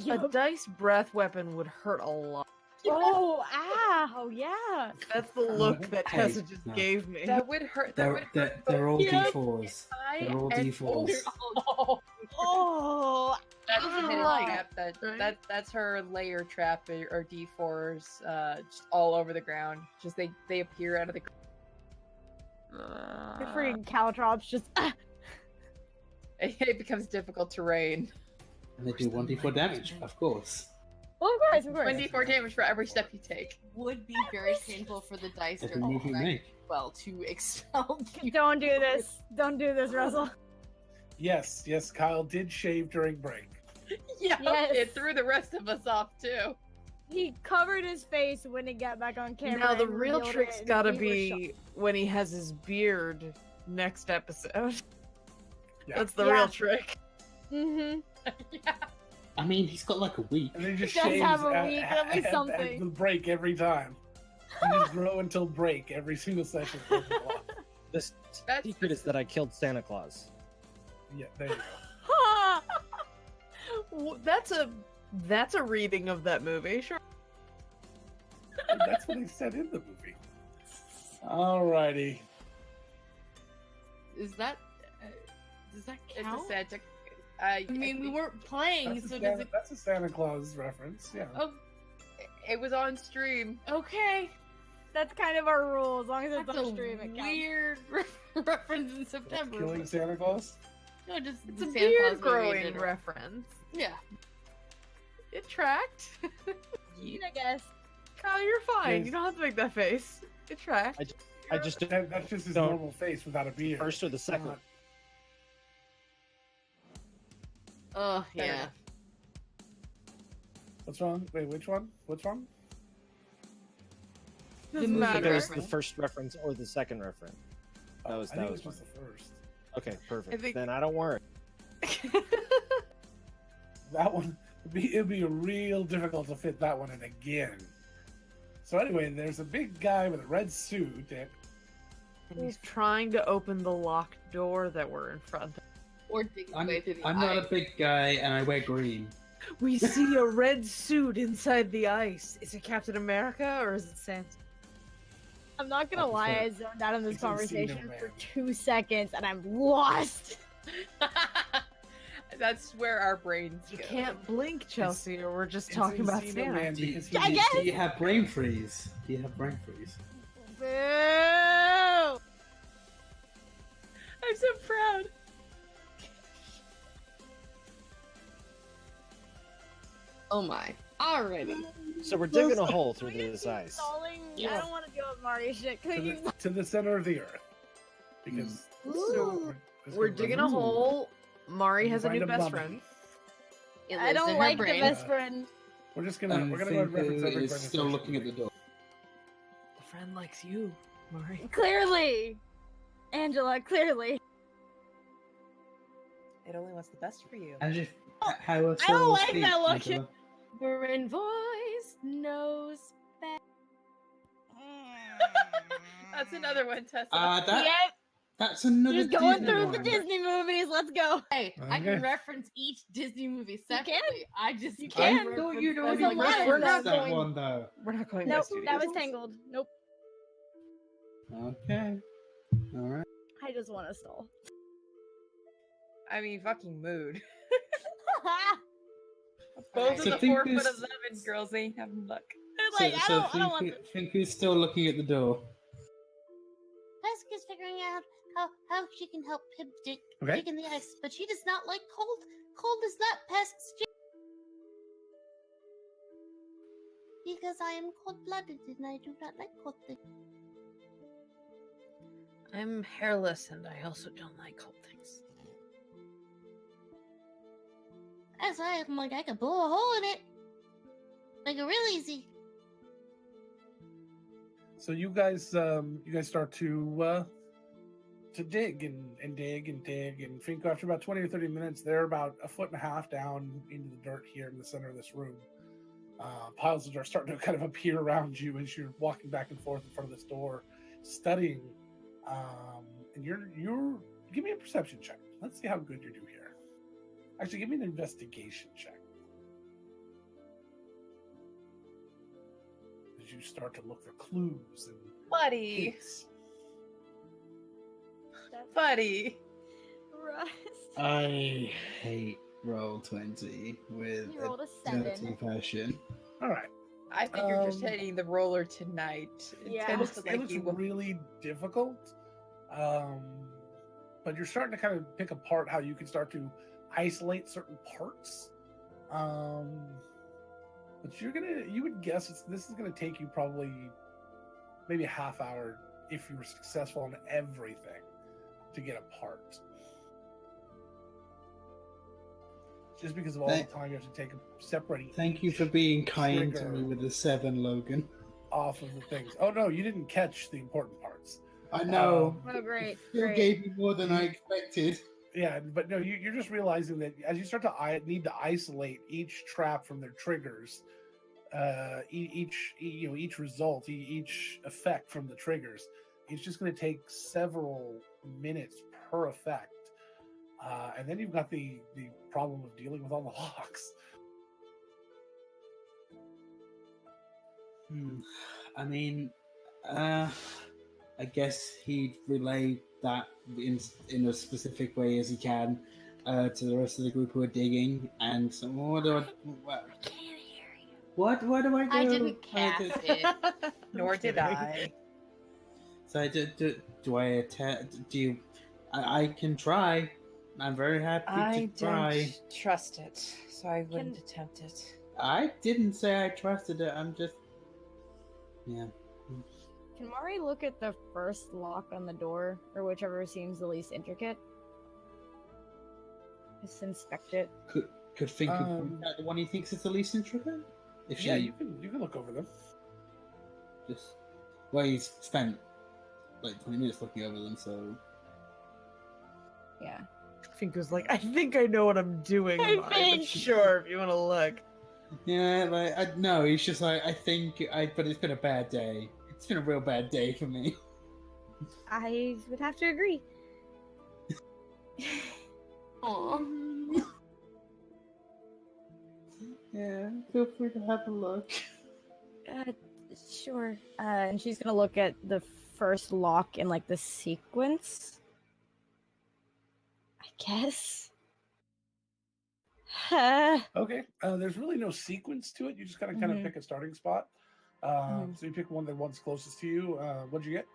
a dice breath weapon would hurt a lot.
Oh, ow, yeah.
That's the look that
Hey,
Tessa just
no.
gave me.
That would hurt. That would
They're all
Yeah.
D4s.
I
They're all
and-
D4s.
Oh,
Oh,
that's a hidden
Ow.
trap.
Right?
That's her layer trap or D4s, just all over the ground. Just they appear out of the.
the freaking caltrops just.
It becomes difficult terrain.
And they do 1d4 damage, of course.
Well, of course, of course.
1d4 damage for every step you take.
Would be very painful for the dice
Every
to
move you make.
well to expel you.
Don't do this. Don't do this, Russell.
Yes, Kyle did shave during break.
Yeah,
Yes.
it threw the rest of us off too.
He covered his face when he got back on camera.
Now the
and
real
revealed
trick's
it, and
gotta
we were
be when he has his beard next episode.
Yeah.
That's the
Yeah.
real trick.
shocked. Mhm.
Yeah.
I mean, he's got like a week.
And then he just
He does
shaves
have a
at,
week,
at,
at least
at
something.
the break every time. You just grow until break every single session. For the block.
The
That's
secret is that I killed Santa Claus.
Yeah, there you go.
That's a reading of that movie, sure.
And that's what they said in the movie. Alrighty.
Is that does that
It's
count?
a Santa.
I mean, we weren't playing, so does it?
That's a Santa Claus reference. Yeah.
Oh,
It was on stream.
okay.
That's kind of our rule. As long as it's
That's
on
a
stream, it counts.
weird reference in September.
Killing
but-
Santa Claus.
No, just
It's
the
a
Santa
beard
Claus movie in
growing
general.
reference.
Yeah.
It tracked.
I guess.
Kyle, you're fine.
Yes.
You don't have to make that face. It tracked.
I just did
That's just his
Don't-
normal face without a beard.
first or the second.
Oh yeah.
What's wrong? Wait, which one? What's wrong?
Doesn't
movie
I think
matter.
it was the first reference or the second reference. That was
I think
that was
it was the first.
okay. Perfect.
think-
Then I don't worry.
That one it'd be real difficult to fit that one in again. So anyway, there's a big guy with a red suit.
And he's trying to open the locked door that we're in front of.
Or dig his
I'm,
way through the
I'm not a
ice.
big guy and I wear green.
We see a red suit inside the ice. Is it Captain America or is it Santa?
I'm not gonna
I
lie, I
prefer-
zoned out in this
It's Encino
conversation
Man.
for 2 seconds and I'm lost.
That's where our brains
You
go.
can't blink, Chelsea, or we're just
It's
talking about
Encino
Santa.
Man
Do you,
because he
I
needs
guess-
do you have brain freeze? Do you have brain freeze?
Boo!
I'm so proud.
Oh my. Alrighty.
So we're digging a hole through this ice.
Stalling.
Yeah.
I don't want to deal with Mari shit.
To the center of the earth. Because
We're digging a hole. Mari has a
Find
new
a
best
mummy.
friend.
It
I
lives
don't
in her
like the
brain.
best friend.
We're just gonna
And
go and reference
Finko
every
is still looking at the door.
The friend likes you, Mari.
Clearly, Angela. Clearly.
It only wants the best for you.
And if how are
I don't
souls
like
speak,
that look.
Angela?
Brain voice knows best.
That's another one, Tessa.
That
Yep.
that's another
Just going
Disney
through
one.
the Disney movies. Let's go.
Hey, I
Okay.
can reference each Disney movie separately. I just
You
I
can.
thought you'd
There's
already
a lot of
referenced
stuff
that
going-
one though.
We're not going
Nope,
by
that was
studios.
Tangled. Nope.
Okay. All right.
I just want to stall.
I mean, fucking mood.
It's
Both
So
of the 4
Finko's-
foot 11 girls ain't having luck.
like, I don't want this.
Finko's still looking at the door.
Pesk is figuring out how she can help him dig
Okay.
in the ice, but she does not like cold. Cold is not Pesk's because I am cold-blooded and I do not like cold things.
I'm hairless and I also don't like cold things.
That's why I'm like, I can blow a hole in it. Like, real easy.
So you guys start to dig and dig and dig, and Finko, after about 20 or 30 minutes, they're about 1.5 feet down into the dirt here in the center of this room. Piles of dirt starting to kind of appear around you as you're walking back and forth in front of this door, studying. And you're give me a perception check. Let's see how good you do here. Actually, give me an investigation check. As you start to look for clues and
Buddy.
hints.
Buddy.
Rust.
I hate Roll20 with
You rolled a
a
7.
dirty version.
All right.
I think you're just
Um,
hitting the roller tonight. It
Yeah.
It
tends
looks,
to like you.
really difficult, but you're starting to kind of pick apart how you can start to isolate certain parts. But you would guess this is gonna take you probably maybe a half hour if you were successful on everything to get apart. Just because of all the time you have to take separating
Thank you for being kind to
trigger
me with the 7, Logan.
off of the things. Oh no, you didn't catch the important parts.
I know.
Oh, great.
You
Great.
gave me more than I expected.
Yeah, but no, you're just realizing that as you start to need to isolate each trap from their triggers, each result, each effect from the triggers, it's just going to take several minutes per effect, and then you've got the problem of dealing with all the locks.
I mean, I guess he'd relay that in a specific way as he can to the rest of the group who are digging. And so, what do I do?
I didn't cast it.
Nor did I.
So do I attempt? Do you? I can try. I'm very happy
I
to try.
don't trust it, so I wouldn't attempt it.
I didn't say I trusted it. I'm just. Yeah.
Can Mari look at the first lock on the door, or whichever seems the least intricate? Just inspect it.
Could think of the one he thinks is the least intricate? If she
Yeah, you can look over them.
just well, he's spent like 20 minutes looking over them, so
Yeah.
Finko's like, I think I know what I'm doing.
I
Mari, but
think-
sure, if you want to look.
yeah, like no, he's just like but it's been a bad day. It's been a real bad day for me.
I would have to agree.
Aw.
Yeah, feel free to have a look.
Sure. And she's gonna look at the first lock in like the sequence. I guess.
Okay. There's really no sequence to it. You just kind of
Mhm.
pick a starting spot.
Mhm.
So you pick one one's closest to you. What'd you get?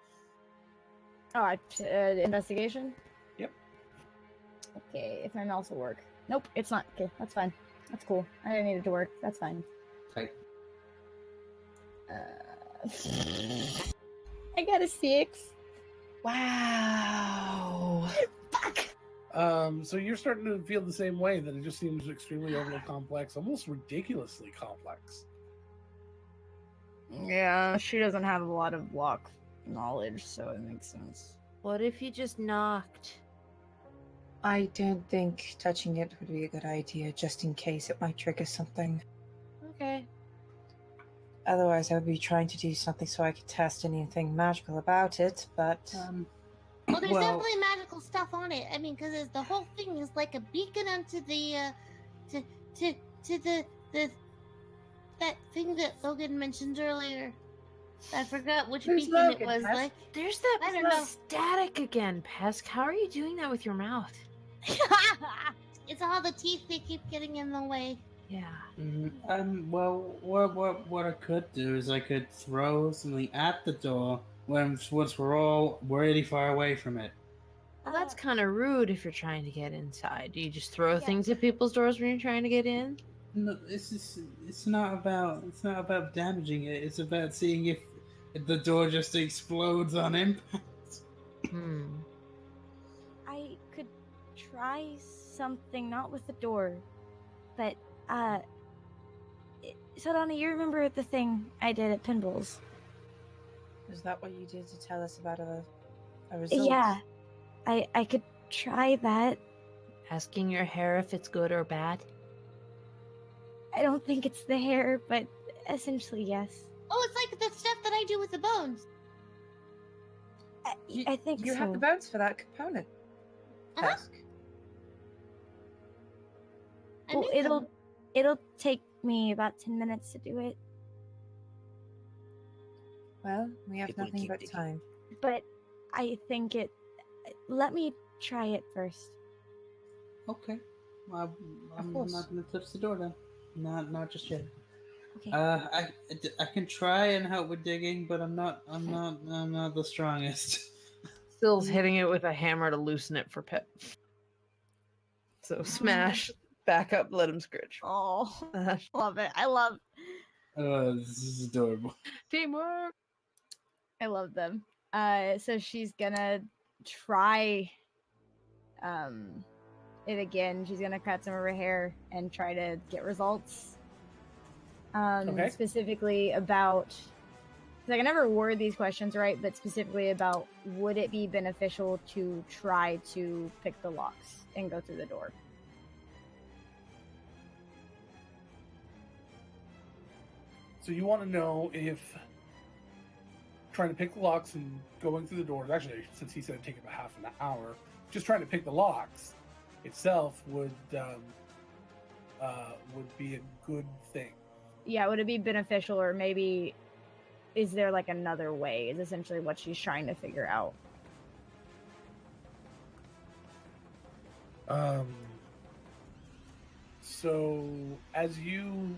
Oh, investigation?
Yep.
Okay, if my mouse will work. Nope, it's not. Okay, that's fine. That's cool. I didn't need it to work. That's fine.
Okay.
I got a 6.
Wow.
Fuck.
So you're starting to feel the same way, that it just seems extremely overly complex, almost ridiculously complex.
Yeah, she doesn't have a lot of lock knowledge, so it makes sense.
What if you just knocked?
I don't think touching it would be a good idea, just in case it might trigger something.
Okay.
Otherwise, I would be trying to do something so I could test anything magical about it, but...
Well, there's definitely magical stuff on it. I mean, because the whole thing is like a beacon onto the, that thing that Logan mentioned earlier. I forgot which
Who's
beacon
Logan,
it was.
Pest?
Like,
There's that
I don't know.
static again, Pesk. How are you doing that with your mouth?
it's all the teeth that keep getting in the way.
Yeah.
Well, what I could do is I could throw something at the door once we're all really far away from it.
Well, that's kind of rude if you're trying to get inside. Do you just throw things at people's doors when you're trying to get in?
No, it's not about damaging it. It's about seeing if the door just explodes on impact.
I could try something, not with the door, but so Donna, you remember the thing I did at Pinballs?
Is that what you did to tell us about a result?
Yeah, I could try that.
Asking your hair if it's good or bad?
I don't think it's the hair, but essentially yes.
Oh, it's like the stuff that I do with the bones.
I think
you
so.
have the bones for that component. Pesk.
Well, it'll take me about 10 minutes to do it.
Well, we have
It will
nothing
keep
but
digging.
time.
But I think it. Let me try it first.
Okay. Well, I'm
course.
not gonna touch the door then. Not just yet.
Okay.
I can try and help with digging, but I'm not the strongest.
Still's hitting it with a hammer to loosen it for Pip. So smash, back up, let him scritch.
Oh, love it. I love.
This is adorable.
Teamwork.
I love them. So she's gonna try it again. She's gonna cut some of her hair and try to get results.
Okay.
Specifically about, because I can never word these questions right, but specifically about, would it be beneficial to try to pick the locks and go through the door?
So you want to know if trying to pick the locks and going through the doors, actually, since he said it'd take about half an hour, just trying to pick the locks itself would be a good thing.
Yeah, would it be beneficial, or maybe is there like another way? Is essentially what she's trying to figure out.
So as you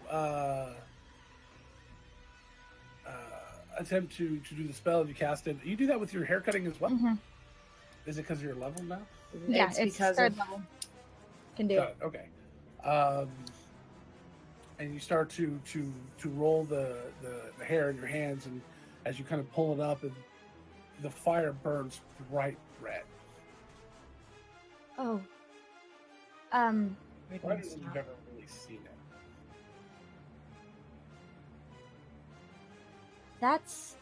attempt to do the spell, you cast it. You do that with your hair cutting as well.
Mhm.
Is it because of your level now?
Yeah,
It's
it's
because
third
of-
level. Can do
Got
it.
it. Okay. And you start to roll the hair in your hands, and as you kind of pull it up, and the fire burns bright red.
Oh.
Brighter than you've ever really seen it.
That's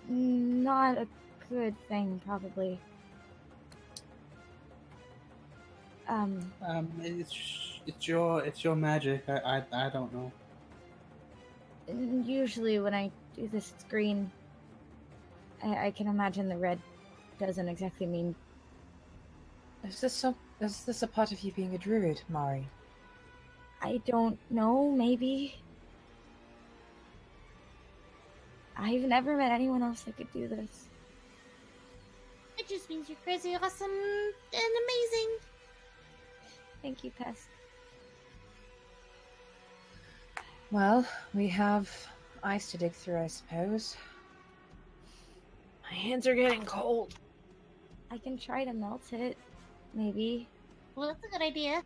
not a good thing, probably.
It's your magic. I don't know.
Usually when I do this, it's green. I can imagine the red doesn't exactly mean.
Is this a part of you being a druid, Mari?
I don't know, maybe. I've never met anyone else that could do this.
It just means you're crazy, awesome, and amazing.
Thank you, Pesk.
Well, we have ice to dig through, I suppose.
My hands are getting cold.
I can try to melt it, maybe.
Well, that's a good idea.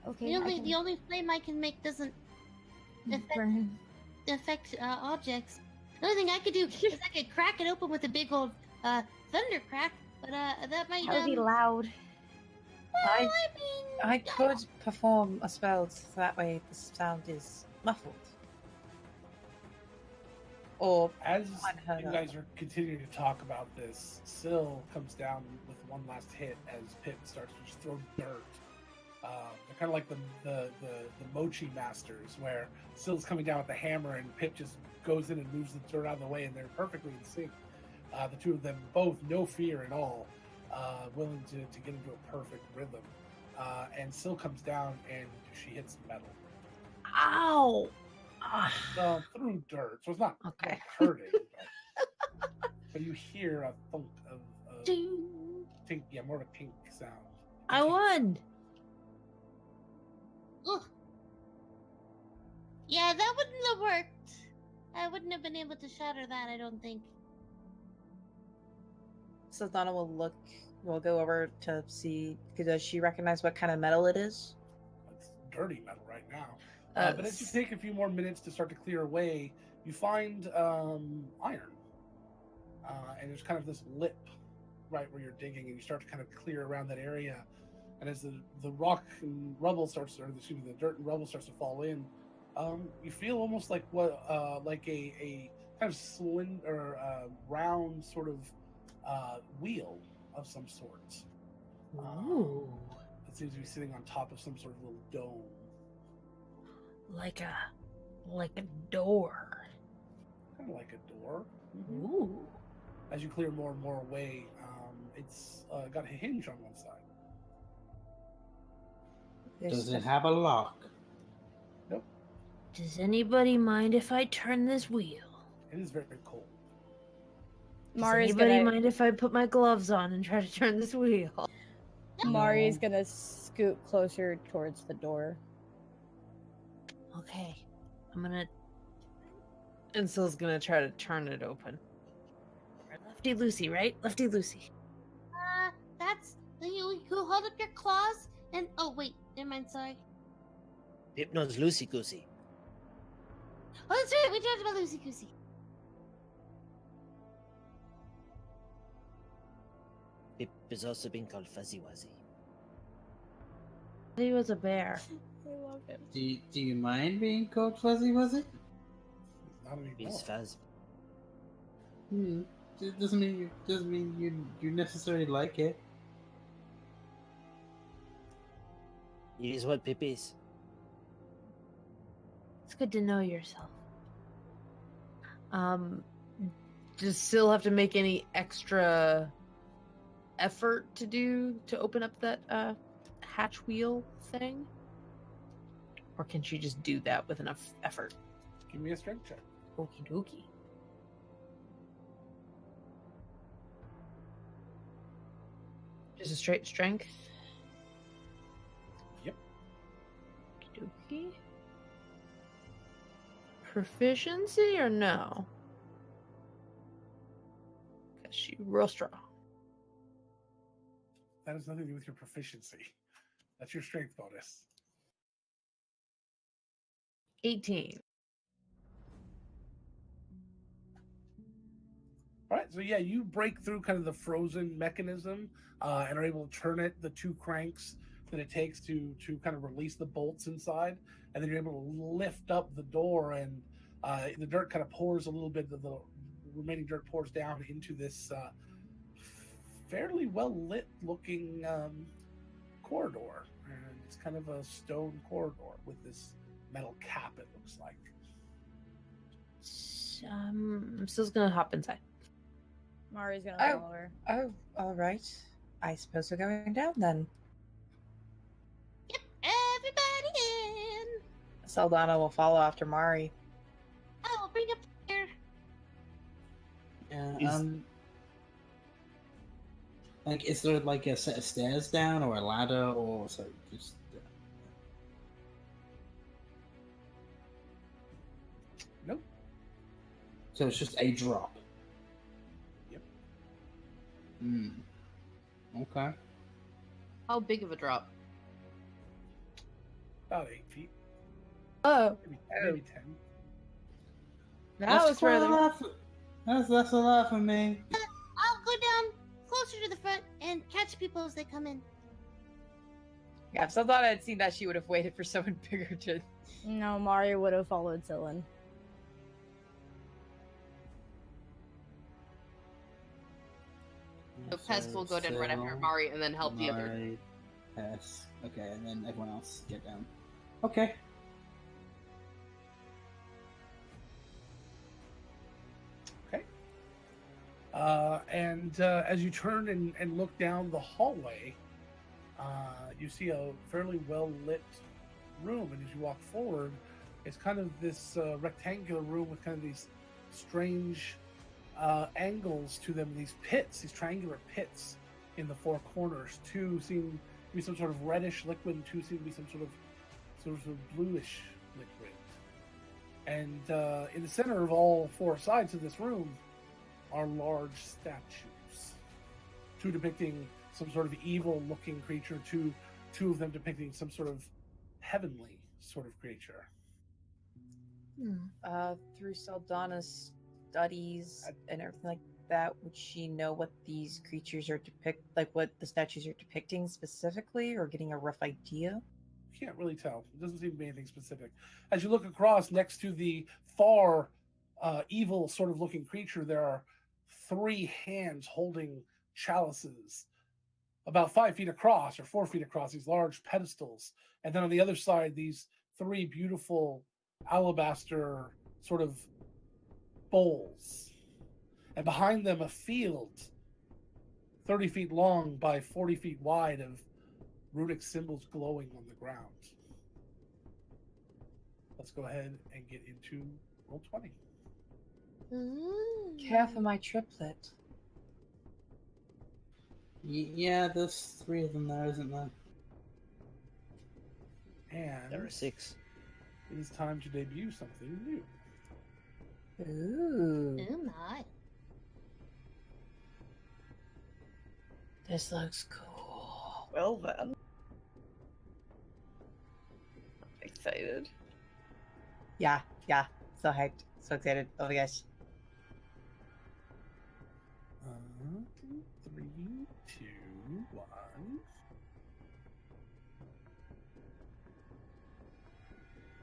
Okay.
The only flame I can make doesn't affect objects. The only thing I could do is I could crack it open with a big old thunder crack, but that might
That would be loud.
Well,
I could perform a spell so that way the sound is muffled. Or
As
unheard
you
of.
guys are continuing to talk about this, Syl comes down with one last hit as Pip starts to just throw dirt. They're kind of like the Mochi Masters, where Syl's coming down with the hammer and Pip just goes in and moves the dirt out of the way, and they're perfectly in sync. The two of them both no fear at all, willing to get into a perfect rhythm. And Syl comes down and she hits metal.
Ow!
Through dirt, so it's not
Okay.
hurting. But you hear a thunk of tink, more of a tink sound.
I won.
Ugh. Yeah, that wouldn't have worked. I wouldn't have been able to shatter that, I don't think.
So Donna will go over to see, does she recognize what kind of metal it is?
It's dirty metal right now. But as you take a few more minutes to start to clear away, you find iron. And there's kind of this lip right where you're digging, and you start to kind of clear around that area. And as the rock and rubble starts, or excuse me, the dirt and rubble starts to fall in, you feel almost like like a kind of cylinder, round sort of wheel of some sort.
Ooh.
It seems to be sitting on top of some sort of little dome.
Like a door.
Kind of like a door.
Ooh.
As you clear more and more away, it's got a hinge on one side.
Does it have a lock?
Nope.
Does anybody mind if I turn this wheel?
It is very cold.
Does
Mari's
anybody
gonna
mind if I put my gloves on and try to turn this wheel?
Mari's gonna scoot closer towards the door.
Okay. I'm gonna.
And Syl's gonna try to turn it open.
Lefty loosey, right? Lefty loosey.
That's you hold up your claws and oh wait, never mind, sorry.
Pip knows loosey goosey.
Oh, that's right, we talked about Lucy Goosey.
Pip has also been called Fuzzy Wuzzy.
He was a bear.
I love him.
Do you mind being called Fuzzy Wuzzy?
Not anymore.
He's Fuzz.
It doesn't mean you necessarily like it.
It is what Pip is.
It's good to know yourself.
Does Syl have to make any extra effort to open up that hatch wheel thing? Or can she just do that with enough effort?
Give me a strength check.
Okie dokie. Just a straight strength?
Yep.
Okie dokie. Proficiency or no? Because she real strong.
That has nothing to do with your proficiency. That's your strength bonus.
18.
All right, so yeah, you break through kind of the frozen mechanism and are able to turn it, the two cranks that it takes to kind of release the bolts inside, and then you're able to lift up the door, and the dirt kind of pours a little bit, the remaining dirt pours down into this fairly well lit looking corridor, and it's kind of a stone corridor with this metal cap, it looks like.
Syl's gonna hop inside.
Mari's gonna
Oh.
follow her.
Oh, all right. I suppose we're going down then.
Everybody in.
Saldana will follow after Mari.
Oh, bring up here.
Yeah. Like, is there like a set of stairs down, or a ladder, or so just?
Nope.
So it's just a drop.
Yep.
Okay.
How big of a drop?
About 8 feet.
Oh,
Maybe 10.
that was
quite a
rather.
lot that's a lot for me.
I'll go down closer to the front and catch people as they come in.
Yeah, if Saldana had seen that, she would have waited for someone bigger to.
No, Mario would have followed Zillin.
So Pez will go down right after Mari and then help the other.
Mari, Pez. Okay, and then everyone else get down. Okay.
And as you turn and look down the hallway, you see a fairly well lit room. And as you walk forward, it's kind of this rectangular room with kind of these strange angles to them, these pits, these triangular pits in the four corners. Two seem to be some sort of reddish liquid, and two seem to be some sort of bluish liquid. And in the center of all four sides of this room are large statues. Two depicting some sort of evil-looking creature, two of them depicting some sort of heavenly sort of creature.
Through Saldana's studies and everything like that, would she know what these creatures are what the statues are depicting specifically, or getting a rough idea?
Can't really tell. It doesn't seem to be anything specific. As you look across next to the far evil sort of looking creature, there are three hands holding chalices about 5 feet across or 4 feet across, these large pedestals. And then on the other side, these three beautiful alabaster sort of bowls. And behind them, a field 30 feet long by 40 feet wide of runic symbols glowing on the ground. Let's go ahead and get into roll 20.
Care for my triplet.
Yeah, there's three of them there, isn't there?
And
There are 6.
it is time to debut something new.
Ooh.
Oh my.
This looks cool.
Well then. I'm excited.
Yeah. So hyped. So excited. Oh my gosh.
3, 2, 1.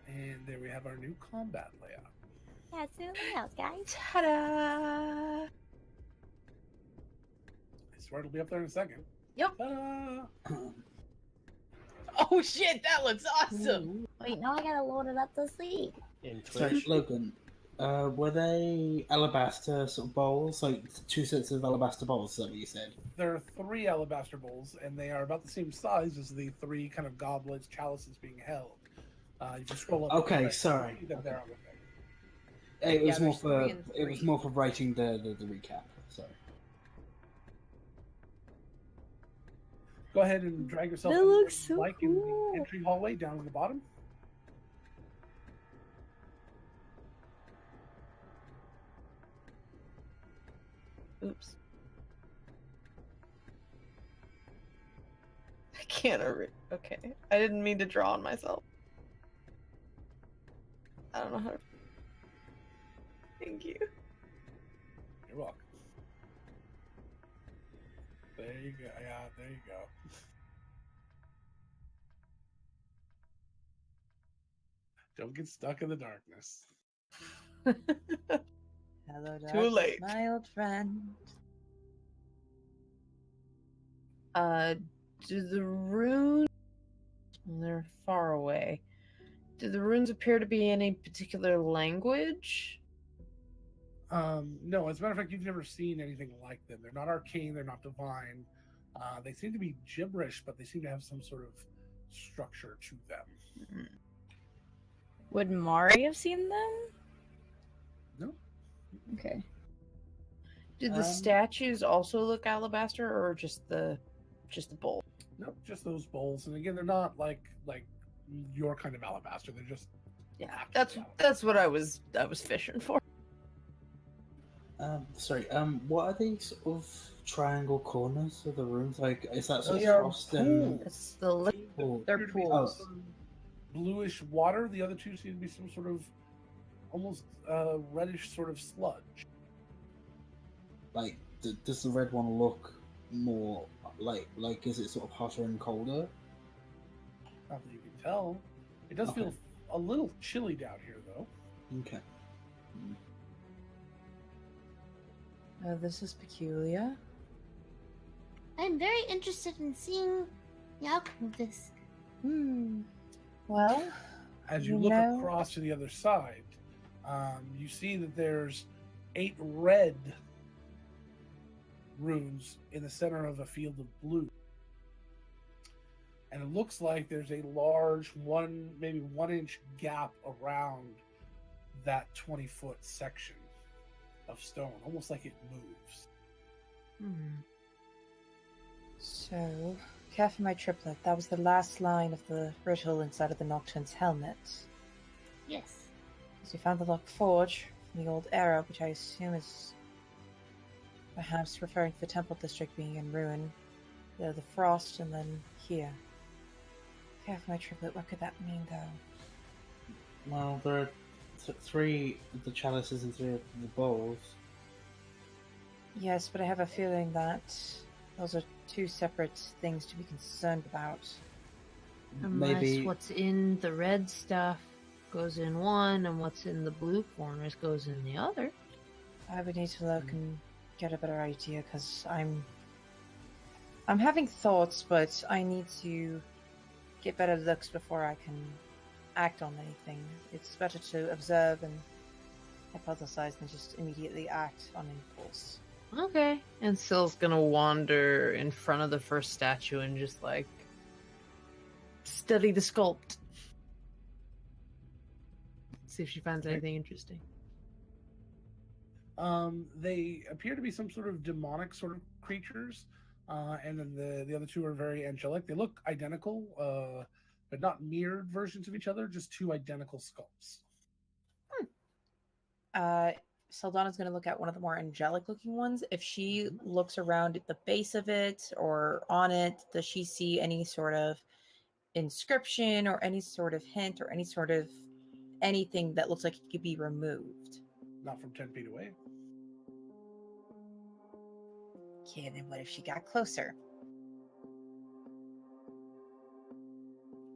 And there we have our new combat layout.
Yeah, it's in the house, guys.
Ta-da!
I swear it'll be up there in a second.
Yep.
Ta-da!
Oh shit, that looks awesome!
Wait, now I gotta load it up to see.
In
Sorry,
Twitch.
Logan. Were they alabaster sort of bowls? Like 2 sets of alabaster bowls, is that what you said?
There are 3 alabaster bowls, and they are about the same size as the 3 kind of goblets, chalices being held. You can scroll up.
Okay, sorry.
See them there on the thing.
It was
Yeah,
more
there's
for
3 and 3.
it was more for writing the recap. Sorry.
Go ahead and drag yourself
That
in
looks so
in
cool.
the entry hallway down in the bottom.
Oops. I can't okay. I didn't mean to draw on myself. I don't know how to. Thank you.
You're welcome. There you go. Yeah, there you go. Don't get stuck in the darkness.
Hello,
Too
darkness,
late.
my old friend.
Do the runes? They're far away. Do the runes appear to be any particular language?
No, as a matter of fact, you've never seen anything like them. They're not arcane, they're not divine. They seem to be gibberish, but they seem to have some sort of structure to them.
Would Mari have seen them?
No.
Okay.
Do the statues also look alabaster, or just the bowl?
Nope, just those bowls. And again, they're not like your kind of alabaster. They're just
Yeah,
actual
that's what I was fishing for.
Sorry. What are these sort of triangle corners of the rooms? Like, is that sort
They
of
are
frost and?
It's the
Oh,
They're pools.
bluish water. The other two seem to be some sort of almost reddish sort of sludge.
Like, does the red one look more like is it sort of hotter and colder?
Not that you can tell. It does feel a little chilly down here, though.
Okay.
This is peculiar.
I'm very interested in seeing the outcome of this.
Well,
As you look across to the other side, you see that there's 8 red runes in the center of a field of blue. And it looks like there's a large maybe 1 inch gap around that 20-foot section of stone, almost like it moves.
So, care for my triplet. That was the last line of the riddle inside of the Nocturne's helmet.
Yes.
So we found the locked forge from the old era, which I assume is perhaps referring to the temple district being in ruin. The frost, and then here. Care for my triplet. What could that mean, though?
Well, there are 3 of the chalices and 3 of the bowls.
Yes, but I have a feeling that those are 2 separate things to be concerned about.
Unless
Maybe
what's in the red stuff goes in one, and what's in the blue corners goes in the other.
I would need to look and get a better idea, because I'm having thoughts, but I need to get better looks before I can act on anything. It's better to observe and hypothesize than just immediately act on impulse.
Okay. And Syl's gonna wander in front of the first statue and just like study the sculpt. See if she finds anything interesting.
They appear to be some sort of demonic sort of creatures, and then the other 2 are very angelic. They look identical, but not mirrored versions of each other, just 2 identical sculpts.
Saldana's going to look at one of the more angelic-looking ones. If she looks around at the base of it or on it, does she see any sort of inscription or any sort of hint or any sort of anything that looks like it could be removed?
Not from 10 feet away.
Okay, then what if she got closer?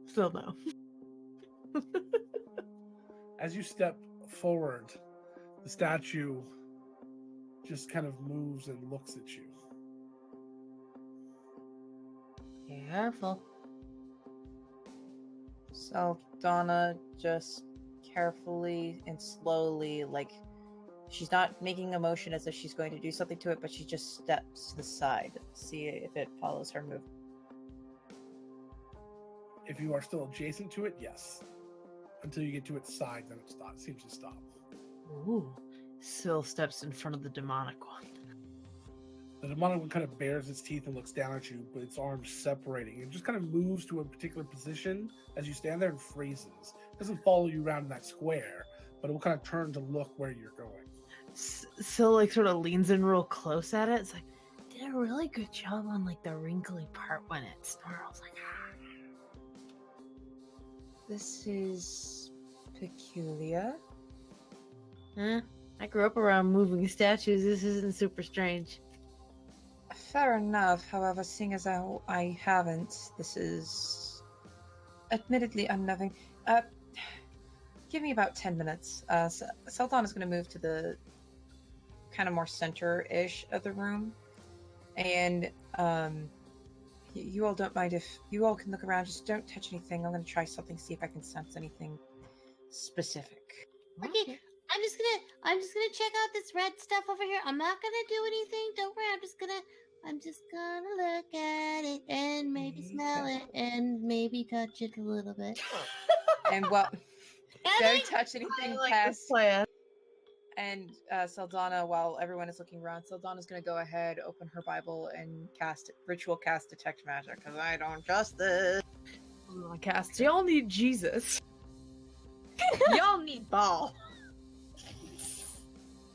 Still no.
As you step forward, the statue just kind of moves and looks at you.
Careful.
Saldana just carefully and slowly, like, she's not making a motion as if she's going to do something to it, but she just steps to the side, see if it follows her move.
If you are still adjacent to it, yes. Until you get to its side, then it seems to stop.
Ooh. Syl steps in front of the demonic one.
The demonic one kind of bares its teeth and looks down at you, but its arms separating. It just kind of moves to a particular position as you stand there and freezes. It doesn't follow you around in that square, but it will kind of turn to look where you're going.
Syl like sort of leans in real close at it. It's like, did a really good job on like the wrinkly part when it snarls. Like,
This is peculiar.
I grew up around moving statues. This isn't super strange.
Fair enough. However, seeing as I haven't, this is admittedly unnerving. Give me about 10 minutes. Saldana's going to move to the kind of more center-ish of the room. And you all don't mind if you all can look around. Just don't touch anything. I'm going to try something, see if I can sense anything specific.
Okay, I'm just gonna check out this red stuff over here. I'm not gonna do anything. Don't worry. I'm just gonna look at it and maybe smell it and maybe touch it a little bit.
And don't touch anything past. And Saldana, while everyone is looking around, Saldana's gonna go ahead, open her Bible, and ritual cast detect magic, because I don't trust this.
Y'all need Jesus. Y'all need ball.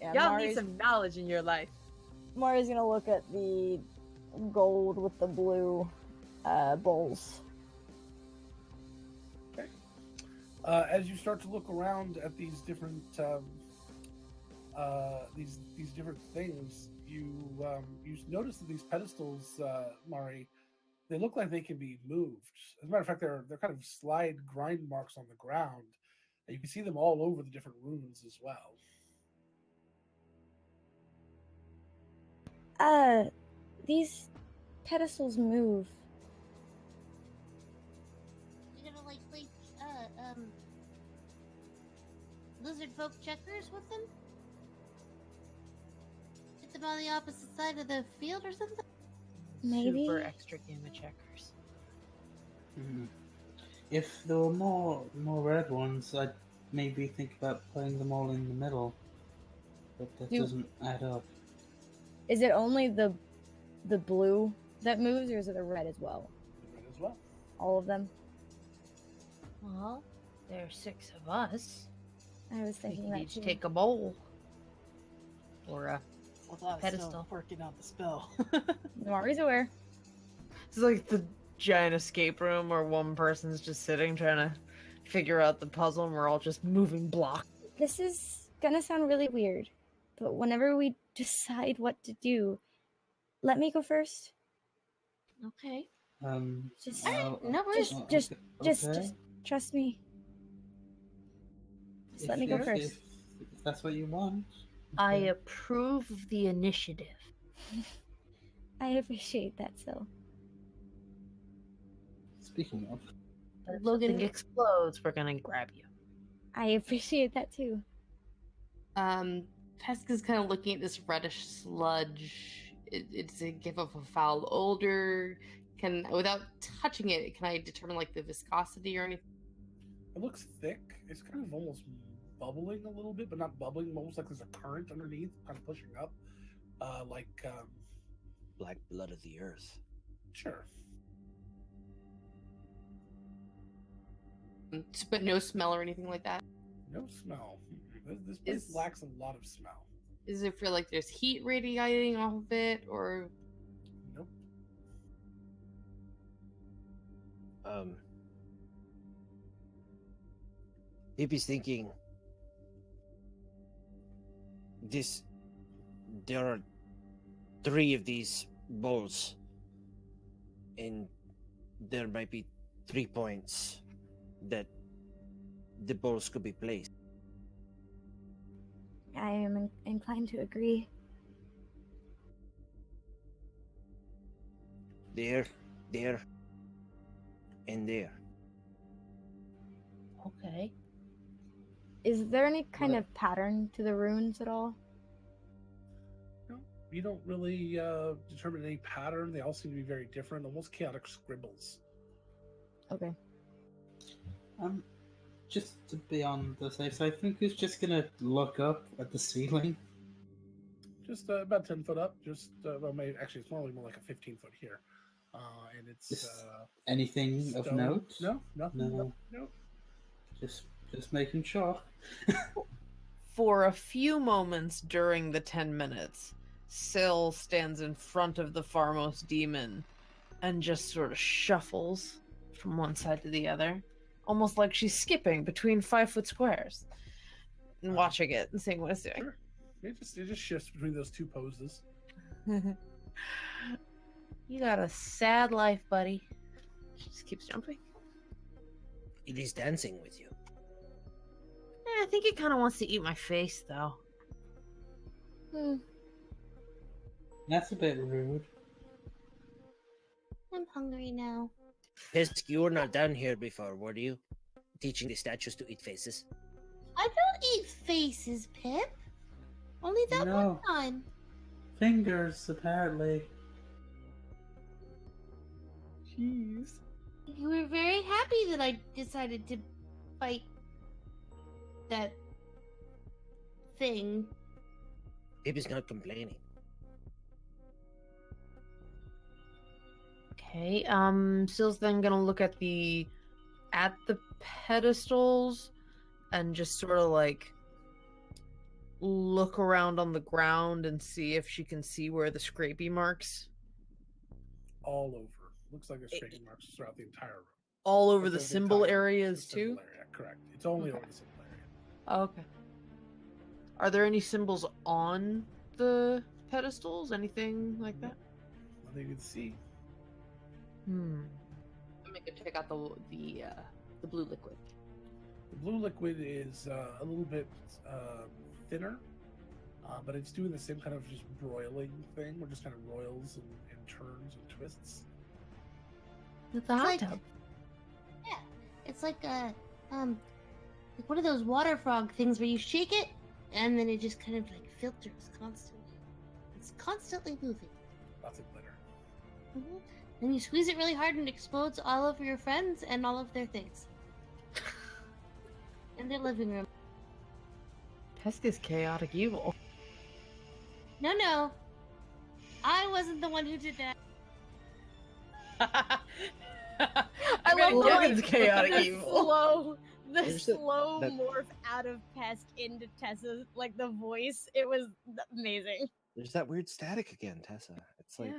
Yeah,
Y'all need some knowledge in your life.
Mari's gonna look at the gold with the blue bowls.
Okay. As you start to look around at these different these different things, you notice that these pedestals, Mari, they look like they can be moved. As a matter of fact, they're kind of slide grind marks on the ground, and you can see them all over the different rooms as well.
These pedestals move.
You're gonna like play lizard folk checkers with them? Get them on the opposite side of the field or something?
Maybe.
Super extra game of checkers.
If there were more red ones, I'd maybe think about playing them all in the middle. But that doesn't add up.
Is it only the blue that moves, or is it the red as well?
The red as well.
All of them?
Well, there's 6 of us.
I was
We
thinking
can
that
each
too.
take a bowl. Or a
Although
pedestal.
still working out the spell.
Mari's aware.
It's like the giant escape room where one person's just sitting trying to figure out the puzzle and we're all just moving blocks.
This is gonna sound really weird, but whenever we decide what to do, let me go first.
Okay.
Just,
no worries.
just
okay.
trust me. Just let me
If-
go
if-
first.
If that's what you want.
I
okay.
approve of the initiative.
I appreciate that, Sil.
Speaking of,
If
Logan-
something explodes, we're gonna grab you.
I appreciate that too.
Pesca's kind of looking at this reddish sludge. It's a give of a foul odor. Without touching it, can I determine like the viscosity or anything?
It looks thick. It's kind of almost bubbling a little bit, but not bubbling. Almost like there's a current underneath, kind of pushing up.
Black blood of the earth.
Sure.
But no smell or anything like that.
No smell. This place lacks a lot of smell.
Does it feel like there's heat radiating off of it, or
Nope.
Hippie's thinking there are 3 of these bowls, and there might be 3 points that the bowls could be placed.
I am inclined to agree.
There, and there.
Okay.
Is there any kind
What?
of pattern to the runes at all?
No, you don't really determine any pattern. They all seem to be very different, almost chaotic scribbles.
Okay.
Just to be on the safe side, I think he's just gonna look up at the ceiling.
Just about 10 foot up. Just well, maybe actually it's more like a 15-foot here, and it's
Just anything of
stone.
note?
No, nothing.
No.
No.
Just making sure.
For a few moments during the 10 minutes, Syl stands in front of the Farmos demon and just sort of shuffles from one side to the other, almost like she's skipping between 5-foot squares and watching it and seeing what it's doing.
Sure. It just shifts between those two poses.
You got a sad life, buddy.
She just keeps jumping.
It is dancing with you.
I think it kind of wants to eat my face, though.
That's a bit rude.
I'm hungry now.
Pisk, you were not down here before, were you? Teaching the statues to eat faces?
I don't eat faces, Pip. Only that one
No.
time.
Fingers, apparently.
Jeez.
You were very happy that I decided to fight that thing.
Pip is not complaining.
Okay, Syl's then gonna look at the pedestals and just sort of like look around on the ground and see if she can see where the scrapey marks.
All over. Looks like there's shaking marks throughout the entire room.
all over
Of
the
the
symbol
entire-
areas
the symbol
too?
area, correct. It's only
Okay.
over the symbol area.
Oh, okay. Are there any symbols on the pedestals? Anything like that?
Nothing you can see.
Hmm.
I'm gonna go check out the blue liquid.
The blue liquid is a little bit thinner, but it's doing the same kind of just broiling thing, where just kind of roils and turns and twists.
It's a hot
like-
tub.
Yeah, it's like like one of those water frog things where you shake it and then it just kind of like filters constantly. It's constantly moving.
Lots of glitter.
hmm Then you squeeze it really hard and it explodes all over your friends and all of their things. In their living room.
Pesk is chaotic evil.
No. I wasn't the one who did that.
I love
love
Logan's
the
chaotic
the
evil.
There's
slow
that-
morph out of Pesk into Tessa, like the voice. It was amazing.
There's that weird static again, Tessa. It's like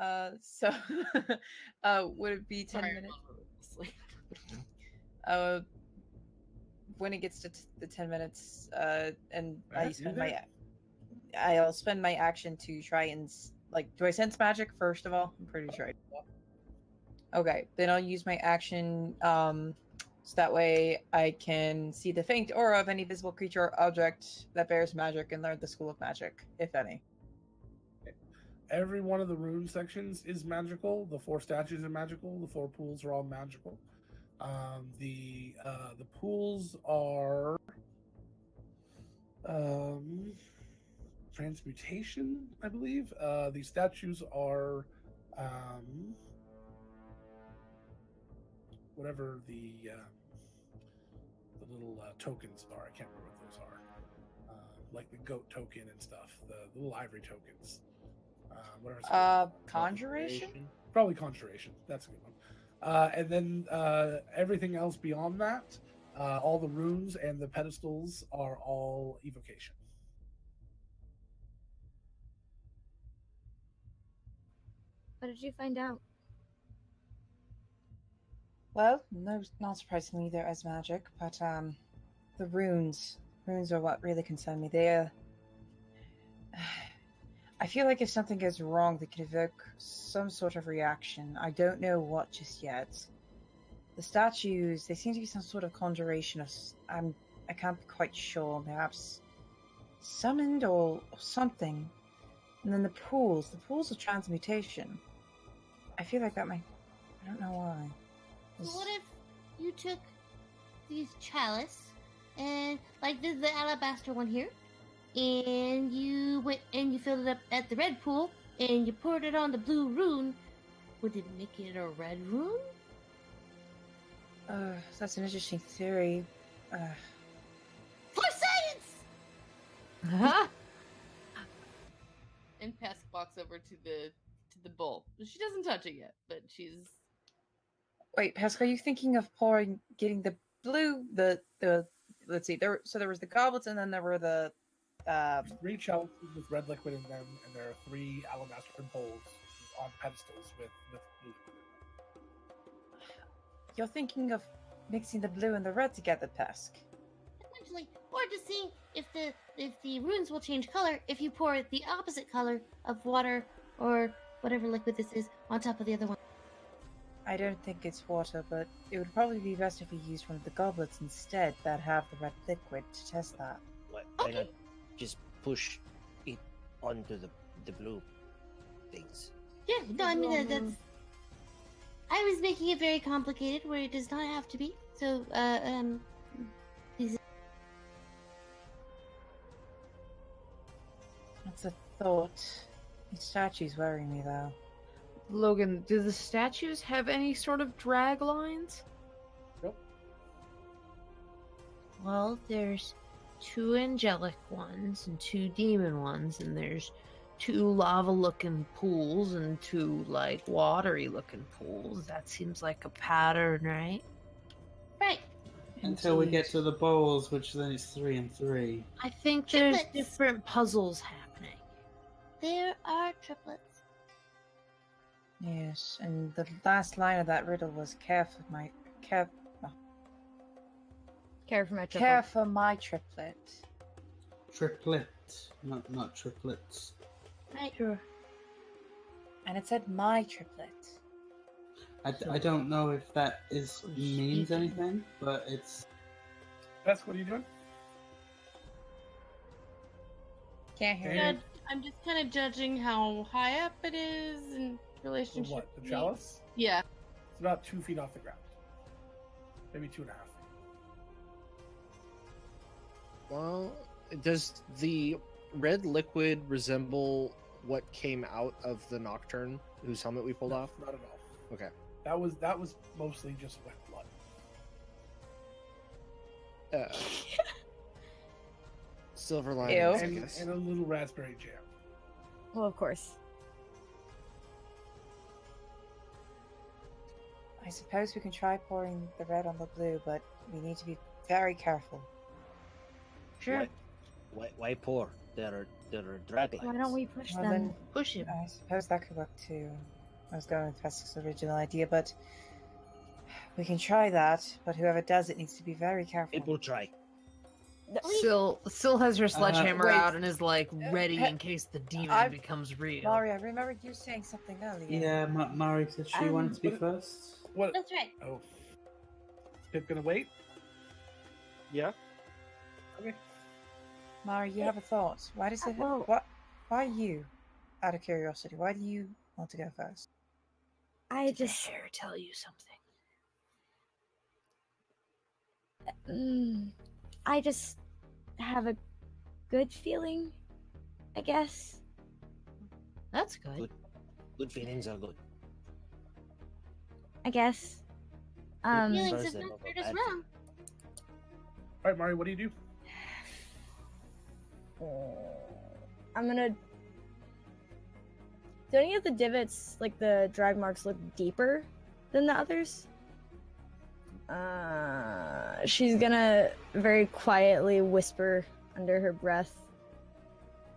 Yeah.
So, would it be 10
Sorry,
minutes?
sleep.
When it gets to the 10 minutes, and
Yeah,
I
you
spend
there?
I'll spend my action to try and do I sense magic first of all? I'm pretty sure I do that. Okay, then I'll use my action, so that way I can see the faint aura of any visible creature or object that bears magic and learn the school of magic, if any.
Every one of the rune sections is magical. The 4 statues are magical. The 4 pools are all magical. The pools are transmutation, I believe. The statues are whatever the little tokens are. I can't remember what those are. Like the goat token and stuff. The little ivory tokens. Whatever. it's called.
Conjuration?
Probably conjuration. That's a good one. And then everything else beyond that, all the runes and the pedestals are all evocation.
What did you find out?
Well, no, not surprisingly, they're as magic, but the runes are what really concern me. They, I feel like if something goes wrong, they could evoke some sort of reaction. I don't know what just yet. The statues, they seem to be some sort of conjuration of. I can't be quite sure. Perhaps summoned or something. And then the pools are transmutation. I feel like that might. I don't know why.
So what if you took these chalice and like the alabaster one here, and you went and you filled it up at the red pool and you poured it on the blue rune? Would it make it a red rune?
That's an interesting theory.
For science!
And Pesk walks over to the bowl. She doesn't touch it yet, but she's.
Wait, Pascal, are you thinking of getting the blue, let's see, there was the goblets and then there were the,
3 chalices with red liquid in them, and there are 3 alabaster bowls on pedestals with blue liquid.
you're thinking of mixing the blue and the red together, Pesk.
Potentially, or just seeing if the runes will change color if you pour the opposite color of water or whatever liquid this is on top of the other one.
I don't think it's water, but it would probably be best if we used one of the goblets instead that have the red liquid to test that.
Why not just push it onto the blue things?
Yeah, no, I mean that's. I was making it very complicated where it does not have to be. So,
That's a thought. These statues worry me, though.
Logan, do the statues have any sort of drag lines?
Nope.
Well, there's 2 angelic ones and 2 demon ones, and there's 2 lava-looking pools and 2 like watery-looking pools. That seems like a pattern, right?
right.
Until we get to the bowls, which then is 3 and 3.
I think there's
Triplets.
different puzzles happening.
There are triplets.
Yes, and the last line of that riddle was care for my
Care for my triplet.
care for my triplet.
Triplet, not triplets.
Right.
Sure.
And it said my triplet.
I don't know if that means anything, but it's.
That's what are you doing?
Can't hear
Hey.
you.
I'm just kind of judging how high up it is in
The
relationship.
what? The
to me.
chalice?
Yeah.
It's about 2 feet off the ground. Maybe 2.5.
Well, does the red liquid resemble what came out of the Nocturne, whose helmet we pulled off?
Not at all.
Okay.
That was mostly just wet blood.
Silver linings, I
And,
guess.
and a little raspberry jam.
Well, of course.
I suppose we can try pouring the red on the blue, but we need to be very careful.
Sure.
Why pour? There are drag lines.
Why don't we push
Well,
them?
then,
Push him.
I suppose that could work too. I was going with Pestic's original idea, but we can try that. But whoever does it needs to be very careful.
It will try.
Syl has her sledgehammer
wait.
out and is like ready in case the demon becomes real.
Mario, I remember you saying something earlier.
Yeah, Mari said she wanted to be first.
What?
That's right.
Oh. Is Pip gonna wait?
Yeah.
Okay.
Mari, you have a thought. Why does it?
well-
Why you? Out of curiosity, why do you want to go first?
I just.
Dare tell you something.
I just have a good feeling, I guess.
That's good.
Good. Good feelings are good.
I guess.
Feelings
First
have
and
not
over
hurt us
bad
wrong.
All right, Mario, what do you do?
I'm gonna. Do any of the divots, like the drag marks, look deeper than the others? She's gonna very quietly whisper under her breath,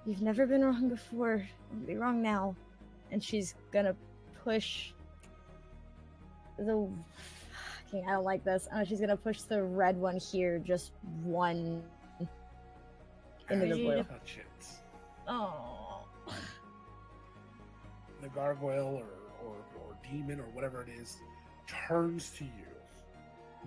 "You've never been wrong before. Don't be wrong now." And she's gonna push the. Fucking, I don't like this. She's gonna push the red one here, just one into the blue.
Touch it.
Oh.
The gargoyle or demon or whatever it is turns to you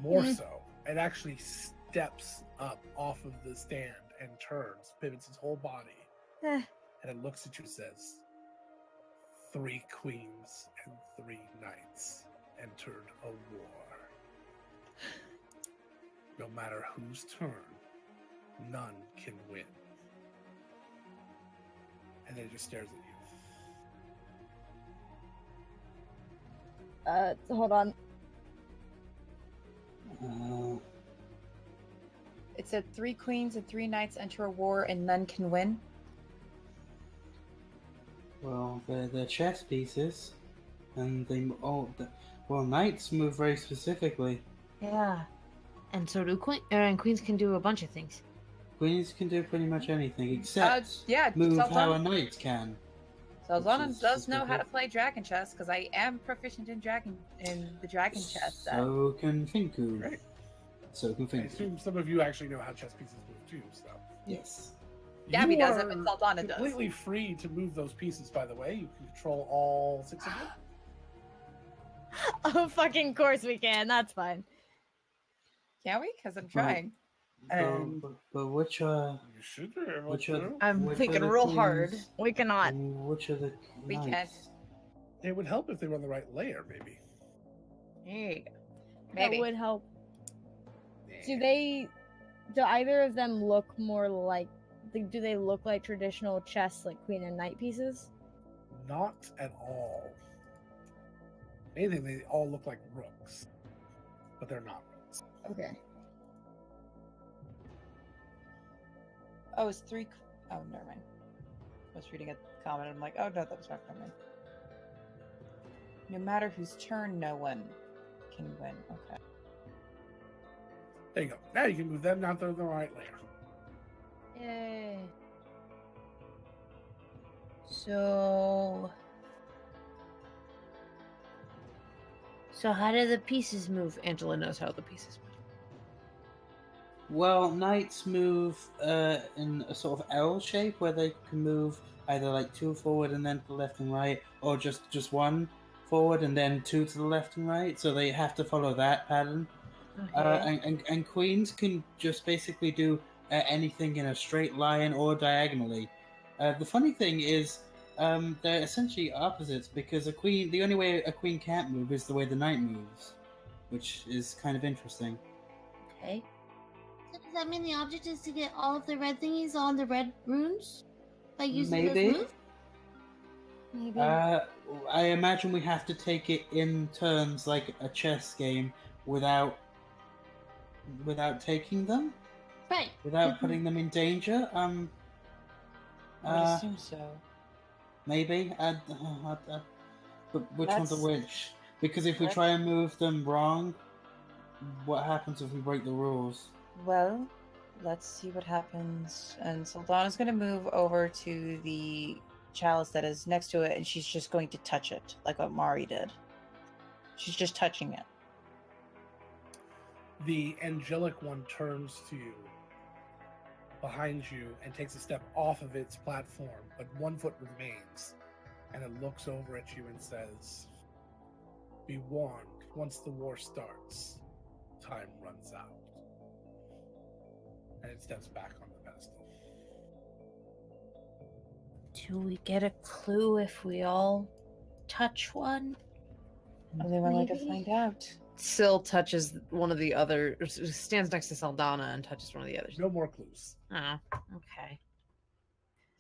more so and actually steps up off of the stand and turns, pivots its whole body, and it looks at you and says, 3 queens and 3 knights entered a war. No matter whose turn, none can win. And then it just stares at you.
Hold on.
It said 3 queens and 3 knights enter a war and none can win.
Well, they're chess pieces, and knights move very specifically.
Yeah. And so do and queens can do a bunch of things.
Queens can do pretty much anything except move
Saldana-
how a knight can.
Zaldana
Which is
does know how to
specific.
play dragon chess because I am proficient in the dragon chess set.
So can Finku.
Right.
So can
I
Finku.
assume some of you actually know how chess pieces move too, so.
Yes.
Gabby
You
does it,
are
but Saldana does.
completely free to move those pieces, by the way. You can control all 6 of them.
Oh, fucking course we can. That's fine.
Can we? Because I'm trying.
But which are
You should be able
which are
to.
I'm
which are
thinking
the
real hard.
queens
We cannot.
and which are the
We
knights?
can't.
It would help if they were on the right layer, maybe.
There you go.
That
Maybe.
would help. Do either of them look more like? Do they look like traditional chess, like queen and knight pieces?
Not at all. Anything, they all look like rooks. But they're not rooks.
Okay.
Oh, it's 3. Oh, never mind. I was reading a comment. I'm like, oh no, that was not never mind. No matter whose turn, no one can win. Okay.
There you go. Now you can move them. Now they're on the right layer.
Yay. So
So how do the pieces move? Angela knows how the pieces move.
Well, knights move in a sort of L shape where they can move either like 2 forward and then to the left and right, or just 1 forward and then 2 to the left and right. So they have to follow that pattern.
Okay.
And queens can just basically do anything in a straight line or diagonally. The funny thing is, they're essentially opposites because the only way a queen can't move is the way the knight moves, which is kind of interesting.
Okay.
So does that mean the object is to get all of the red thingies on the red runes by using
Maybe.
those moves?
Maybe.
I imagine we have to take it in turns like a chess game without taking them,
Right.
without putting them in danger.
I would assume so.
Maybe. But which one's a
That's-
which? Because if we try and move them wrong, what happens if we break the rules?
Well, let's see what happens. And Saldana's going to move over to the chalice that is next to it, and she's just going to touch it, like what Mari did. She's just touching it.
The angelic one turns to you, behind you, and takes a step off of its platform, but 1 foot remains, and it looks over at you and says, "Be warned, once the war starts, time runs out." And it steps back on the pedestal.
Do we get a clue if we all touch one?
Only one way to
Maybe.
find out.
Syl touches one of the other, or stands next to Saldana and touches one of the others.
No more clues.
Oh, okay.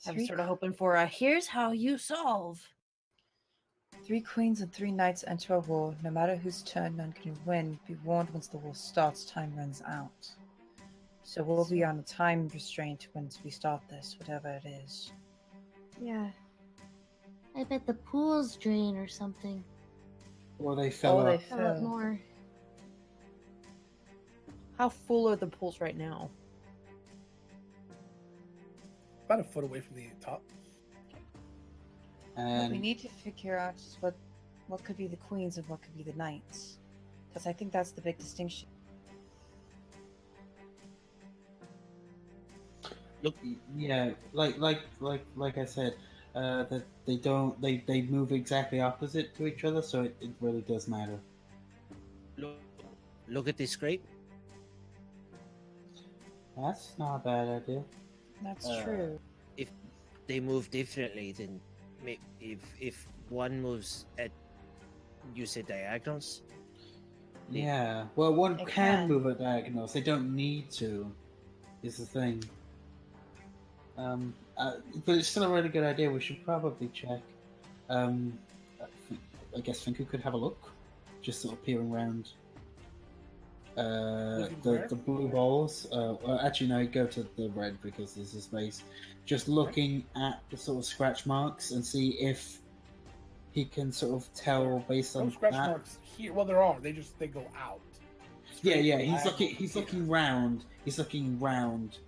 I was
Three
sort of hoping for a here's how you solve.
3 queens and 3 knights enter a war. No matter whose turn, none can win. Be warned, once the war starts, time runs out. So we'll be on a time restraint once we start this, whatever it is.
Yeah.
I bet the pools drain or something.
Or they fell
Oh, they
off.
A lot more.
How full are the pools right now?
About a foot away from the top.
What
And
we need to figure out is what could be the queens and what could be the knights. Because I think that's the big distinction.
yeah, like I said, that they move exactly opposite to each other, so it really does matter.
Look at this crate.
That's not a bad idea.
That's
Uh,
true.
If they move differently, then if one moves at, you say diagonals.
Yeah. Well, one
It
can
can.
move at diagonals. They don't need to. Is the thing. But it's still a really good idea. We should probably check. I guess Finku could have a look, just sort of peering around.
Looking where?
The blue balls. Well, actually, no. Go to the red because there's a space. Just looking at the sort of scratch marks and see if he can sort of tell based on
No scratch
that.
marks here. Well, there are. They go out.
Yeah,
Straight
yeah.
from
He's
diagonal
looking. He's
here.
looking round. He's looking round,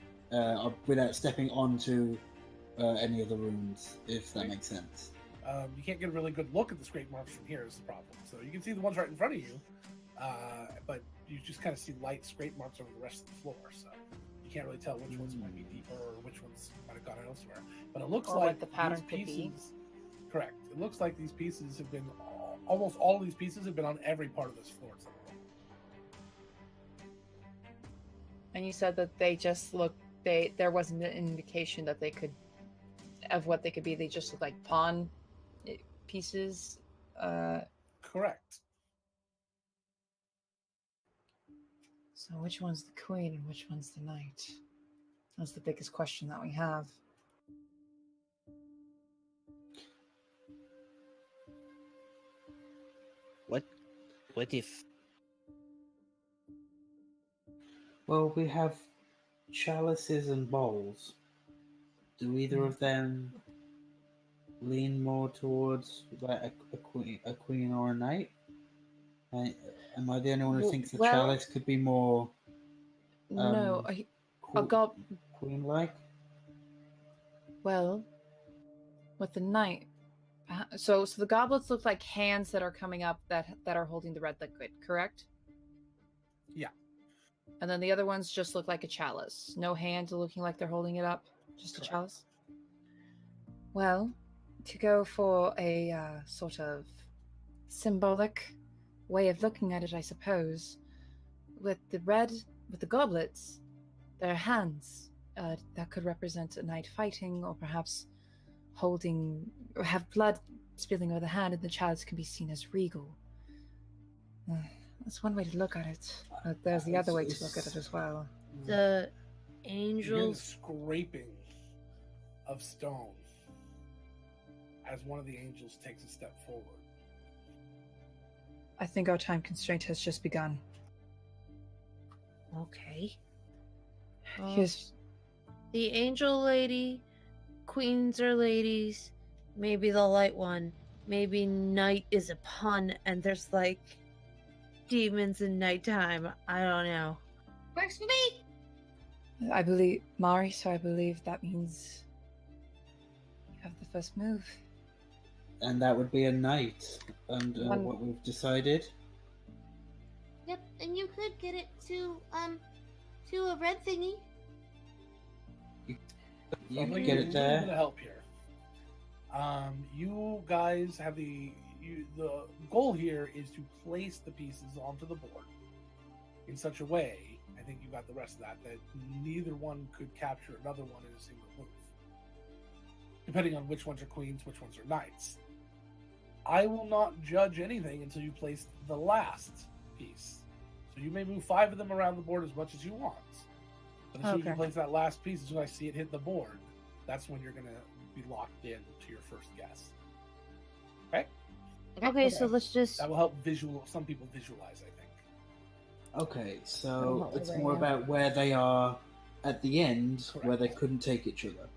without stepping onto any of the rooms. If that makes sense.
You can't get a really good look at the scrape marks from here. Is the problem. So you can see the ones right in front of you, but you just kind of see light scrape marks over the rest of the floor. So you can't really tell which ones might be deeper or which ones might have gone elsewhere. But it looks
Or what
like
the pattern
these
could be.
pieces. Correct. It looks like these pieces have been almost all of these pieces have been on every part of this floor.
And you said that they just looked. There wasn't an indication that they could, of what they could be. They just look like pawn pieces.
Correct.
So which one's the queen and which one's the knight? That's the biggest question that we have.
What if?
Well, we have chalices and bowls. Do either of them lean more towards like a queen or a knight? Am I the only one who thinks the
Well-
chalice could be more
No,
qu-
got
queen-like?
well with the knight. So the goblets look like hands that are coming up that are holding the red liquid, correct?
Yeah.
And then the other ones just look like a chalice. No hands looking like they're holding it up, just
Correct.
a chalice. Well, to go for a sort of symbolic way of looking at it, I suppose, with the goblets, their hands, that could represent a knight fighting, or perhaps holding, or have blood spilling over the hand, and the chalice can be seen as regal. That's one way to look at it. But there's the other way to look at it as well.
The
You hear the
angels.
scraping of stone as one of the angels takes a step forward.
I think our time constraint has just begun.
Okay.
Here's
The angel lady, queens are ladies, maybe the light one, maybe night is a pun and there's like demons in nighttime. I don't know.
Works for me.
I believe Mari, so I believe that means you have the first move.
And that would be a knight. And
One-
what we've decided.
Yep, and you could get it to a red thingy.
You
I'm
can
gonna
get
use
it
a little bit
there.
of help here. You guys have the goal here is to place the pieces onto the board in such a way. I think you got the rest of that neither one could capture another one in a single move, depending on which ones are queens, which ones are knights. I will not judge anything until you place the last piece. So you may move 5 of them around the board as much as you want. But as soon as you
Okay.
place that last piece, as soon as I see it hit the board, that's when you're going to be locked in to your first guess. Okay?
Okay, so
Okay.
let's just.
That will help some people visualize, I think.
Okay,
Oh,
so it's
right
more
now.
about where they are at the end, where they
Correct.
couldn't take each other.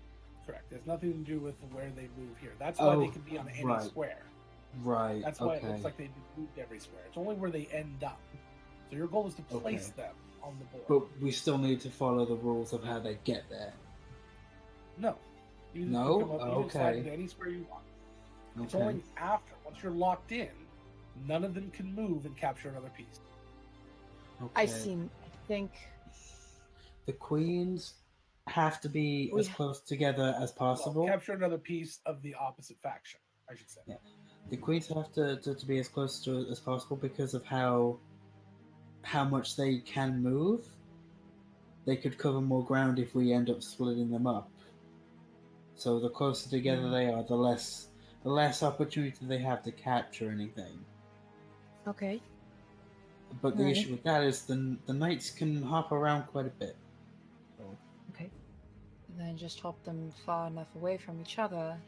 Correct. There's nothing to do with where they move here. That's why they
Oh,
can be on any
right.
square.
Right,
That's why it
okay.
looks like they've moved every square. It's only where they end up. So your goal is to place
Okay.
them on the board.
But we still need to follow the rules of how they get there.
No. You just
No?
pick them up, you just slide
Okay.
into any square you want. It's
Okay.
only after, once you're locked in, none of them can move and capture another piece.
I
Okay.
think
The queens have to be
We
as
ha-
close together as possible.
Well, capture another piece of the opposite faction, I should say.
Yeah. The queens have to be as close to it as possible because of how much they can move. They could cover more ground if we end up splitting them up. So the closer together
Hmm.
they are, the less opportunity they have to capture anything.
Okay.
But the
Right.
issue with that is the knights can hop around quite a bit. So,
then just hop them far enough away from each other,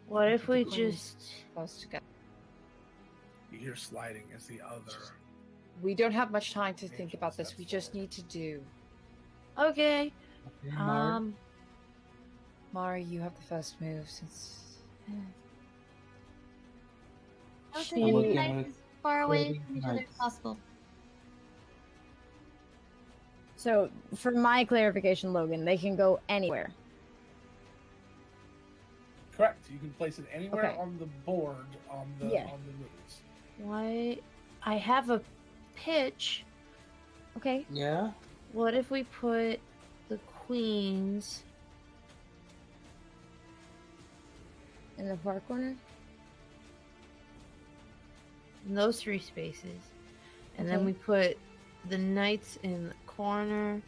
What if we
The queens.
just.
close together.
You hear sliding as the other.
We don't have much time to think
Angel
about this.
steps
We just
forward.
need to do.
Okay.
okay, Mara?
Mari, you have the first move since.
I was
She-
thinking
We'll
the
give
knights
it
as far away
30
from each other as
knights.
possible.
So, for my clarification, Logan, they can go anywhere.
Correct. You can place it anywhere
Okay.
on the board on the
Yeah.
moves.
Why? I have a pitch.
Okay.
Yeah?
What if we put the queens?
In the far corner?
In those 3 spaces. And then
Okay.
we put the knights in the corner,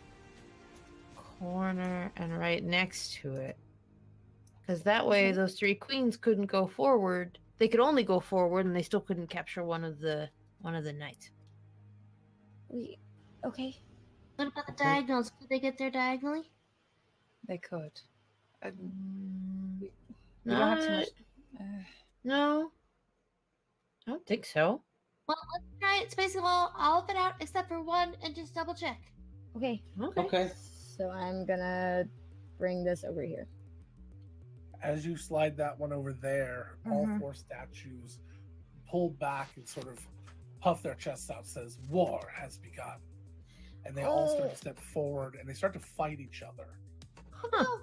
and right next to it. Because that way,
Okay.
those 3 queens couldn't go forward. They could only go forward, and they still couldn't capture one of the knights.
Okay.
What about the
Okay.
diagonals? Could they get there diagonally?
They could.
Mm,
We don't have too
not-
much. Uh,
No, I don't think so.
Well, let's try it. Space them all of it out except for one and just double check.
Okay.
Okay.
So I'm gonna bring this over here.
As you slide that one over there, all
Mhm.
4 statues pull back and sort of puff their chests out, says, "War has begun." And they all start to step forward and they start to fight each other.
Huh.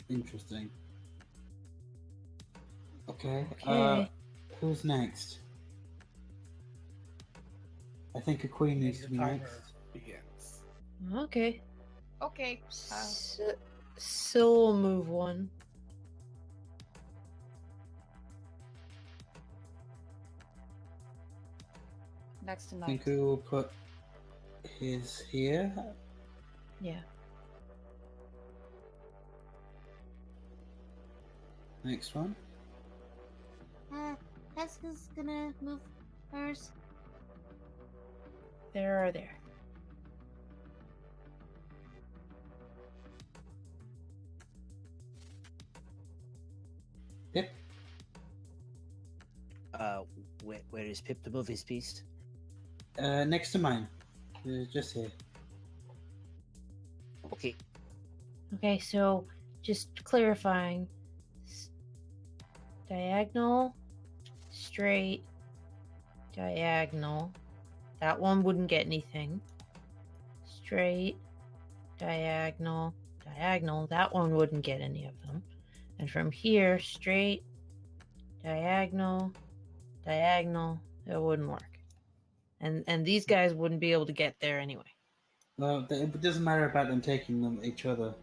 Interesting. Okay.
Okay.
Who's next? I think a queen needs
And
to be
your timer
next.
begins.
Okay.
Okay.
Syl will move one.
Next to
I
night.
think we will put his here.
Yeah.
Next one.
Pesca's gonna move hers.
There or there.
Pip.
Where is Pip to move his piece?
Next to mine. Just here.
Okay.
Okay, so just clarifying. Diagonal, straight, diagonal. That one wouldn't get anything. Straight, diagonal, diagonal. That one wouldn't get any of them. And from here, straight, diagonal, diagonal. It wouldn't work. And these guys wouldn't be able to get there anyway.
Well, it doesn't matter about them taking them each other.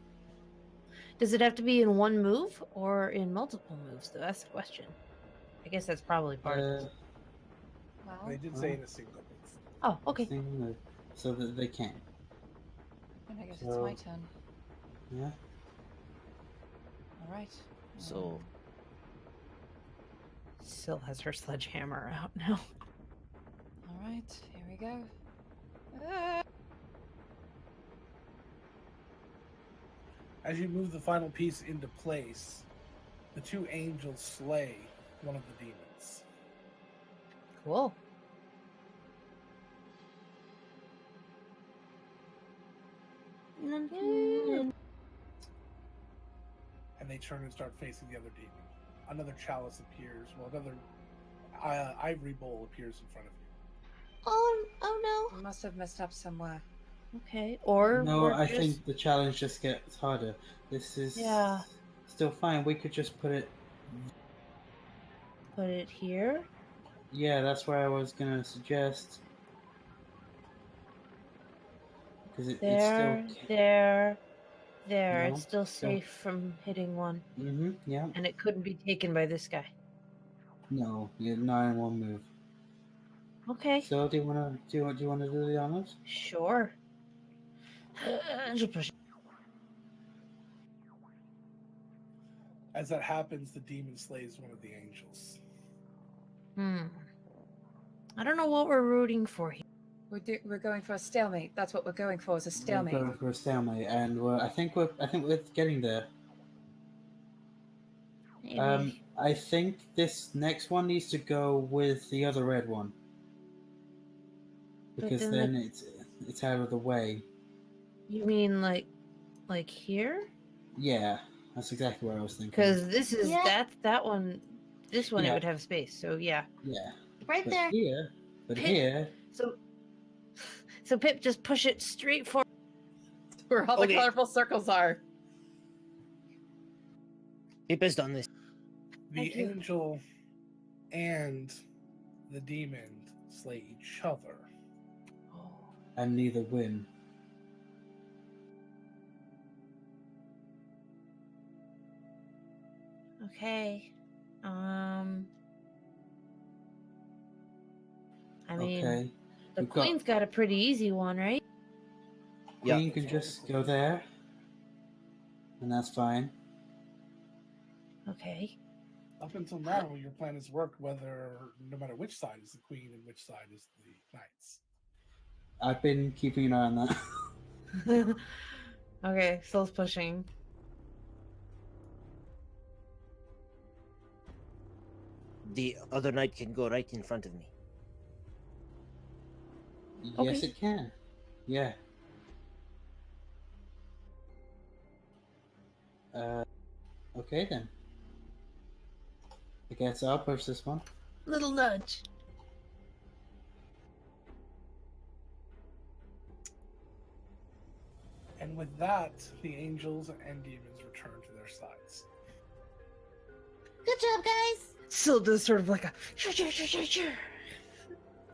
Does it have to be in one move or in multiple moves? Though that's the question. I guess that's probably part of it.
Well,
They did say in a single move.
Oh, okay.
Single move, so that they can.
then I guess it's
So-
my turn.
Yeah.
All right.
So
Syl has her sledgehammer out now.
All right. Here we go.
As you move the final piece into place, the two angels slay one of the demons.
Cool.
And they turn and start facing the other demon. Another chalice appears. Well, another ivory bowl appears in front of you.
Oh no.
We must have messed up somewhere.
Okay. Or
No,
or
I
just-
think the challenge just gets harder. This is
Yeah.
still fine. We could just put it.
put it here.
Yeah, that's where I was gonna suggest. Because it's
There,
still.
there, there.
No,
It's still
still-
safe from hitting one,
Mm-hmm. Yeah.
and it couldn't be taken by this guy.
No, you're not in one move.
Okay.
So do you wanna do the honors?
Sure. Just push.
As that happens, the demon slays one of the angels.
I don't know what we're rooting for here.
We're going for a stalemate. That's what we're going for, is a stalemate.
We're going for a stalemate, and I think we're getting there.
Maybe.
I think this next one needs to go with the other red one,
But
because
then
then it's out of the way.
You mean like here?
Yeah, that's exactly what I was thinking.
Because this is
Yeah.
that one. This one it
Yeah.
would have space. So yeah.
Yeah,
Right
but
there.
here, but
Pip.
here,
So Pip, just push it straight forward.
Where all the
Okay.
colorful circles are.
Pip has done this.
The
Thank you.
angel and the demon slay each other.
and neither win.
Okay. I mean,
Okay,
the
we've got-
queen's got a pretty easy one, right?
Yeah.
Queen can just go there, and that's fine.
Okay.
Up until now, your plan has worked whether, no matter which side is the queen and which side is the knights.
I've been keeping an eye on that.
Okay, Syl's pushing.
The other knight can go right in front of me.
Yes,
Okay.
it can. Yeah. Okay then. I guess I'll push this one.
Little nudge.
And with that, the angels and demons return to their sides.
Good job, guys.
Syl does sort of like a.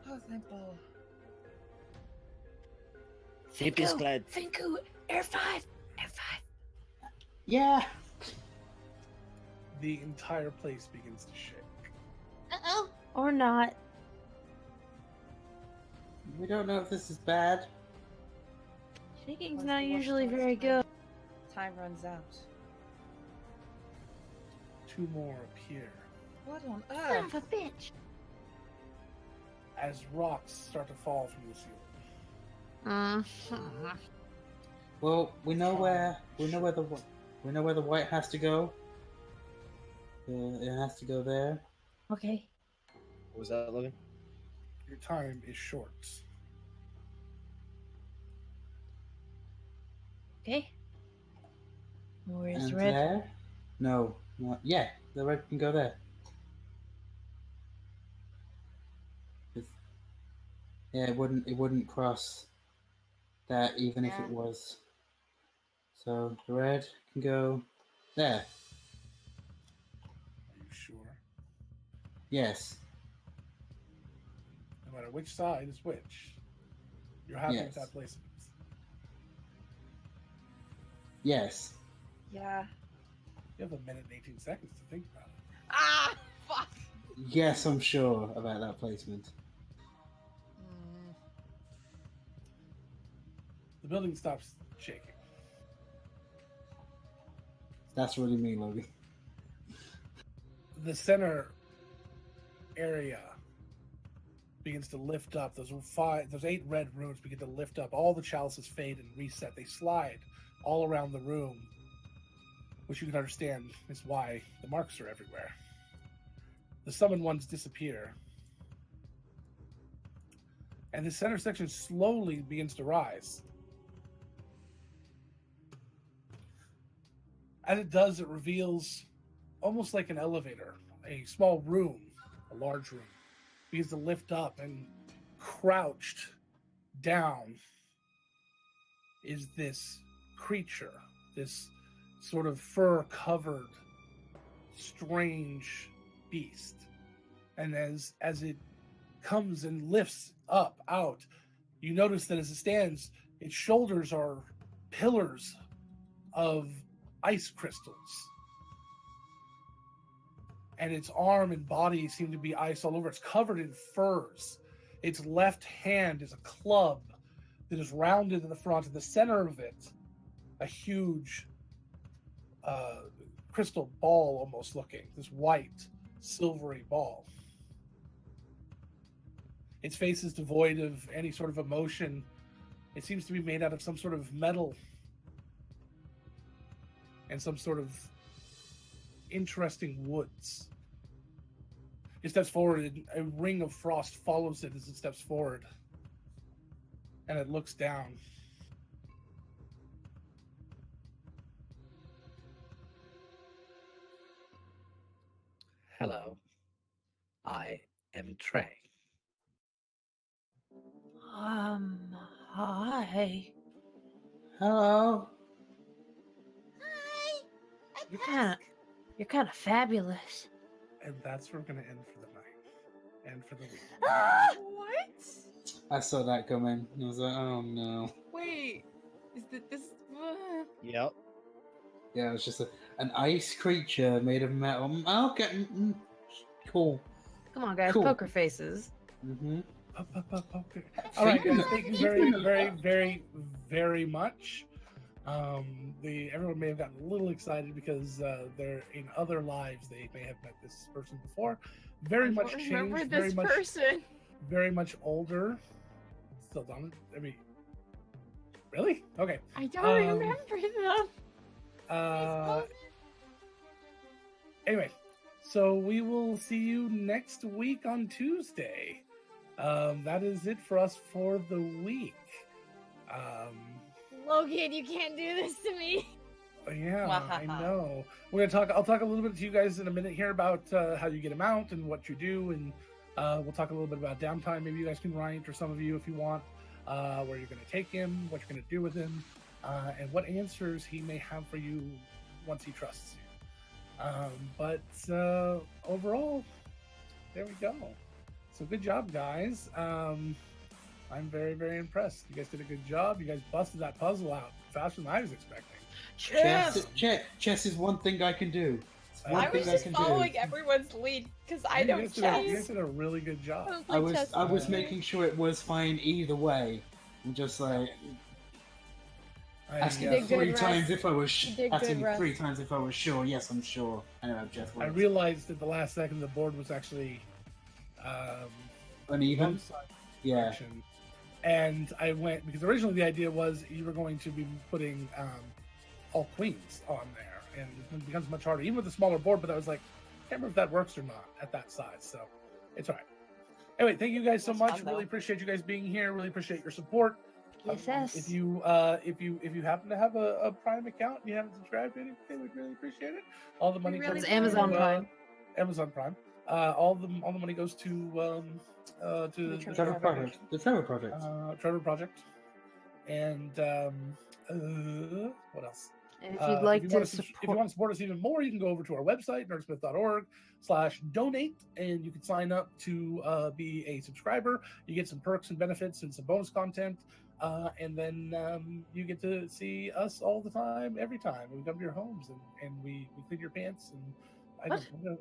Oh, thank God.
Pip is glad.
Finku, Air 5.
Yeah.
The entire place begins to shake.
Uh-oh.
Or not.
We don't know if this is bad.
Shaking's not usually very good.
Time runs out.
2 more appear
What on
Son
earth?
of a bitch.
as rocks start to fall from the ceiling.
Well, we know where the white has to go. It has to go there.
Okay.
What was that, Logan?
Your time is short.
Okay. Where's
And
red?
there? No. Yeah, the red can go there. Yeah, it wouldn't cross that even if it was. So the red can go there.
Are you sure?
Yes.
No matter which side is which, you're happy
Yes.
with that placement.
Yes.
Yeah.
You have 1 minute and 18 seconds to think about it.
Ah, fuck.
Yes, I'm sure about that placement.
The building stops shaking.
That's really me, Logan.
The center area begins to lift up. Those 8 red runes begin to lift up. All the chalices fade and reset. They slide all around the room, which you can understand is why the marks are everywhere. The summoned ones disappear. And the center section slowly begins to rise. As it does, it reveals almost like an elevator, a small room, a large room, begins to lift up, and crouched down is this creature, this sort of fur-covered, strange beast. And as it comes and lifts up, out, you notice that as it stands, its shoulders are pillars of ice crystals. And its arm and body seem to be ice all over. It's covered in furs. Its left hand is a club that is rounded in the front. In the center of it, a huge crystal ball, almost looking, this white, silvery ball. Its face is devoid of any sort of emotion. It seems to be made out of some sort of metal and some sort of interesting woods. It steps forward, and a ring of frost follows it as it steps forward. And it looks down.
Hello. I am Trey.
Hi.
Hello.
You're kind of fabulous.
And that's where we're going to end for the night. And for the week.
What?
I saw that coming. I was like, oh no.
Wait. Is this?
Yep.
Yeah, it was just an ice creature made of metal. Okay. Cool.
Come on, guys.
Cool.
Poker faces.
Mm-hmm.
Poker. All right, guys. Thank you very, very, very, very much. Everyone may have gotten a little excited because they're in other lives. They may have met this person before. Very much changed.
Remember
Very
this
much,
person?
very much older. Still done. I mean, really? Okay.
I don't remember them.
Anyway, so we will see you next week on Tuesday. That is it for us for the week.
Logan, you can't do this to me.
Yeah, I know. We're gonna talk. I'll talk a little bit to you guys in a minute here about how you get them out and what you do, and we'll talk a little bit about downtime. Maybe you guys can write, or some of you, if you want, where you're gonna take him, what you're gonna do with him, and what answers he may have for you once he trusts you. But overall, there we go. So good job, guys. I'm very, very impressed. You guys did a good job. You guys busted that puzzle out faster than I was expecting.
Chess is one thing I can do. It's one
I
thing
was just
can
following
do.
everyone's lead because I
You
don't
guys
chess.
did a really good job.
I was making sure it was fine either way. I'm just like asking
did good,
3
Russ.
times if I was
You did
asking
good, Russ.
3 times if I was sure. Yes, I'm sure. I know, Jeff.
I realized at the last second the board was actually
Uneven?
one side
Yeah.
direction. And I went because originally the idea was you were going to be putting all queens on there, and it becomes much harder, even with a smaller board. But I was like, I can't remember if that works or not at that size, so it's all right. Anyway, thank you guys so
That's
much.
fun, though.
Really appreciate you guys being here. Really appreciate your support.
Yes.
If you happen to have a Prime account and you haven't subscribed to anything, we'd really appreciate it. All the money
really
comes
do.
to,
Amazon Prime.
Amazon Prime. All the money goes to the
Trevor Project. The Trevor Project.
Trevor Project. And what else?
And if you'd like
if you
to
wanna if you want to support us even more, you can go over to our website, nerdsmith.org/donate, and you can sign up to be a subscriber. You get some perks and benefits and some bonus content. And then you get to see us all the time, every time. We come to your homes and we clean your pants. And I don't, never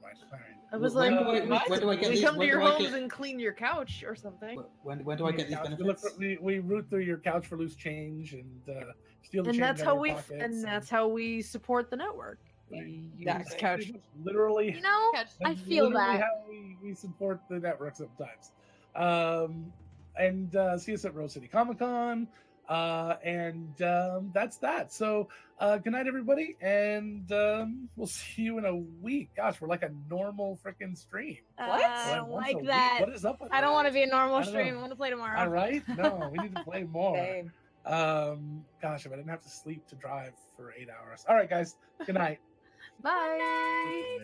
mind. All right.
I was
When
like,
do I-
what?
when do I get
We
these-
come to
when
your
do I
homes
get-
and clean your couch or something.
When do I get these
Couch.
benefits?
We root through your couch for loose change and steal the
And
change
that's
out
how
of your
we
pockets
that's how we support the network. We use
Exactly.
couch.
literally.
You know, I feel
literally
that.
how we support the network sometimes. And see us at Rose City Comic Con. And that's that. So good night, everybody, and we'll see you in a week. Gosh, we're like a normal freaking stream.
I don't
Once a
like
week?
that.
What is up with
I don't
that?
want to be a
I
normal
don't
stream.
know.
I want to play tomorrow.
All right, no, we need to play more.
Same.
Gosh, if I didn't have to sleep to drive for 8 hours. All right, guys, good night.
Bye.